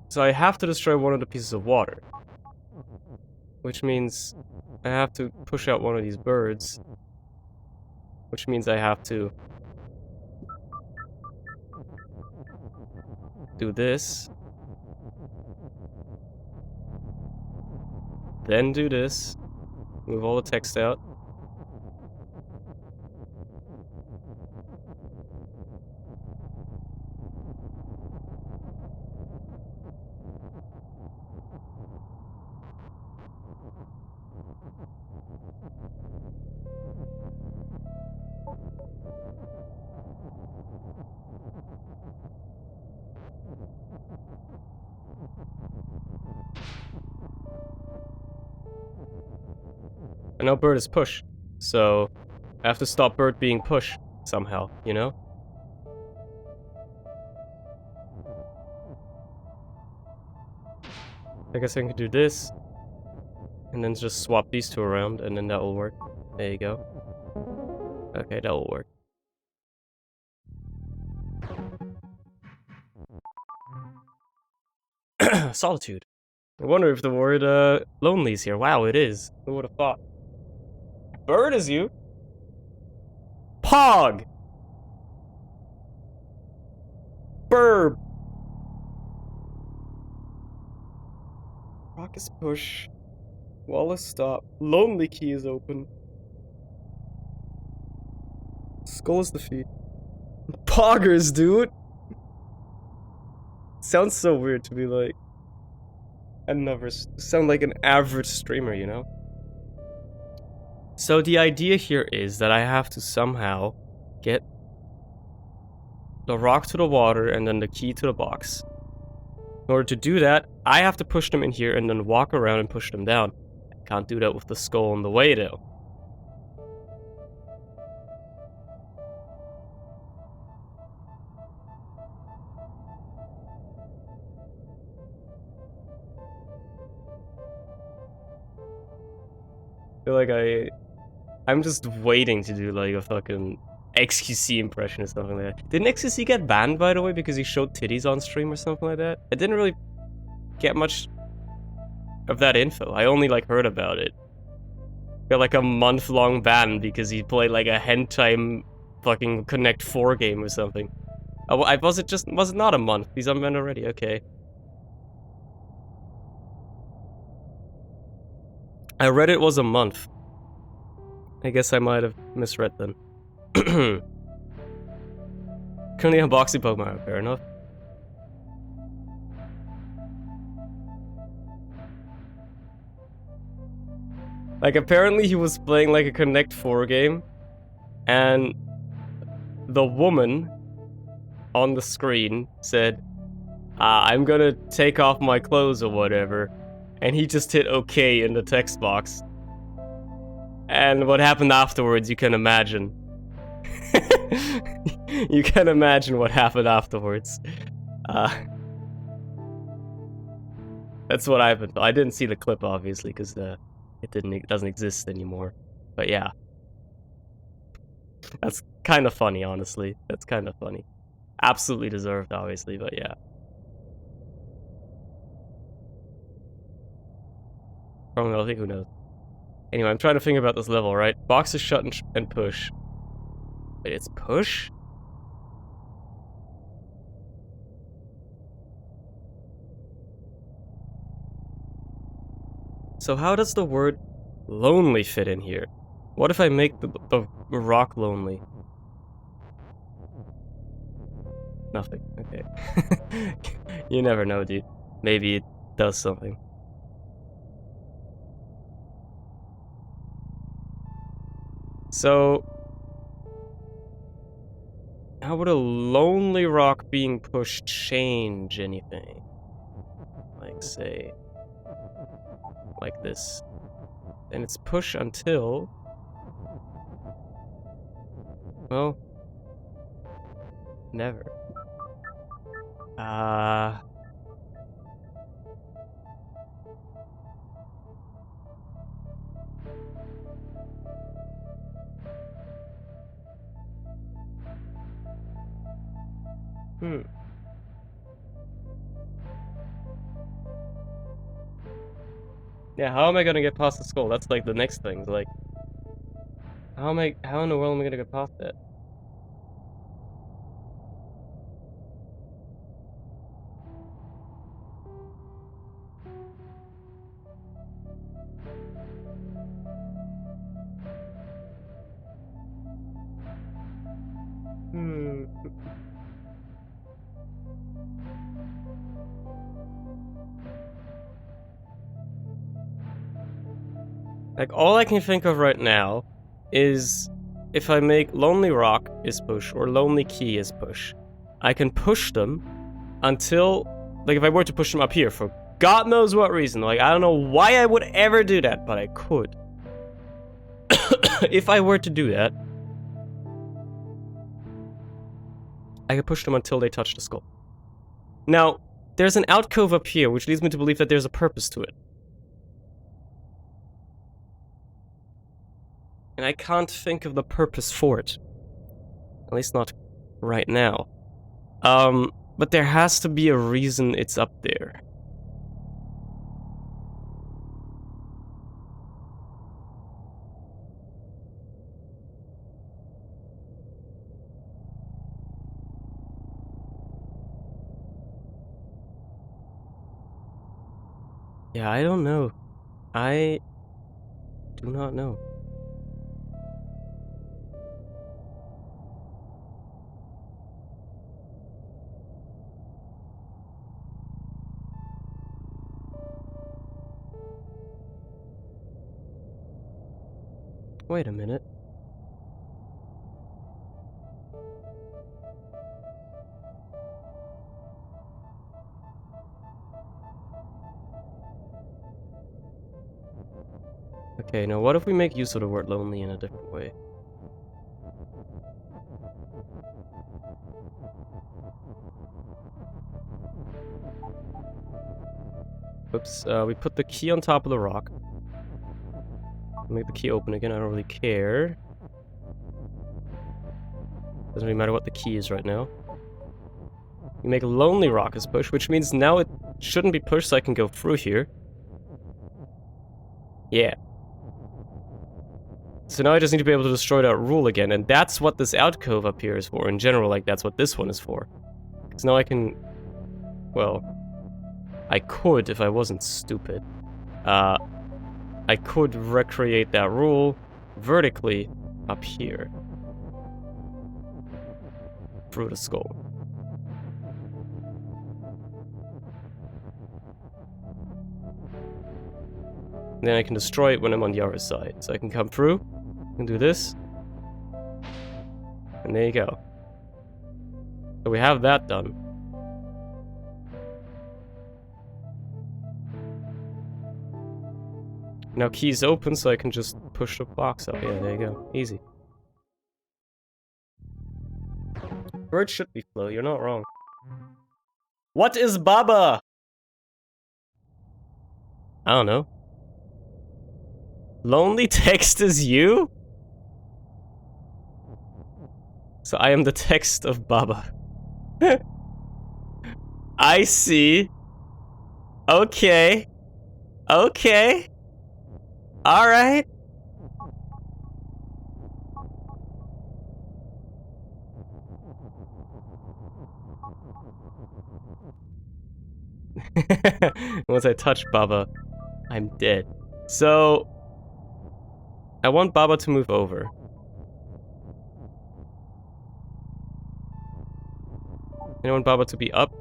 So I have to destroy one of the pieces of water. Which means I have to push out one of these birds. Which means I have to do this. Then do this. Move all the text out. And now bird is push. So I have to stop bird being push somehow, you know? I guess I can do this. And then just swap these two around and then that will work. There you go. Okay, that will work. Solitude. I wonder if the word lonely is here. Wow, it is. Who would have thought? Bird is you? Pog! Burb! Rock is push. Wall is stop. Lonely key is open. Skull is defeat. Poggers, dude! Sounds so weird to be like... sound like an average streamer, you know? So the idea here is that I have to somehow get the rock to the water and then the key to the box. In order to do that, I have to push them in here and then walk around and push them down. I can't do that with the skull in the way though. I feel like I'm just waiting to do like a fucking XQC impression or something like that. Didn't XQC get banned, by the way, because he showed titties on stream or something like that? I didn't really get much of that info. I only like heard about it. Got like a month-long ban because he played like a hentai fucking Connect 4 game or something. Was it not a month? He's unbanned already, okay. I read it was a month. I guess I might have misread then. Currently unboxing Pokemon, fair enough. Like, apparently he was playing like a Connect 4 game, and the woman on the screen said, I'm gonna take off my clothes or whatever, and he just hit OK in the text box. And what happened afterwards, you can imagine. You can imagine what happened afterwards. That's what I've been told. I didn't see the clip, obviously, because it doesn't exist anymore. But yeah. That's kind of funny, honestly. That's kind of funny. Absolutely deserved, obviously, but yeah. Probably, I think, who knows. Anyway, I'm trying to think about this level, right? Box is shut and push. Wait, it's push? So how does the word lonely fit in here? What if I make the rock lonely? Nothing, okay. You never know, dude. Maybe it does something. So, how would a lonely rock being pushed change anything? Like, say, like this. And it's push until... Well... Never. Yeah, how am I gonna get past the skull? That's like the next thing. Like, how in the world am I gonna get past that? Like, all I can think of right now is if I make Lonely Rock is push or Lonely Key is push, I can push them until, like, if I were to push them up here for God knows what reason, like, I don't know why I would ever do that, but I could. If I were to do that, I could push them until they touch the skull. Now, there's an alcove up here, which leads me to believe that there's a purpose to it. And I can't think of the purpose for it. At least not right now. But there has to be a reason it's up there. Yeah, I don't know. I do not know. Wait a minute. Okay, now what if we make use of the word lonely in a different way? Oops, we put the key on top of the rock. Make the key open again, I don't really care. Doesn't really matter what the key is right now. You make Lonely Rock as push, which means now it shouldn't be pushed so I can go through here. Yeah. So now I just need to be able to destroy that rule again, and that's what this alcove up here is for. In general, like, that's what this one is for. Because now I can... Well... I could, if I wasn't stupid. I could recreate that rule vertically up here. Through the skull. Then I can destroy it when I'm on the other side. So I can come through, and do this. And there you go. So we have that done. Now key's open, so I can just push the box out. Yeah, there you go. Easy. Bird should be flow, you're not wrong. What is Baba? I don't know. Lonely text is you? So I am the text of Baba. I see. Okay. Okay. Alright. Once I touch Baba, I'm dead. So, I want Baba to move over. I want Baba to be up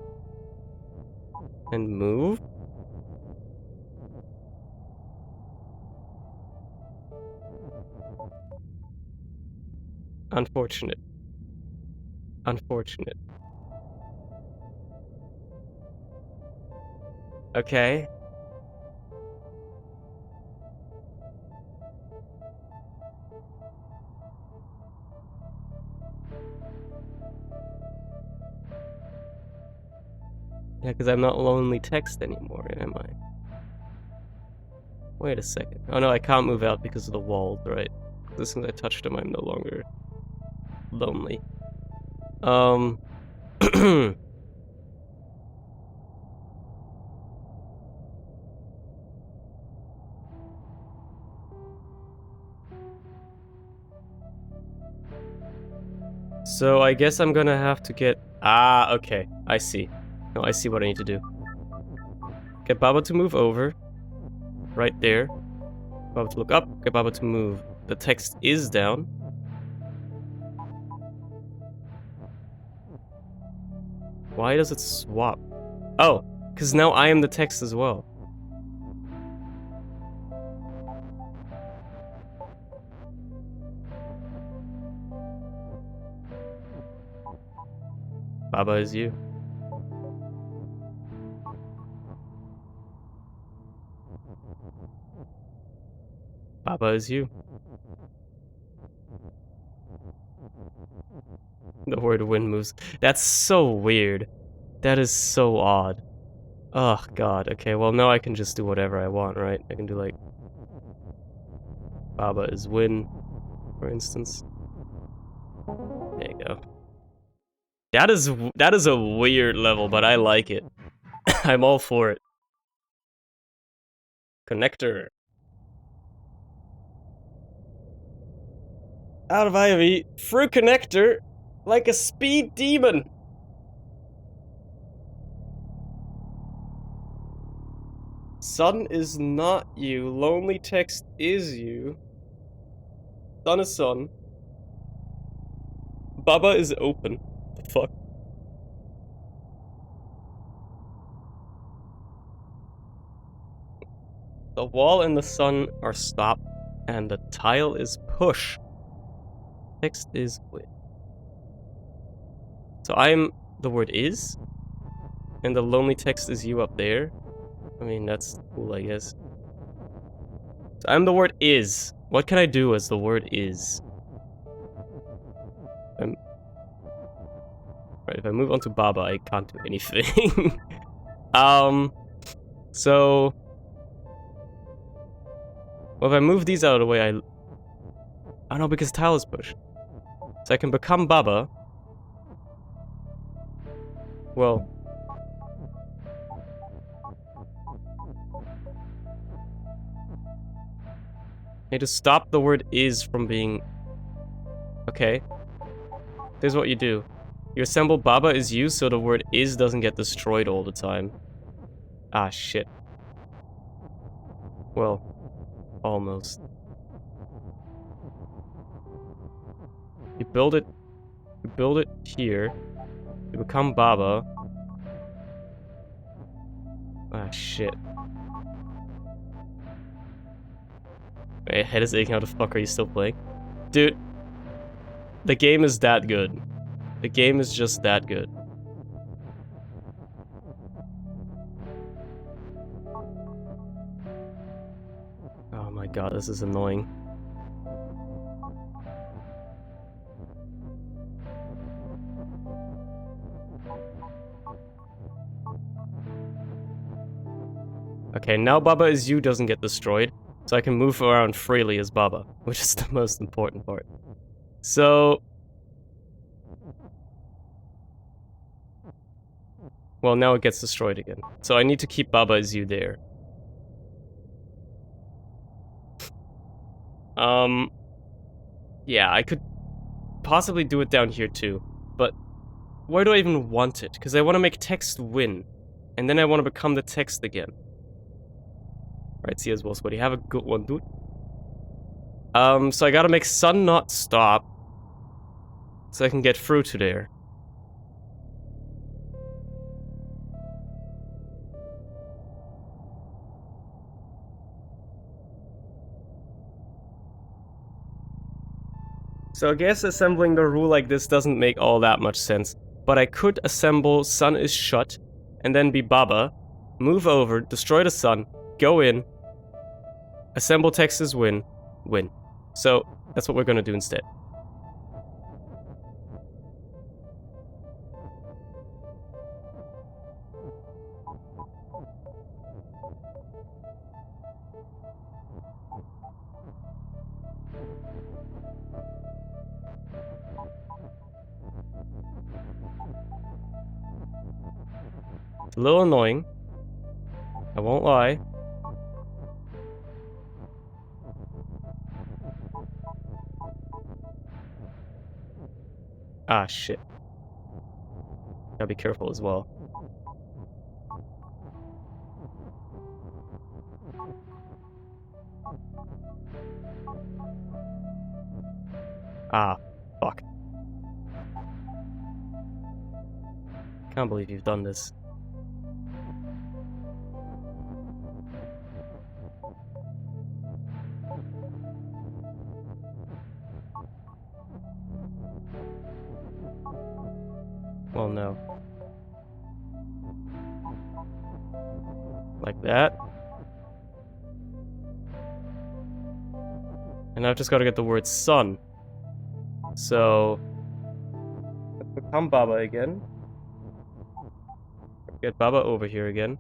and move. Unfortunate. Unfortunate. Okay. Yeah, because I'm not lonely text anymore, am I? Wait a second. Oh no, I can't move out because of the walls, right? As soon as I touched them, I'm no longer lonely. So I guess I'm gonna have to get... Ah, okay. I see. No, I see what I need to do. Get Baba to move over. Right there. Baba to look up. Get Baba to move. The text is down. Why does it swap? Oh, because now I am the text as well. Baba is you. Baba is you. The word win moves. That's so weird. That is so odd. Oh god, okay, well now I can just do whatever I want, right? I can do like Baba is win, for instance. There you go. That is a weird level, but I like it. I'm all for it. Connector. Out of Ivy, through connector, like a speed demon. Sun is not you. Lonely text is you. Sun is sun. Baba is open. The fuck? The wall and the sun are stop, and the tile is push. Text is win. So I'm the word is, and the lonely text is you up there. I mean, that's cool, I guess. So I'm the word is. What can I do as the word is? Right, if I move on to Baba, I can't do anything. So... Well, if I move these out of the way, oh no, because tile is push. So I can become Baba. Well... I need to stop the word is from being... Okay. Here's what you do. You assemble Baba is you so the word is doesn't get destroyed all the time. Ah, shit. Well, almost. You build it here. You become Baba. Ah, shit. My head is aching. How the fuck are you still playing? Dude, the game is that good. The game is just that good. Oh my god, this is annoying. Okay, now Baba is you doesn't get destroyed, so I can move around freely as Baba, which is the most important part. So... Well, now it gets destroyed again. So I need to keep Baba as you there. Yeah, I could possibly do it down here too, but where do I even want it? Because I want to make text win, and then I want to become the text again. Right, see as well, Sweaty. Have a good one, dude. So I gotta make sun not stop, so I can get through to there. So I guess assembling the rule like this doesn't make all that much sense, but I could assemble sun is shut, and then be Baba, move over, destroy the sun, go in, assemble text is win, win. So that's what we're gonna do instead. It's a little annoying. I won't lie. Ah, shit. Gotta be careful as well. Ah, fuck. Can't believe you've done this. Well, no. Like that. And I've just got to get the word sun. So, let's become Baba again. Get Baba over here again.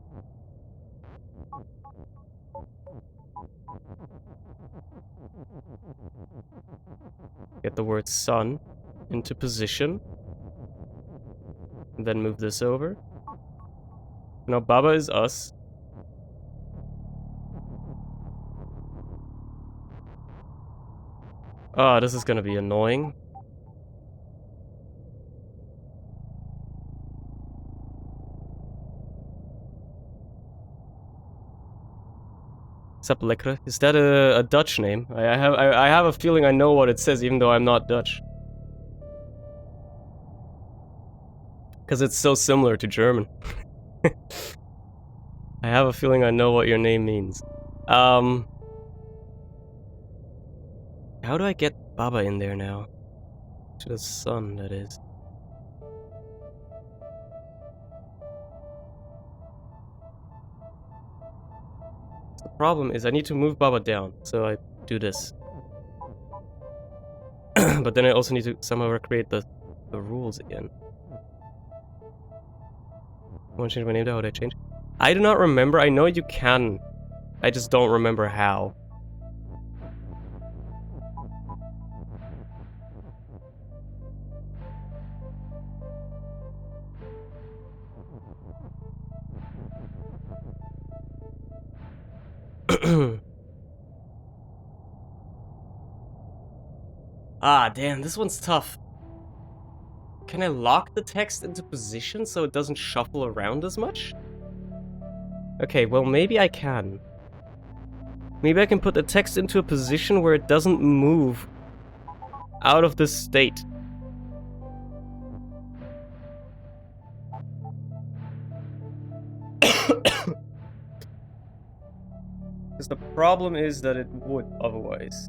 Get the word sun into position. And then move this over. Now Baba is us. Ah, this is gonna be annoying. Sup lekker? Is that a Dutch name? I have a feeling I know what it says, even though I'm not Dutch. Because it's so similar to German. I have a feeling I know what your name means. How do I get Baba in there now? To the sun, that is. The problem is I need to move Baba down, so I do this. But then I also need to somehow recreate the rules again. I want to change my name to how would I change? I do not remember. I know you can. I just don't remember how. Ah, damn, this one's tough. Can I lock the text into position so it doesn't shuffle around as much? Okay, well, maybe I can. Maybe I can put the text into a position where it doesn't move out of this state. Because the problem is that it would otherwise.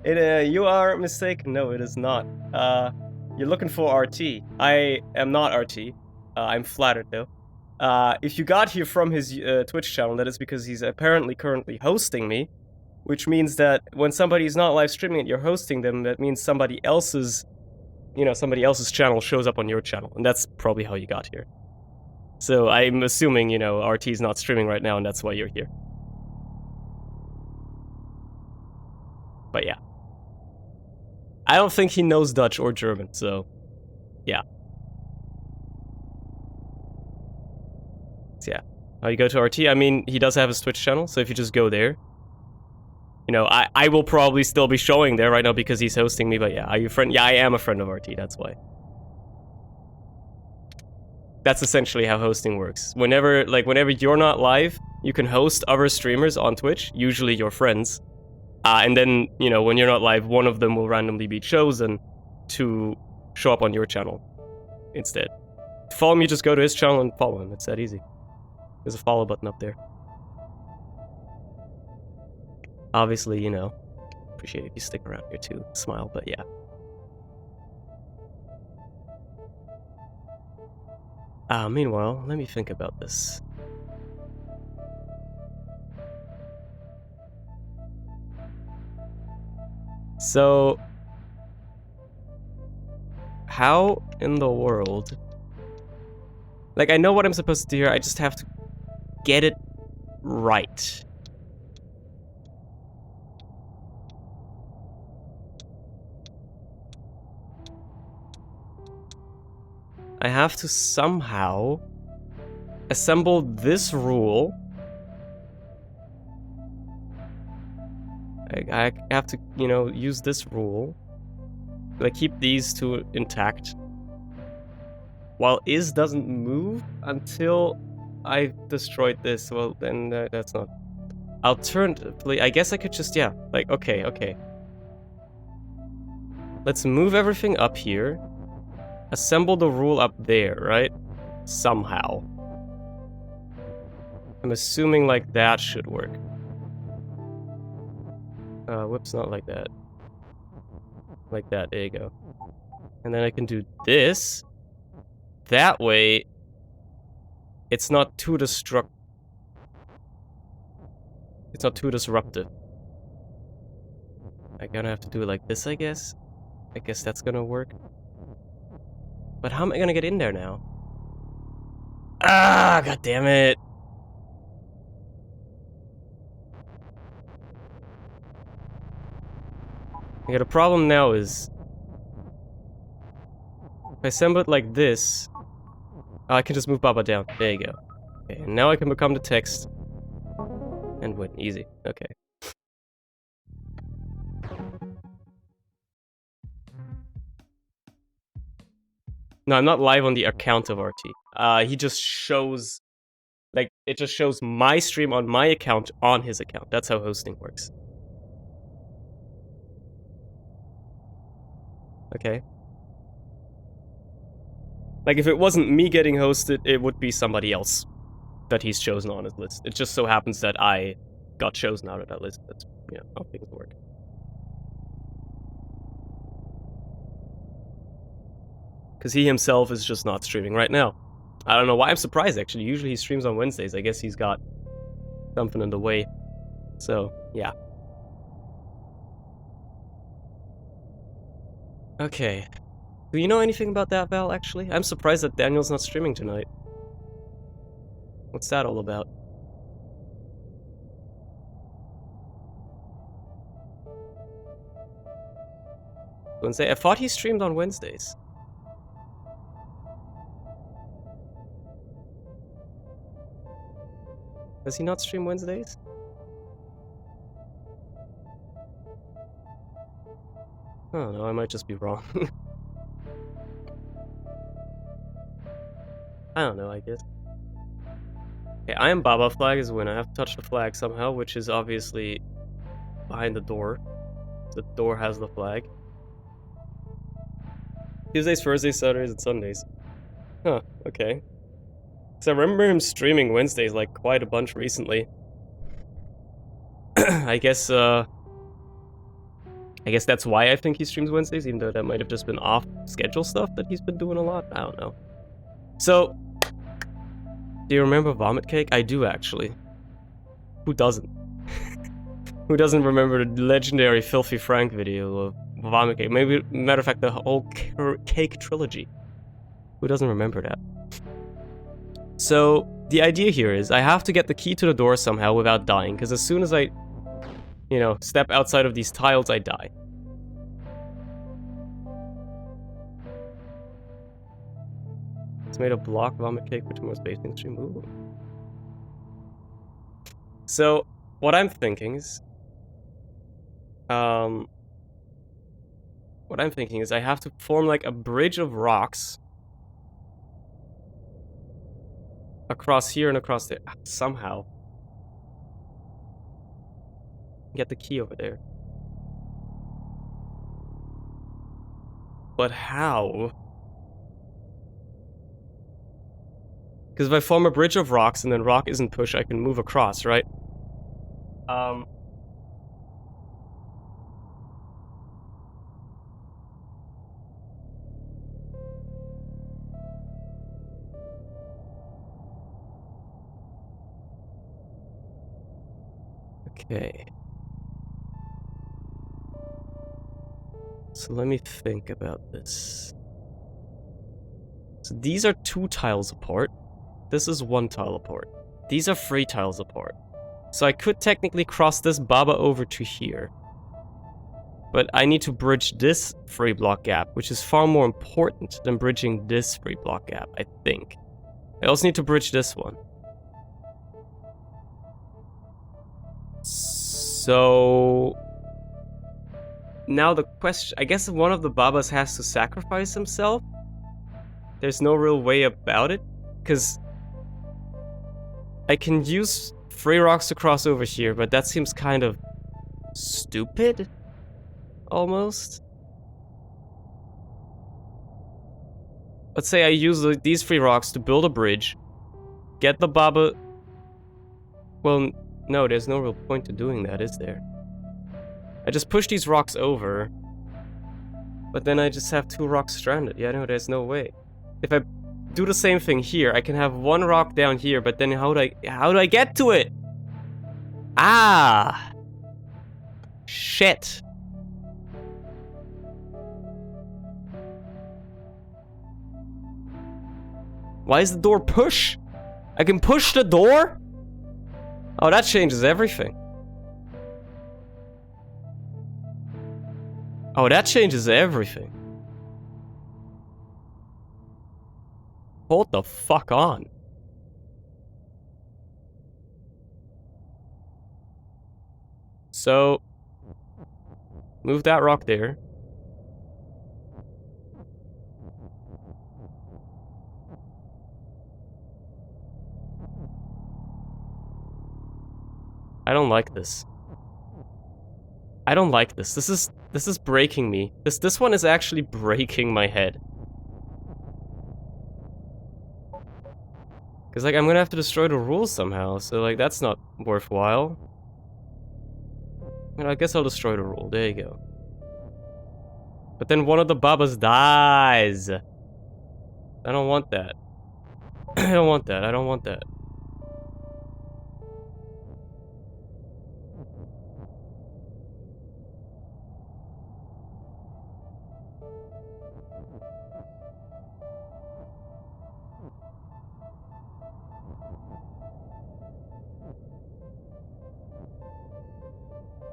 You are mistaken. No, it is not. You're looking for RT. I am not RT. I'm flattered though. If you got here from his Twitch channel, that is because he's apparently currently hosting me, which means that when somebody's not live streaming and you're hosting them, that means somebody else's channel shows up on your channel, and that's probably how you got here. So I'm assuming, RT's not streaming right now, and that's why you're here. But yeah. I don't think he knows Dutch or German, so yeah. So yeah. How you go to RT? I mean, he does have his Twitch channel, so if you just go there, I will probably still be showing there right now because he's hosting me, but yeah, are you a friend? Yeah, I am a friend of RT, that's why. That's essentially how hosting works. Whenever you're not live, you can host other streamers on Twitch, usually your friends. And then, when you're not live, one of them will randomly be chosen to show up on your channel instead. To follow me, just go to his channel and follow him. It's that easy. There's a follow button up there. Obviously, appreciate it if you stick around here too. Smile, but yeah. Meanwhile, let me think about this. So, how in the world... Like, I know what I'm supposed to do here, I just have to get it right. I have to somehow assemble this rule. I have to, use this rule. Like, keep these two intact. While is doesn't move until I've destroyed this. Well, then that's not... Alternatively, I guess I could just, yeah. Like, okay. Let's move everything up here. Assemble the rule up there, right? Somehow. I'm assuming, like, that should work. Whoops, not like that. Like that, there you go. And then I can do this. That way, it's not too disruptive. I'm gonna have to do it like this, I guess. I guess that's gonna work. But how am I gonna get in there now? Ah, god damn it. Okay, the problem now is if I assemble it like this, I can just move Baba down. There you go. Okay, and now I can become the text and win. Easy. Okay. No, I'm not live on the account of RT. He just shows, like, it just shows my stream on my account on his account. That's how hosting works. Okay. Like, if it wasn't me getting hosted, it would be somebody else that he's chosen on his list. It just so happens that I got chosen out of that list. That's, you know, how things work. Because he himself is just not streaming right now. I don't know why I'm surprised, actually. Usually he streams on Wednesdays. I guess he's got something in the way. So, yeah. Okay. Do you know anything about that, Val, actually? I'm surprised that Daniel's not streaming tonight. What's that all about? Wednesday? I thought he streamed on Wednesdays. Does he not stream Wednesdays? I don't know, I might just be wrong. I don't know, I guess. Okay, I am Baba. Flag is win. I have to touch the flag somehow, which is obviously behind the door. The door has the flag. Tuesdays, Thursdays, Saturdays, and Sundays. Huh, okay. So I remember him streaming Wednesdays like quite a bunch recently. I guess that's why I think he streams Wednesdays, even though that might have just been off-schedule stuff that he's been doing a lot. I don't know. So, do you remember Vomit Cake? I do, actually. Who doesn't? Who doesn't remember the legendary Filthy Frank video of Vomit Cake? Maybe, matter of fact, the whole Cake trilogy. Who doesn't remember that? So, the idea here is I have to get the key to the door somehow without dying, because as soon as I, you know, step outside of these tiles, I die. It's made a block Vomit Cake for tomorrow's basing stream. Ooh. So, what I'm thinking is... I have to form like a bridge of rocks across here and across there. Somehow. Get the key over there. But how? Because if I form a bridge of rocks and then rock isn't pushed, I can move across, right? Okay. So let me think about this. So these are 2 tiles apart. This is 1 tile apart. These are 3 tiles apart. So I could technically cross this Baba over to here. But I need to bridge this 3-block gap, which is far more important than bridging this 3-block gap, I think. I also need to bridge this one. So... now the question... I guess one of the Babas has to sacrifice himself? There's no real way about it? Because... I can use 3 rocks to cross over here, but that seems kind of... stupid? Almost? Let's say I use these 3 rocks to build a bridge, get the Baba... well, no, there's no real point to doing that, is there? I just push these rocks over, But then I just have 2 rocks stranded. Yeah, no, there's no way. If I do the same thing here, I can have 1 rock down here, but then how do I get to it? Ah! Shit. Why is the door push? I can push the door? Oh, that changes everything. Oh, that changes everything. Hold the fuck on. So, move that rock there. I don't like this. I don't like this. This is breaking me. This one is actually breaking my head. Cause like I'm gonna have to destroy the rules somehow, so like that's not worthwhile. And I guess I'll destroy the rule. There you go. But then one of the babas dies. I don't want that. I don't want that. I don't want that.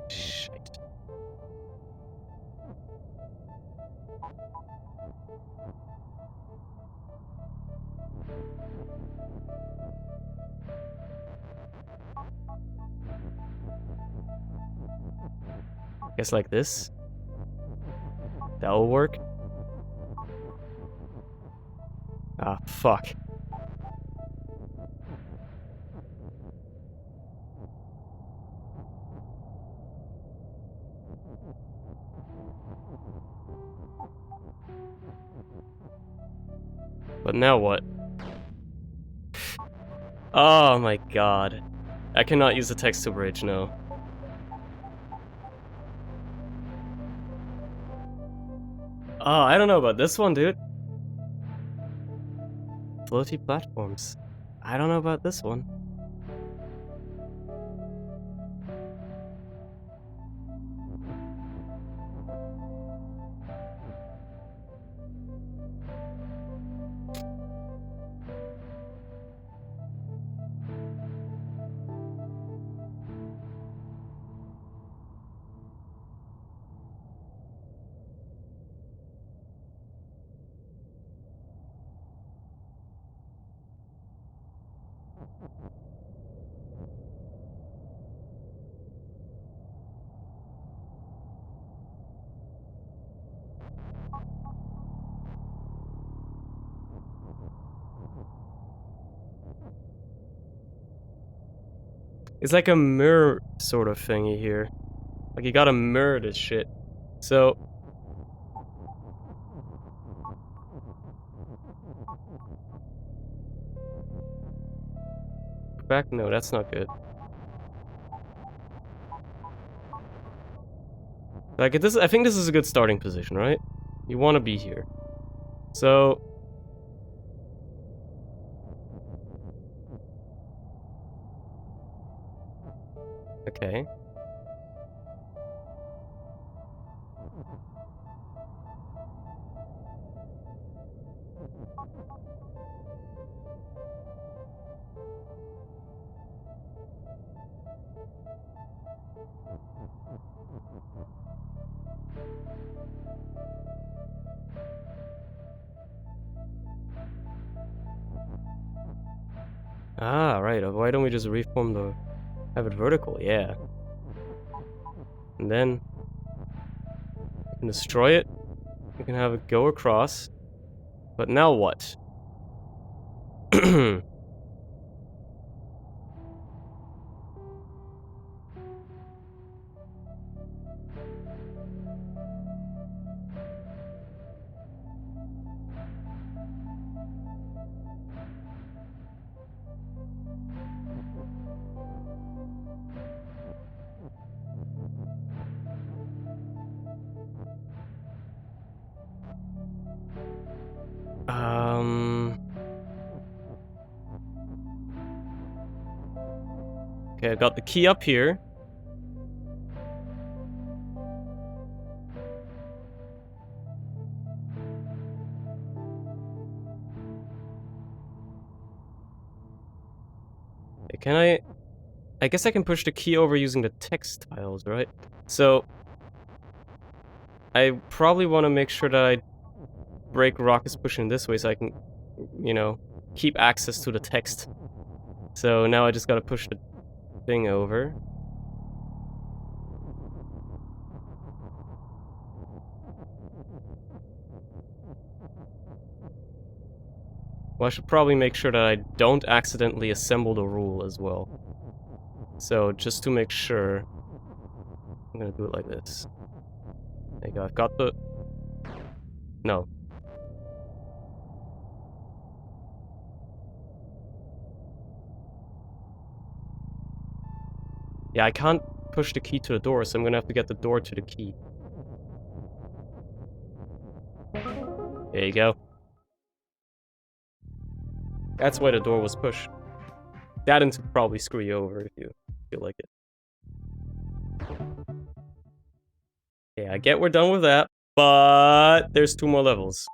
Shit. Guess like this. That'll work. Ah, fuck. But now what? Oh my god. I cannot use the text to bridge, no. Oh, I don't know about this one, dude. Floaty platforms. I don't know about this one. It's like a mirror sort of thingy here. Like you gotta mirror this shit. So... Back? No, that's not good. Like, this, I think this is a good starting position, right? You want to be here. So... Okay. Ah, right. Why don't we just reform the... Have it vertical? Yeah. And then... You can destroy it. You can have it go across. But now what? Okay, I've got the key up here. Okay, can I guess I can push the key over using the text tiles, right? So I probably want to make sure that I break Rocket's pushing this way so I can, you know, keep access to the text. So now I just gotta push the thing over. Well, I should probably make sure that I don't accidentally assemble the rule as well. So, just to make sure, I'm gonna do it like this. There you go, I've got the... No. Yeah, I can't push the key to the door, so I'm gonna have to get the door to the key. There you go. That's why the door was pushed. That and to probably screw you over if you feel like it. Yeah, I get we're done with that, but there's 2 more levels.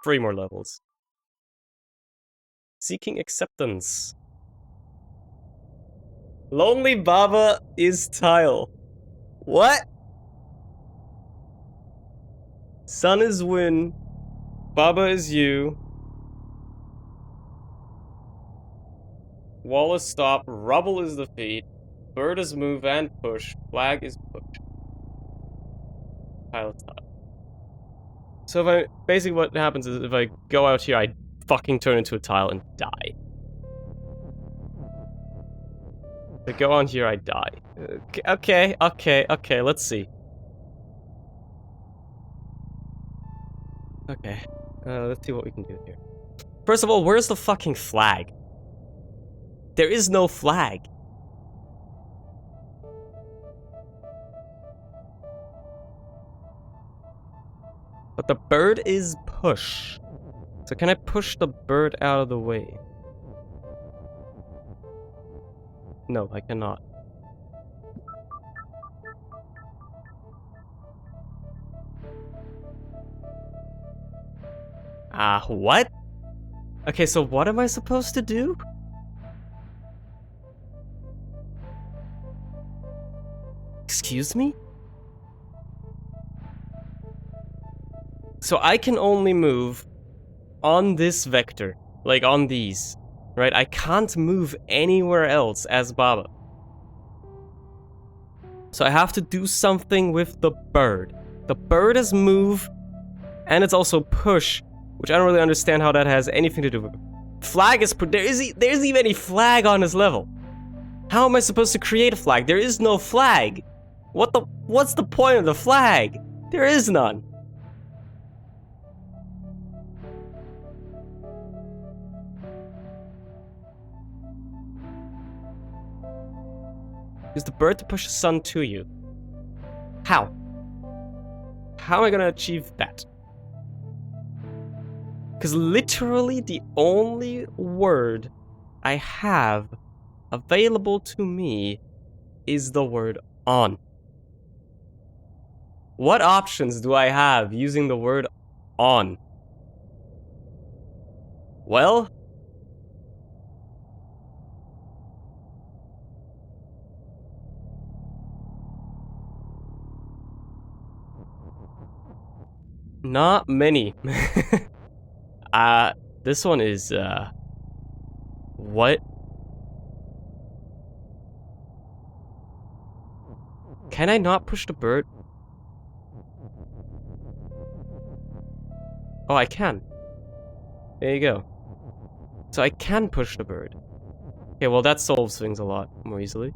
3 more levels. Seeking acceptance. Lonely Baba is tile. What? Sun is win. Baba is you. Wall is stop. Rubble is defeat. Bird is move and push. Flag is push. Tile is tile. So if I... Basically what happens is if I go out here, I fucking turn into a tile and die. If I go on here, I die. Okay, let's see. Okay, let's see what we can do here. First of all, where's the fucking flag? There is no flag. But the bird is push. So can I push the bird out of the way? No, I cannot. What? Okay, so what am I supposed to do? Excuse me? So I can only move on this vector, like on these, right? I can't move anywhere else as Baba. So I have to do something with the bird. The bird is move, and it's also push, which I don't really understand how that has anything to do with it. Flag is... There's even any flag on this level. How am I supposed to create a flag? There is no flag. What's the point of the flag? There is none. Use the bird to push the sun to you. How? How am I gonna achieve that? Because literally the only word I have available to me is the word on. What options do I have using the word on? Well... not many. This one is, what? Can I not push the bird? Oh, I can. There you go. So I can push the bird. Okay, well that solves things a lot more easily.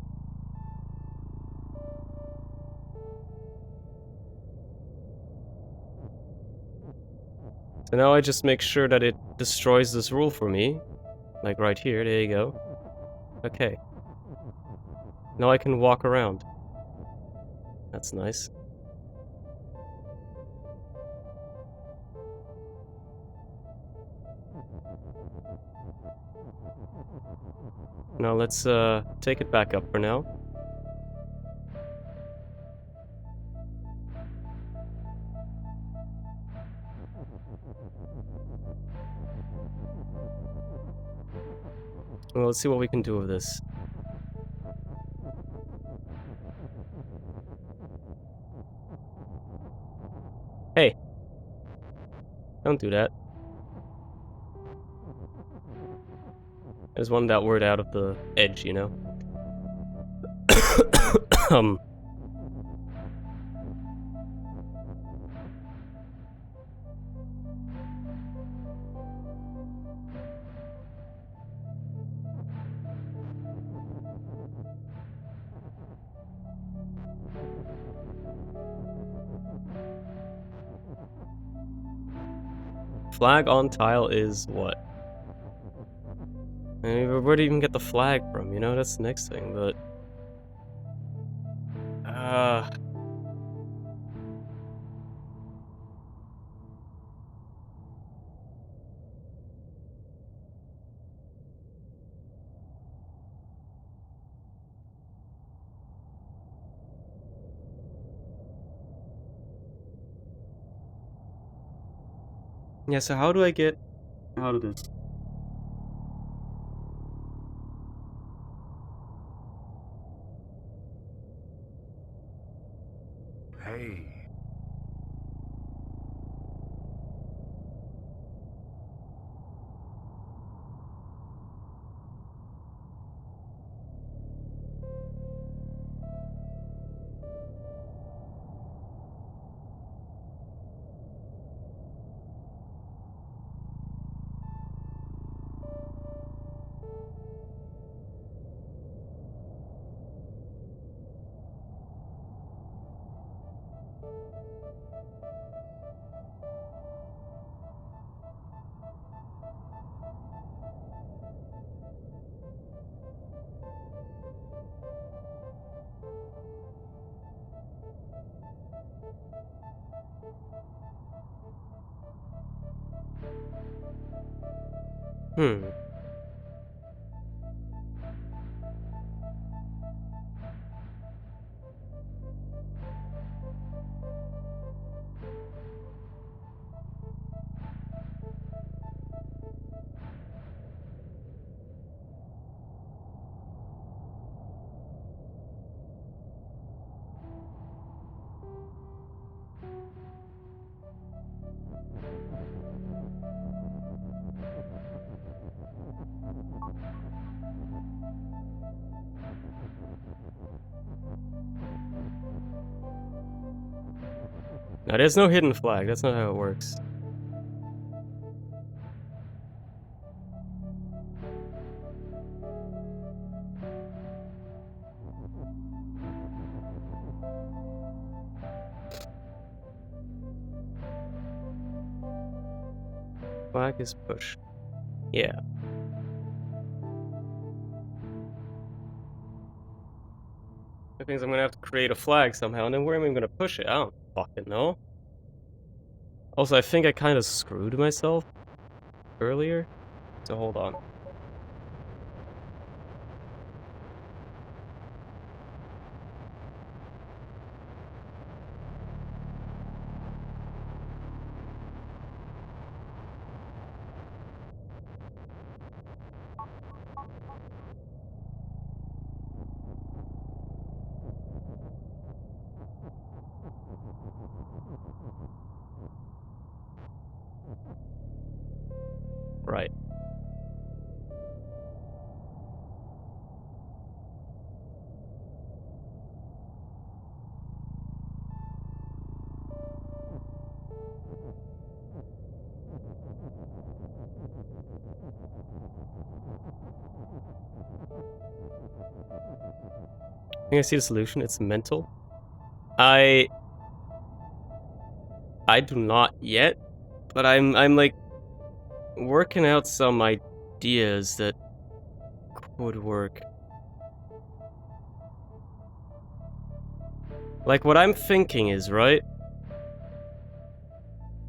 So now I just make sure that it destroys this rule for me. Like right here, there you go. Okay. Now I can walk around. That's nice. Now let's take it back up for now. Well, let's see what we can do with this. Hey! Don't do that. I just wanted that word out of the edge, you know? Flag on tile is what? I mean, where do you even get the flag from, you know? That's the next thing, but... Yeah, so how do I get out of this? Hey. Now, there's no hidden flag. That's not how it works. Flag is push. Yeah. That means I'm gonna have to create a flag somehow, and then where am I gonna push it? I don't fucking know. Also, I think I kind of screwed myself earlier, so hold on. Right. I think I see the solution. It's mental. I do not yet, but I'm like working out some ideas that could work. Like what I'm thinking is, right?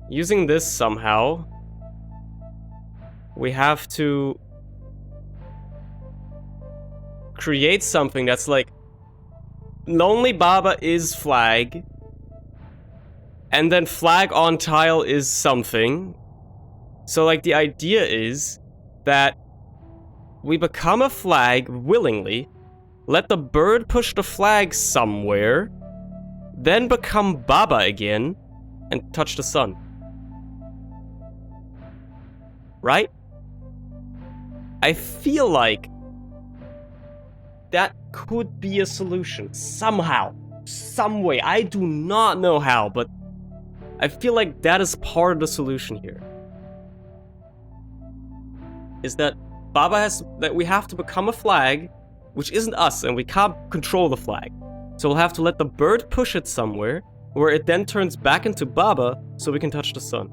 Using this somehow, we have to create something that's like Lonely Baba is flag, and then flag on tile is something. So like the idea is that we become a flag willingly, let the bird push the flag somewhere, then become Baba again, and touch the sun. Right? I feel like that could be a solution. Somehow. Some way. I do not know how, but I feel like that is part of the solution here. Is that that we have to become a flag, which isn't us, and we can't control the flag. So we'll have to let the bird push it somewhere, where it then turns back into Baba, so we can touch the sun.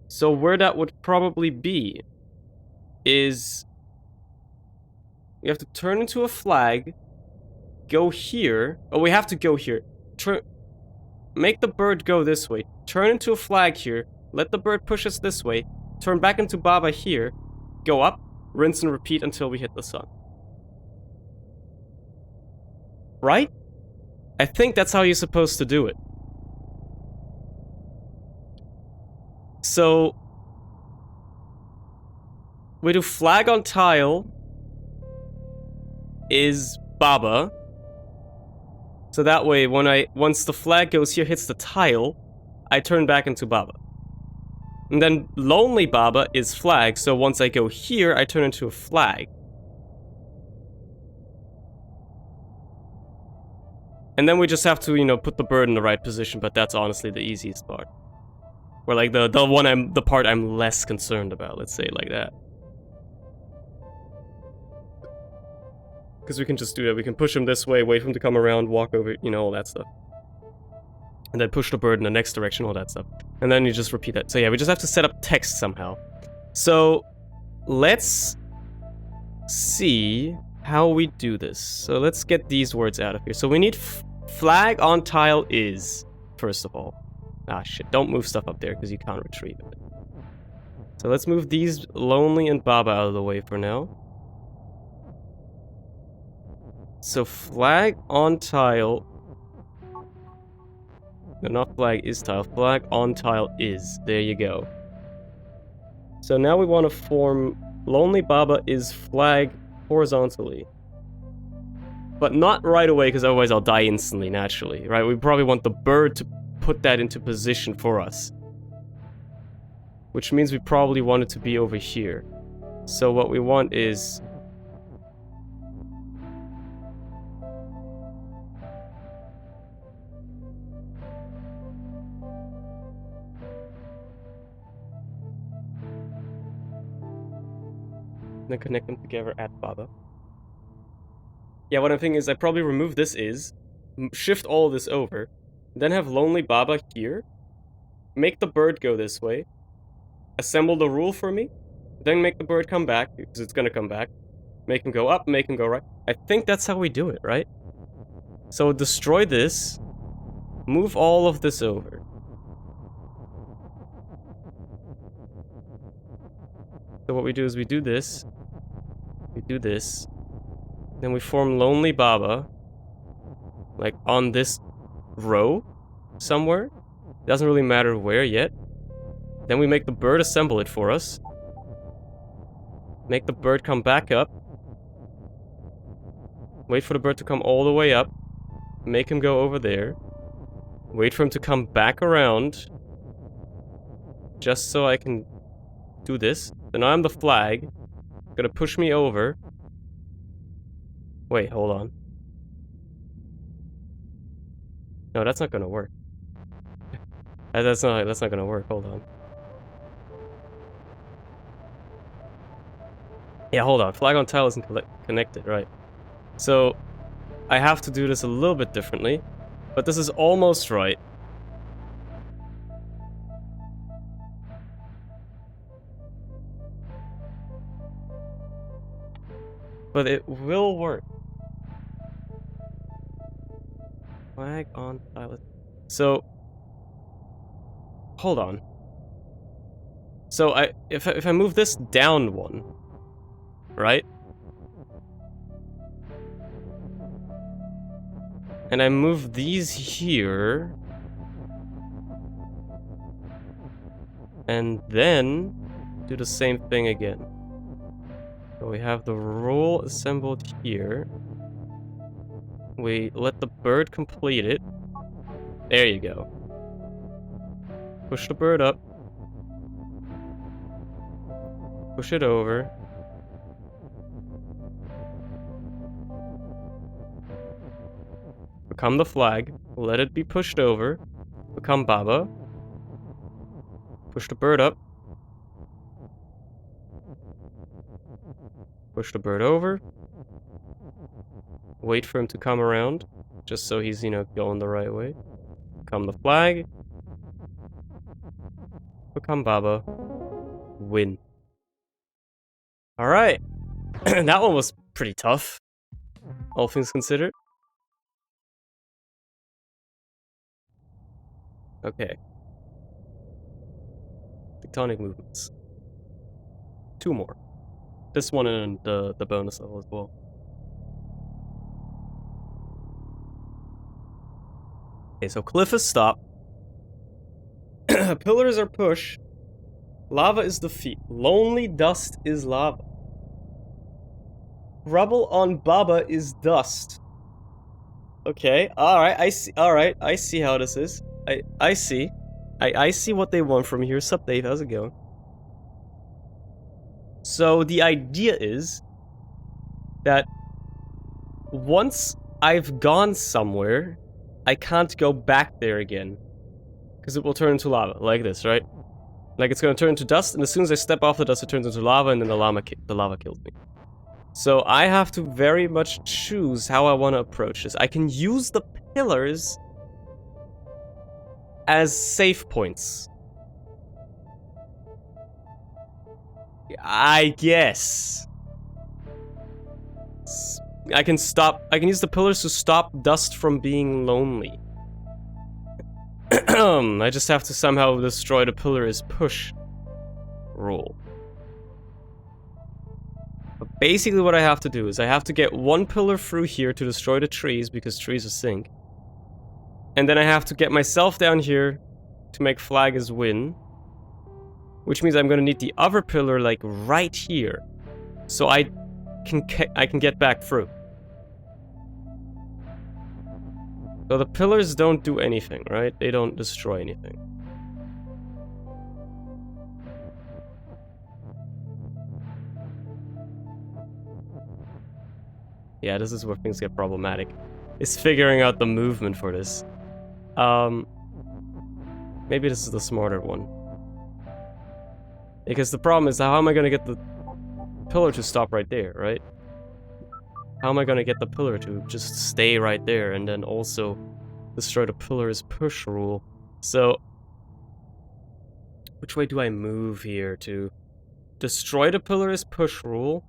So where that would probably be is we have to turn into a flag, go here. Oh, we have to go here. Make the bird go this way. Turn into a flag here. Let the bird push us this way. Turn back into Baba here. Go up, rinse and repeat until we hit the sun. Right? I think that's how you're supposed to do it. So we do flag on tile is Baba. So that way, once the flag goes here, hits the tile, I turn back into Baba. And then Lonely Baba is flag, so once I go here, I turn into a flag. And then we just have to, you know, put the bird in the right position, but that's honestly the easiest part. Or like the part I'm less concerned about, let's say it like that. Because we can just do that. We can push him this way, wait for him to come around, walk over, you know, all that stuff. And then push the bird in the next direction, all that stuff. And then you just repeat that. So yeah, we just have to set up text somehow. So let's see how we do this. So let's get these words out of here. So we need flag on tile is, first of all. Ah, shit. Don't move stuff up there because you can't retrieve it. So let's move these Lonely and Baba out of the way for now. So flag on tile. No, not flag is tile. Flag on tile is. There you go. So now we want to form Lonely Baba is flag horizontally. But not right away, because otherwise I'll die instantly, naturally. Right? We probably want the bird to put that into position for us. Which means we probably want it to be over here. So what we want is... then connect them together at Baba. Yeah, what I'm thinking is I probably remove this is, shift all of this over, then have Lonely Baba here, make the bird go this way, assemble the rule for me, then make the bird come back, because it's gonna come back, make him go up, make him go right. I think that's how we do it, right? So destroy this, move all of this over. So what we do is we do this, then we form Lonely Baba, like on this row somewhere. Doesn't really matter where yet. Then we make the bird assemble it for us. Make the bird come back up. Wait for the bird to come all the way up. Make him go over there. Wait for him to come back around. Just so I can do this. Then I'm the flag. Gonna push me over. Wait, hold on. No, that's not gonna work. That's not gonna work, hold on. Yeah, hold on. Flag on tile isn't connected, right? So, I have to do this a little bit differently. But this is almost right. But it will work. Flag on tile. So, hold on. So if I move this down one, right? And I move these here. And then do the same thing again. So we have the roll assembled here. We let the bird complete it. There you go. Push the bird up. Push it over. Become the flag. Let it be pushed over. Become Baba. Push the bird up. Push the bird over. Wait for him to come around. Just so he's, going the right way. Become the flag. Become Baba. Win. Alright. That one was pretty tough. All things considered. Okay. Tectonic movements. 2 more. This one and the bonus level as well. Okay, so cliff is stop. Pillars are push. Lava is defeat. Lonely dust is lava. Rubble on Baba is dust. Okay, alright, I see. Alright, I see how this is. I see. I see what they want from here. Sup, Dave? How's it going? So the idea is that once I've gone somewhere, I can't go back there again. Because it will turn into lava, like this, right? Like it's gonna turn into dust, and as soon as I step off the dust, it turns into lava, and then the lava kills me. So I have to very much choose how I want to approach this. I can use the pillars as safe points. I guess. I can use the pillars to stop dust from being lonely. I just have to somehow destroy the pillars push rule. But basically what I have to do is I have to get 1 pillar through here to destroy the trees, because trees are sink. And then I have to get myself down here to make flag as win. Which means I'm gonna need the other pillar, like, right here. So I can get back through. So the pillars don't do anything, right? They don't destroy anything. Yeah, this is where things get problematic. It's figuring out the movement for this. Maybe this is the smarter one. Because the problem is, how am I gonna get the pillar to stop right there, right? How am I gonna get the pillar to just stay right there and then also destroy the pillar's push rule? So, which way do I move here to destroy the pillar's push rule?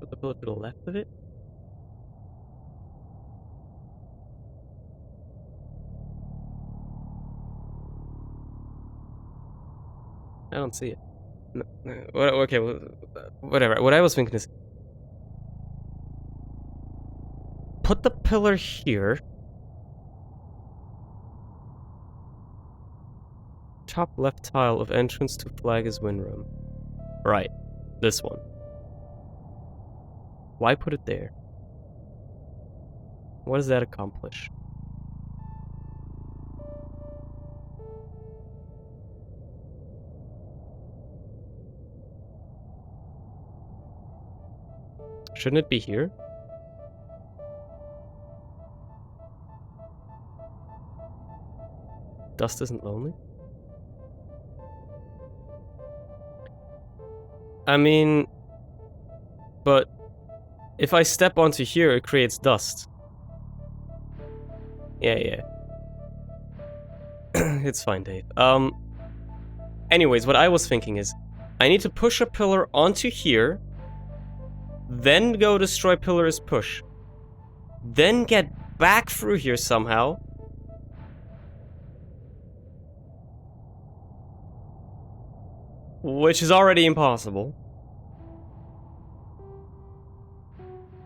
Put the pillar to the left of it? I don't see it. No, okay, whatever. What I was thinking is, put the pillar here. Top left tile of entrance to flag is win room. Right, this one. Why put it there? What does that accomplish? Shouldn't it be here? Dust isn't lonely? I mean... But... if I step onto here, it creates dust. Yeah. It's fine, Dave. Anyways, what I was thinking is, I need to push a pillar onto here, then go destroy pillar's push, then get back through here somehow, which is already impossible.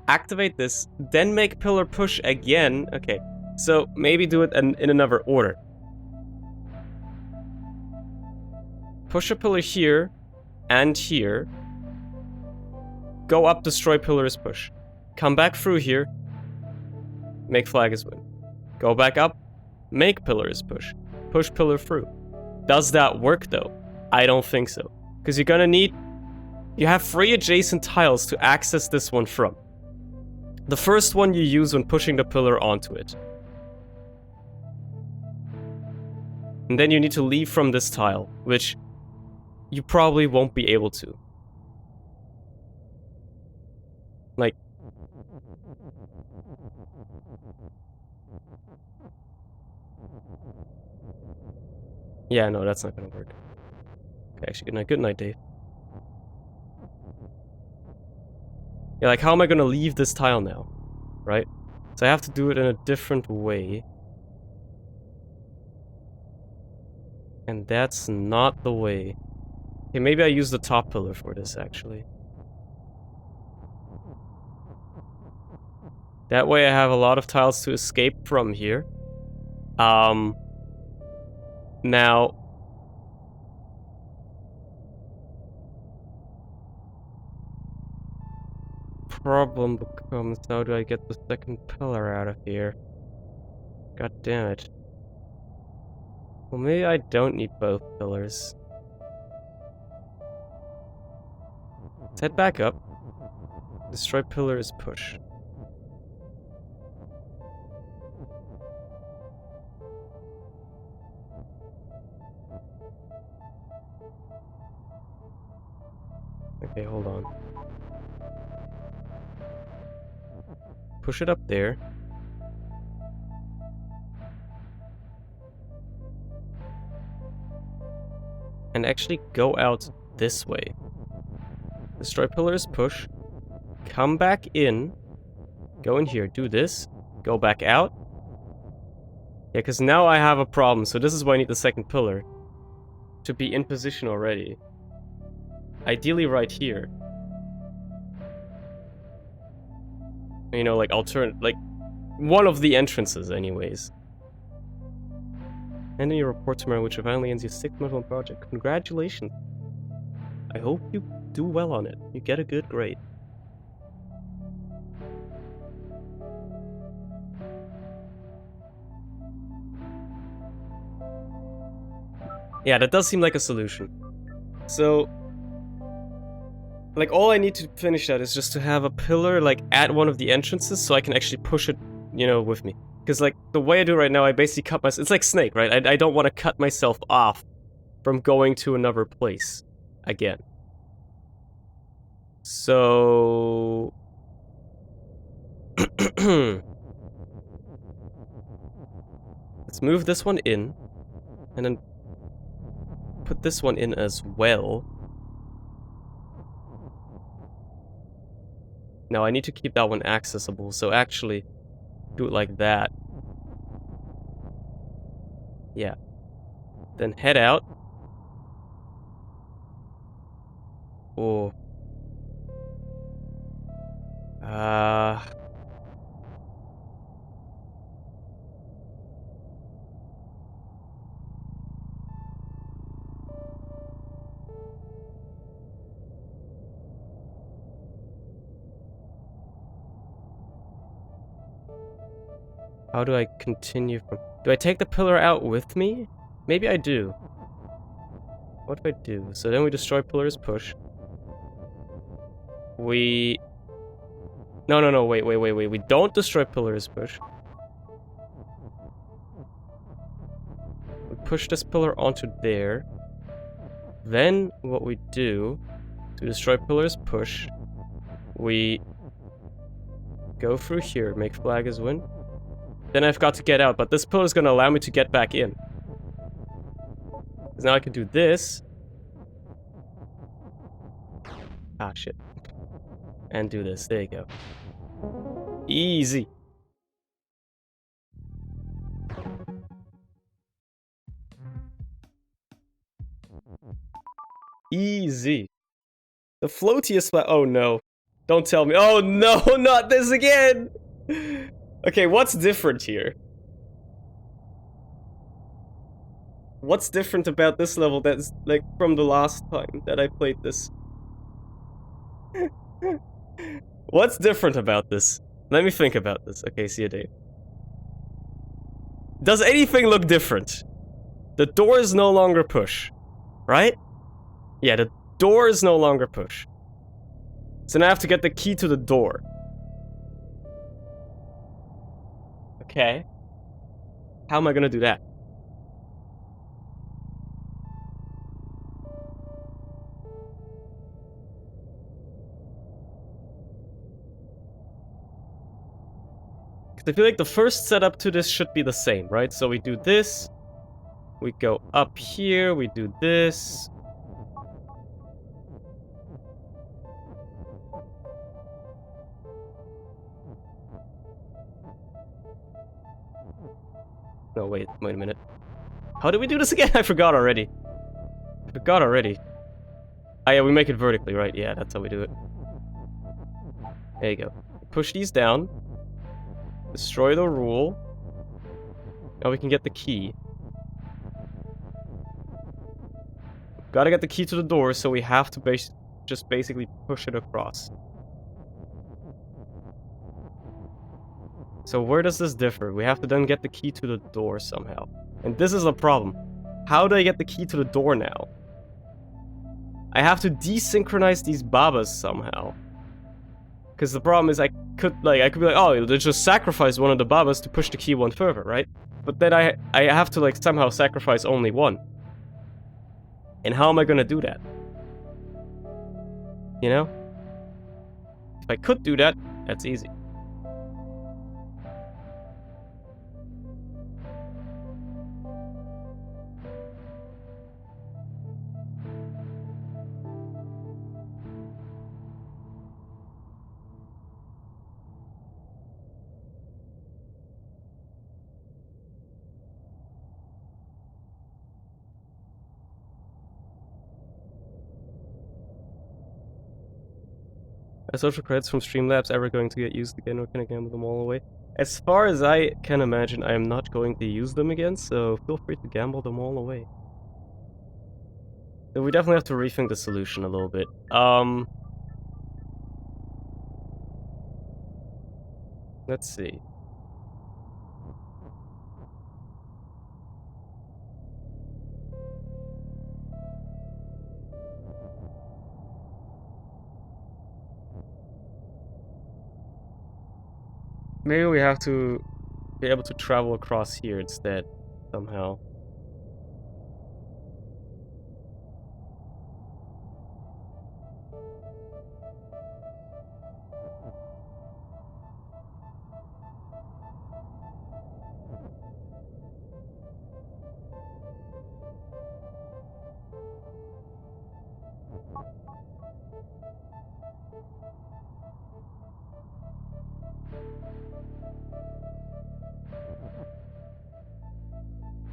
Activate this, then make pillar push again. Okay, so maybe do it in another order. Push a pillar here and here. Go up, destroy pillar is push. Come back through here. Make flag is win. Go back up. Make pillar is push. Push pillar through. Does that work though? I don't think so. Because you're gonna need... You have 3 adjacent tiles to access this one from. The first one you use when pushing the pillar onto it. And then you need to leave from this tile, which you probably won't be able to. Like... Yeah, no, that's not gonna work. Okay, actually, good night, Dave. Yeah, like, how am I gonna leave this tile now? Right? So I have to do it in a different way. And that's not the way. Okay, maybe I use the top pillar for this, actually. That way I have a lot of tiles to escape from here. Now... Problem becomes, how do I get the second pillar out of here? God damn it. Well, maybe I don't need both pillars. Let's head back up. Destroy pillar is push. Okay, hold on. Push it up there. And actually go out this way. Destroy pillars, push. Come back in. Go in here, do this. Go back out. Yeah, because now I have a problem, so this is why I need the second pillar. To be in position already. Ideally right here. You know, like like one of the entrances anyways. And then you report tomorrow, which finally ends your 6-month-long project. Congratulations. I hope you do well on it. You get a good grade. Yeah, that does seem like a solution. So, like, all I need to finish that is just to have a pillar, like, at one of the entrances so I can actually push it, you know, with me. Because, like, the way I do it right now, I basically cut myself... It's like Snake, right? I don't want to cut myself off from going to another place again. So... Let's move this one in. And then put this one in as well. Now I need to keep that one accessible, so actually do it like that. Yeah. Then head out. Oh. How do I continue from... Do I take the pillar out with me? Maybe I do. What do I do? So then we destroy pillars, push. We... No, wait. We don't destroy pillars, push. We push this pillar onto there. Then what we do to destroy pillars, push. We go through here, make flag as win. Then I've got to get out, but this pillar is going to allow me to get back in. Because now I can do this. Ah, shit. And do this. There you go. Easy. Easy. The floatiest splat. Oh no. Don't tell me. Oh no, not this again! Okay, what's different here? What's different about this level that's, like, from the last time that I played this? What's different about this? Let me think about this. Okay, see you, Dave. Does anything look different? The doors no longer push, right? Yeah, the doors no longer push. So now I have to get the key to the door. Okay. How am I gonna do that? Because I feel like the first setup to this should be the same, right? So we do this. We go up here, we do this. No, wait a minute. How did we do this again? I forgot already. Ah, yeah, we make it vertically, right? Yeah, that's how we do it. There you go. Push these down. Destroy the rule. Now we can get the key. Gotta get the key to the door, so we have to just basically push it across. So where does this differ? We have to then get the key to the door somehow. And this is the problem. How do I get the key to the door now? I have to desynchronize these babas somehow. Because the problem is I could be like, oh, let's just sacrifice one of the babas to push the key one further, right? But then I have to, like, somehow sacrifice only one. And how am I gonna do that? You know? If I could do that, that's easy. Are social credits from Streamlabs ever going to get used again, or can I gamble them all away? As far as I can imagine, I am not going to use them again, so feel free to gamble them all away. So we definitely have to rethink the solution a little bit. Let's see. Maybe we have to be able to travel across here instead, somehow.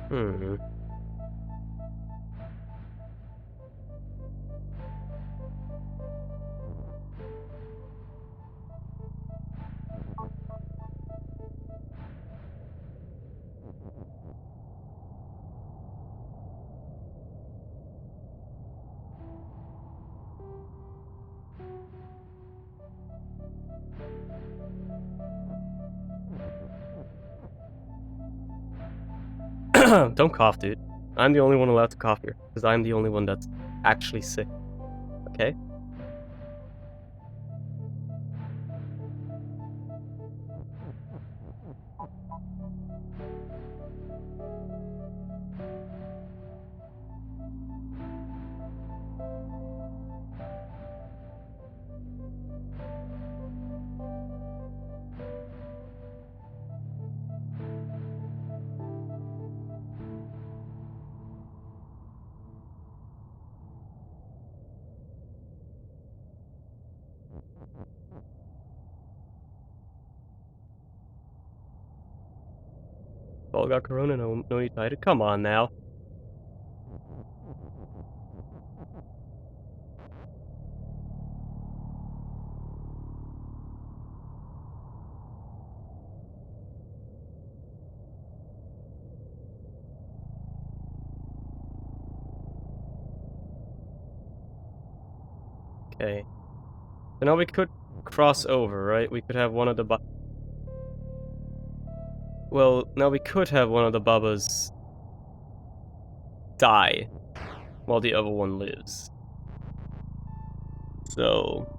Hmm. Don't cough, dude. I'm the only one allowed to cough here, because I'm the only one that's actually sick. Okay? All got corona, no need to hide it. Come on now. Okay. So now we could cross over, right? We could have one of the Well, now we could have one of the Babas die while the other one lives. So...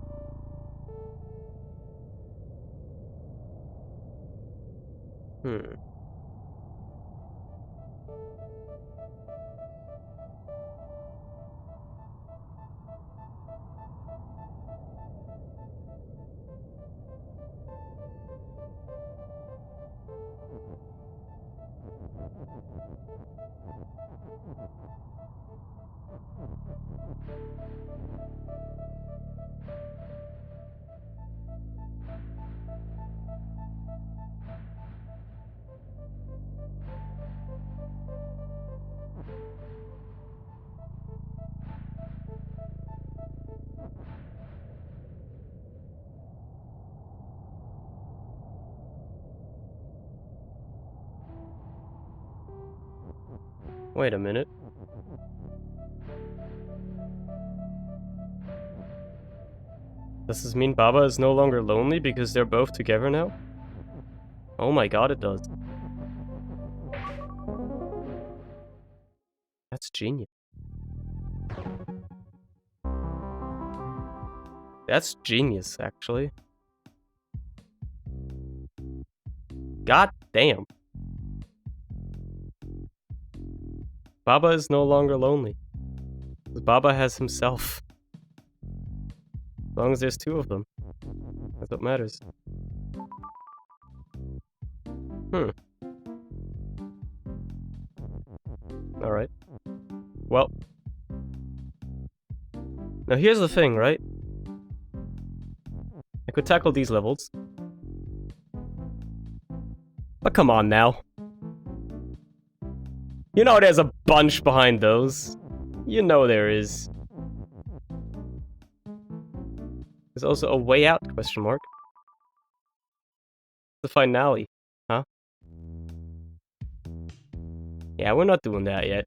Wait a minute. Does this mean Baba is no longer lonely because they're both together now? Oh my god, it does. That's genius. That's genius, actually. God damn. Baba is no longer lonely. Baba has himself. As long as there's two of them. That's what matters. Alright. Well. Now here's the thing, right? I could tackle these levels. But come on now. You know there's a bunch behind those. You know there is. There's also a way out, question mark. The finale, huh? Yeah, we're not doing that yet.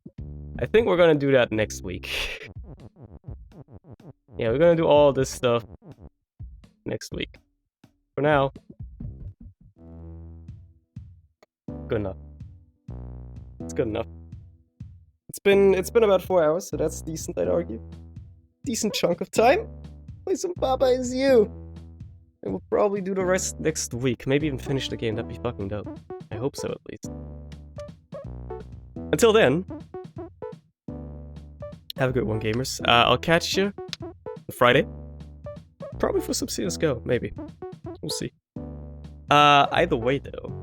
I think we're gonna do that next week. Yeah, we're gonna do all this stuff next week. For now, good enough. It's good enough. It's been about 4 hours, so that's decent, I'd argue. Decent chunk of time. Play some Baba Is You. And we'll probably do the rest next week. Maybe even finish the game. That'd be fucking dope. I hope so, at least. Until then, have a good one, gamers. I'll catch you Friday. Probably for some CSGO, maybe. We'll see. Either way, though,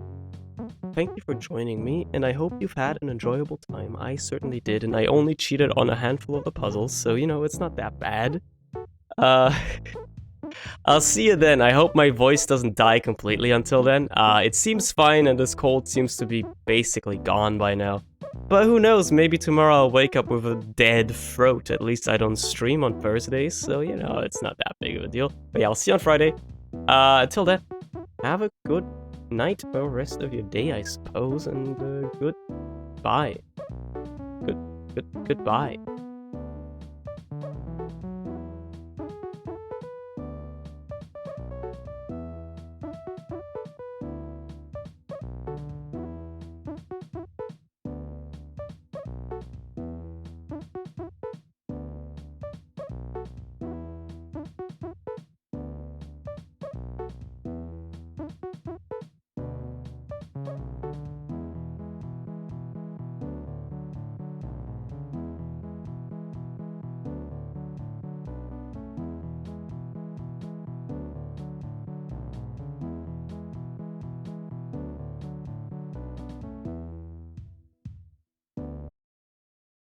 thank you for joining me, and I hope you've had an enjoyable time. I certainly did, and I only cheated on a handful of the puzzles, so, you know, it's not that bad. I'll see you then. I hope my voice doesn't die completely until then. It seems fine, and this cold seems to be basically gone by now. But who knows, maybe tomorrow I'll wake up with a dead throat. At least I don't stream on Thursdays, so, you know, it's not that big of a deal. But yeah, I'll see you on Friday. Until then, have a good night or rest of your day, I suppose, and goodbye. Goodbye.